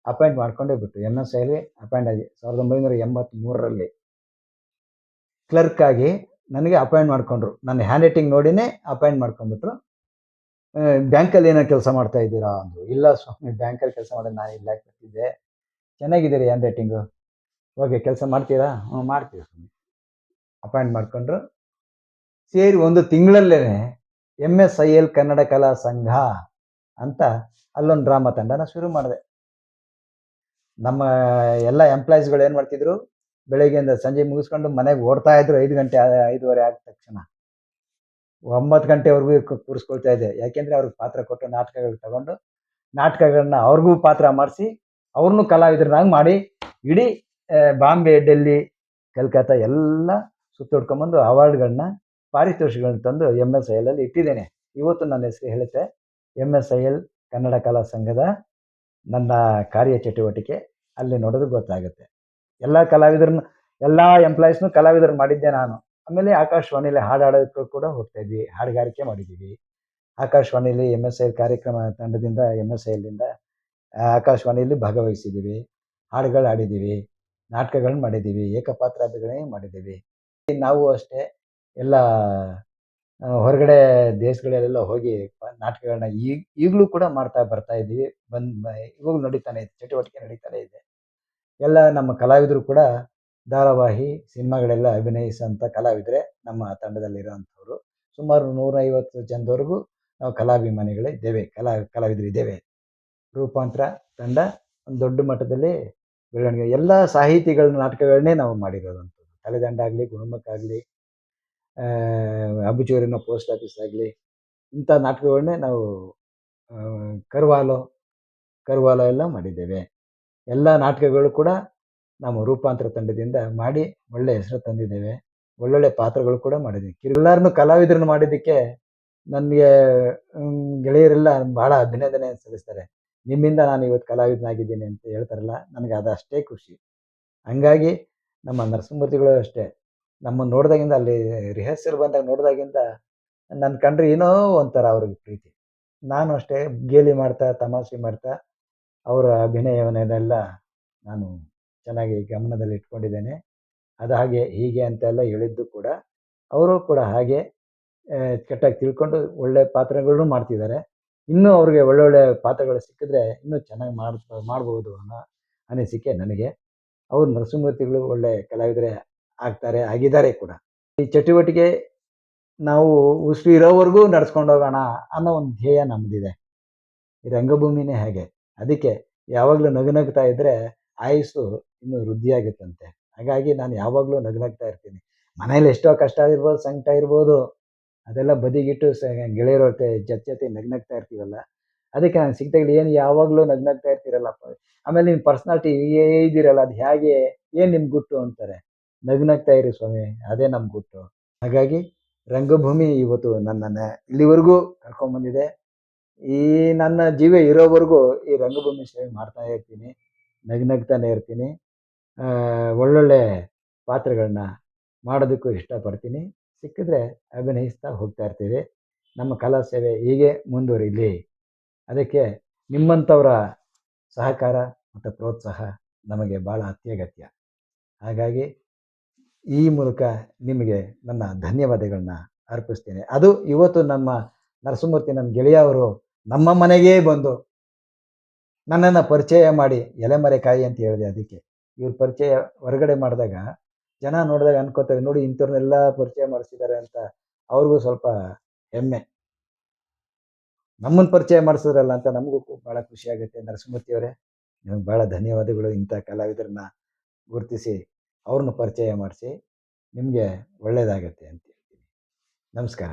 ಅಪಾಯಿಂಟ್ ಮಾಡ್ಕೊಂಡೇ ಬಿಟ್ಟು. MSIL ಅಪಾಯಿಂಟ್ ಆಗಿ 1983ರಲ್ಲಿ ಕ್ಲರ್ಕ್ ಆಗಿ ನನಗೆ ಅಪಾಯಿಂಟ್ ಮಾಡ್ಕೊಂಡ್ರು. ನನ್ನ ಹ್ಯಾಂಡ್ ರೈಟಿಂಗ್ ನೋಡಿನೇ ಅಪಾಯಿಂಟ್ ಮಾಡ್ಕೊಂಡ್ಬಿಟ್ರು. ಬ್ಯಾಂಕಲ್ಲಿ ಏನೋ ಕೆಲಸ ಮಾಡ್ತಾ ಇದ್ದೀರಾ ಅಂದರು. ಇಲ್ಲ ಸ್ವಾಮಿ, ಬ್ಯಾಂಕಲ್ಲಿ ಕೆಲಸ ಮಾಡೋದು ನಾನು ಇಲ್ಲ ಕೊಟ್ಟಿದ್ದೆ. ಚೆನ್ನಾಗಿದ್ದೀರಿ ಹ್ಯಾಂಡ್ ರೈಟಿಂಗು, ಓಕೆ ಕೆಲಸ ಮಾಡ್ತೀರಾ? ಹ್ಞೂ ಮಾಡ್ತೀವಿ ಸ್ವಾಮಿ. ಅಪಾಯಿಂಟ್ ಮಾಡ್ಕೊಂಡ್ರು. ಸೇರಿ ಒಂದು ತಿಂಗಳಲ್ಲೇ MSIL ಕನ್ನಡ ಕಲಾ ಸಂಘ ಅಂತ ಅಲ್ಲೊಂದು ಡ್ರಾಮಾ ತಂಡನ ಶುರು ಮಾಡಿದೆ. ನಮ್ಮ ಎಲ್ಲ ಎಂಪ್ಲಾಯೀಸ್ಗಳು ಏನು ಮಾಡ್ತಿದ್ರು, ಬೆಳಗ್ಗೆಯಿಂದ ಸಂಜೆ ಮುಗಿಸ್ಕೊಂಡು ಮನೆಗೆ ಓಡ್ತಾ ಇದ್ರು. 5 ಗಂಟೆ 5:15 ಆದ ತಕ್ಷಣ 9 ಗಂಟೆವರೆಗೂ ಕೂರಿಸ್ಕೊಳ್ತಾ ಇದ್ದೆ. ಯಾಕೆಂದರೆ ಅವ್ರಿಗೆ ಪಾತ್ರ ಕೊಟ್ಟು ನಾಟಕಗಳು ತಗೊಂಡು ನಾಟಕಗಳನ್ನ ಅವ್ರಿಗೂ ಪಾತ್ರ ಮಾಡಿಸಿ ಅವ್ರನ್ನೂ ಕಲಾವಿದರನ್ನಾಗಿ ಮಾಡಿ ಇಡೀ ಬಾಂಬೆ, ಡೆಲ್ಲಿ, ಕಲ್ಕತ್ತಾ ಎಲ್ಲ ಸುತ್ತೊಡ್ಕೊಂಬಂದು ಅವಾರ್ಡ್ಗಳನ್ನ, ಪಾರಿತೋಷಿಗಳನ್ನ ತಂದು MSILಲ್ಲಿ ಇಟ್ಟಿದ್ದೇನೆ. ಇವತ್ತು ನನ್ನ ಹೆಸರು ಹೇಳುತ್ತೆ. MSIL ಕನ್ನಡ ಕಲಾ ಸಂಘದ ನನ್ನ ಕಾರ್ಯಚಟುವಟಿಕೆ ಅಲ್ಲಿ ನೋಡೋದು ಗೊತ್ತಾಗುತ್ತೆ. ಎಲ್ಲ ಕಲಾವಿದರನ್ನು, ಎಲ್ಲ ಎಂಪ್ಲಾಯೀಸ್ನು ಕಲಾವಿದರನ್ನು ಮಾಡಿದ್ದೆ ನಾನು. ಆಮೇಲೆ ಆಕಾಶವಾಣಿಯಲ್ಲಿ ಹಾಡೋದಕ್ಕೂ ಕೂಡ ಹೋಗ್ತಾ ಇದ್ವಿ, ಹಾಡುಗಾರಿಕೆ ಮಾಡಿದ್ದೀವಿ. ಆಕಾಶವಾಣಿಯಲ್ಲಿ MSIL ಕಾರ್ಯಕ್ರಮ ತಂಡದಿಂದ MSILದಿಂದ ಆಕಾಶವಾಣಿಯಲ್ಲಿ ಭಾಗವಹಿಸಿದ್ದೀವಿ, ಹಾಡುಗಳು ಹಾಡಿದ್ದೀವಿ, ನಾಟಕಗಳನ್ನ ಮಾಡಿದ್ದೀವಿ, ಏಕಪಾತ್ರಾಭಿನಯ ಮಾಡಿದ್ದೀವಿ. ನಾವು ಅಷ್ಟೇ ಎಲ್ಲ ಹೊರಗಡೆ ದೇಶಗಳಲ್ಲೆಲ್ಲ ಹೋಗಿ ನಾಟಕಗಳನ್ನ ಈಗಲೂ ಕೂಡ ಮಾಡ್ತಾ ಬರ್ತಾ ಇದ್ದೀವಿ. ಇವಾಗಲೂ ನಡೀತಾನೆ ಇದೆ, ಚಟುವಟಿಕೆ ನಡೀತಾನೆ ಇದೆ. ಎಲ್ಲ ನಮ್ಮ ಕಲಾವಿದರು ಕೂಡ ಧಾರಾವಾಹಿ, ಸಿನಿಮಾಗಳೆಲ್ಲ ಅಭಿನಯಿಸೋಂಥ ಕಲಾವಿದರೇ ನಮ್ಮ ತಂಡದಲ್ಲಿರೋವಂಥವ್ರು. ಸುಮಾರು 150 ಜನದವರೆಗೂ ನಾವು ಕಲಾಭಿಮಾನಿಗಳಿದ್ದೇವೆ, ಕಲಾವಿದರು ಇದ್ದೇವೆ. ರೂಪಾಂತರ ತಂಡ ಒಂದು ದೊಡ್ಡ ಮಟ್ಟದಲ್ಲಿ ಬೆಳವಣಿಗೆ. ಎಲ್ಲ ಸಾಹಿತಿಗಳ ನಾಟಕಗಳನ್ನೇ ನಾವು ಮಾಡಿರೋದಂಥದ್ದು. ತಲೆದಂಡ ಆಗಲಿ, ಗುಣಮುಖ ಆಗಲಿ, ಅಬುಚೂರಿನ ಪೋಸ್ಟ್ ಆಫೀಸ್ ಆಗಲಿ, ಇಂಥ ನಾಟಕಗಳನ್ನೇ ನಾವು ಕರ್ವಾಲೋ ಎಲ್ಲ ಮಾಡಿದ್ದೇವೆ. ಎಲ್ಲ ನಾಟಕಗಳು ಕೂಡ ನಾವು ರೂಪಾಂತರ ತಂಡದಿಂದ ಮಾಡಿ ಒಳ್ಳೆ ಹೆಸರು ತಂದಿದ್ದೇವೆ. ಒಳ್ಳೊಳ್ಳೆ ಪಾತ್ರಗಳು ಕೂಡ ಮಾಡಿದ್ದೀವಿ. ಎಲ್ಲರನ್ನೂ ಕಲಾವಿದರನ್ನು ಮಾಡಿದ್ದಕ್ಕೆ ನನಗೆ ಗೆಳೆಯರೆಲ್ಲ ಭಾಳ ಅಭಿನಂದನೆ ಸಲ್ಲಿಸ್ತಾರೆ. ನಿಮ್ಮಿಂದ ನಾನು ಇವತ್ತು ಕಲಾವಿದನಾಗಿದ್ದೀನಿ ಅಂತ ಹೇಳ್ತಾರಲ್ಲ, ನನಗೆ ಅದಷ್ಟೇ ಖುಷಿ. ಹಂಗಾಗಿ ನಮ್ಮ ನರಸಿಂಹಮೂರ್ತಿಗಳು ಅಷ್ಟೇ, ನಮ್ಮನ್ನು ನೋಡಿದಾಗಿಂದ, ಅಲ್ಲಿ ರಿಹರ್ಸಲ್ ಬಂದಾಗ ನೋಡಿದಾಗಿಂದ ನನ್ನ ಕಂಡ್ರೆ ಏನೋ ಒಂಥರ ಅವ್ರಿಗೆ ಪ್ರೀತಿ. ನಾನು ಅಷ್ಟೇ ಗೇಲಿ ಮಾಡ್ತಾ, ತಮಾಷೆ ಮಾಡ್ತಾ ಅವರ ಅಭಿನಯವನ್ನೆಲ್ಲ ನಾನು ಚೆನ್ನಾಗಿ ಗಮನದಲ್ಲಿ ಇಟ್ಕೊಂಡಿದ್ದೇನೆ. ಅದು ಹಾಗೆ ಹೀಗೆ ಅಂತೆಲ್ಲ ಹೇಳಿದ್ದು ಕೂಡ ಅವರು ಕೂಡ ಹಾಗೆ ಕೆಟ್ಟಾಗಿ ತಿಳ್ಕೊಂಡು ಒಳ್ಳೆ ಪಾತ್ರಗಳನ್ನು ಮಾಡ್ತಿದ್ದಾರೆ. ಇನ್ನೂ ಅವ್ರಿಗೆ ಒಳ್ಳೊಳ್ಳೆ ಪಾತ್ರಗಳು ಸಿಕ್ಕಿದ್ರೆ ಇನ್ನೂ ಚೆನ್ನಾಗಿ ಮಾಡ್ಬೋದು ಅನ್ನೋ ಅನಿಸಿಕೆ ನನಗೆ. ಅವ್ರು ನರಸಿಂಹಮೂರ್ತಿಗಳು ಒಳ್ಳೆ ಕಲಾವಿದರೇ ಆಗಿದ್ದಾರೆ ಕೂಡ. ಈ ಚಟುವಟಿಕೆ ನಾವು ಉಸಿರು ಇರೋವರೆಗೂ ನಡ್ಸ್ಕೊಂಡು ಹೋಗೋಣ ಅನ್ನೋ ಒಂದು ಧ್ಯೇಯ ನಮ್ಮದಿದೆ. ಈ ರಂಗಭೂಮಿನೇ ಹಾಗೆ. ಅದಕ್ಕೆ ಯಾವಾಗಲೂ ನಗುನಗ್ತಾ ಇದ್ದರೆ ಆಯುಸ್ಸು ಇನ್ನೂ ವೃದ್ಧಿಯಾಗುತ್ತಂತೆ. ಹಾಗಾಗಿ ನಾನು ಯಾವಾಗಲೂ ನಗುನಗ್ತಾ ಇರ್ತೀನಿ. ಮನೇಲಿ ಎಷ್ಟೋ ಕಷ್ಟ ಇರ್ಬೋದು, ಸಂಕಟ ಇರ್ಬೋದು, ಅದೆಲ್ಲ ಬದಿಗಿಟ್ಟು ಗೆಳೆಯರ ಜೊತೆ ನಗ್ನಗ್ತಾ ಇರ್ತೀವಲ್ಲ, ಅದಕ್ಕೆ ನಾನು ಸಿಕ್ದಾಗಲೂ ಏನು ಯಾವಾಗಲೂ ನಗ್ನಗ್ತಾ ಇರ್ತೀರಲ್ಲಪ್ಪ, ಆಮೇಲೆ ನಿಮ್ಮ ಪರ್ಸ್ನಾಲಿಟಿ ಇದ್ದೀರಲ್ಲ, ಅದು ಹೇಗೆ, ಏನು ನಿಮ್ಮ ಗುಟ್ಟು ಅಂತಾರೆ. ನಗ್ನಗ್ತಾ ಇರಿ ಸ್ವಾಮಿ, ಅದೇ ನಮ್ಮ ಗುಟ್ಟು. ಹಾಗಾಗಿ ರಂಗಭೂಮಿ ಇವತ್ತು ನನ್ನನ್ನು ಇಲ್ಲಿವರೆಗೂ ಕರ್ಕೊಂಬಂದಿದೆ. ಈ ನನ್ನ ಜೀವ ಇರೋವರೆಗೂ ಈ ರಂಗಭೂಮಿ ಸೇವೆ ಮಾಡ್ತಾ ಇರ್ತೀನಿ, ನಗ್ನಗ್ತಾನೆ ಇರ್ತೀನಿ. ಒಳ್ಳೊಳ್ಳೆ ಪಾತ್ರಗಳನ್ನ ಮಾಡೋದಕ್ಕೂ ಇಷ್ಟಪಡ್ತೀನಿ. ಸಿಕ್ಕಿದ್ರೆ ಅಭಿನಯಿಸ್ತಾ ಹೋಗ್ತಾ ಇರ್ತೀವಿ. ನಮ್ಮ ಕಲಾ ಸೇವೆ ಹೀಗೆ ಮುಂದುವರಿಲಿ. ಅದಕ್ಕೆ ನಿಮ್ಮಂಥವರ ಸಹಕಾರ ಮತ್ತು ಪ್ರೋತ್ಸಾಹ ನಮಗೆ ಭಾಳ ಅತ್ಯಗತ್ಯ. ಹಾಗಾಗಿ ಈ ಮೂಲಕ ನಿಮಗೆ ನನ್ನ ಧನ್ಯವಾದಗಳನ್ನ ಅರ್ಪಿಸ್ತೇನೆ. ಅದು ಇವತ್ತು ನಮ್ಮ ನರಸಿಂಹಮೂರ್ತಿ ನನ್ನ ಗೆಳೆಯ ಅವರು ನಮ್ಮ ಮನೆಗೇ ಬಂದು ನನ್ನನ್ನು ಪರಿಚಯ ಮಾಡಿ, ಎಲೆಮರೆಕಾಯಿ ಅಂತ ಹೇಳಿದೆ ಅದಕ್ಕೆ. ಇವ್ರ ಪರಿಚಯ ಹೊರಗಡೆ ಮಾಡಿದಾಗ ಜನ ನೋಡಿದಾಗ ಅನ್ಕೋತಾರೆ, ನೋಡಿ ಇಂಥವ್ರನ್ನೆಲ್ಲ ಪರಿಚಯ ಮಾಡಿಸಿದ್ದಾರೆ ಅಂತ. ಅವ್ರಿಗೂ ಸ್ವಲ್ಪ ಹೆಮ್ಮೆ, ನಮ್ಮನ್ನು ಪರಿಚಯ ಮಾಡಿಸಿದ್ರಲ್ಲ ಅಂತ ನಮಗೂ ಭಾಳ ಖುಷಿ ಆಗುತ್ತೆ. ನರಸಿಂಹಮೂರ್ತಿ ಅವರೇ, ನಿಮಗೆ ಭಾಳ ಧನ್ಯವಾದಗಳು. ಇಂಥ ಕಲಾವಿದರನ್ನ ಗುರುತಿಸಿ ಅವ್ರನ್ನ ಪರಿಚಯ ಮಾಡಿಸಿ, ನಿಮಗೆ ಒಳ್ಳೆಯದಾಗತ್ತೆ ಅಂತ ಹೇಳ್ತೀನಿ. ನಮಸ್ಕಾರ.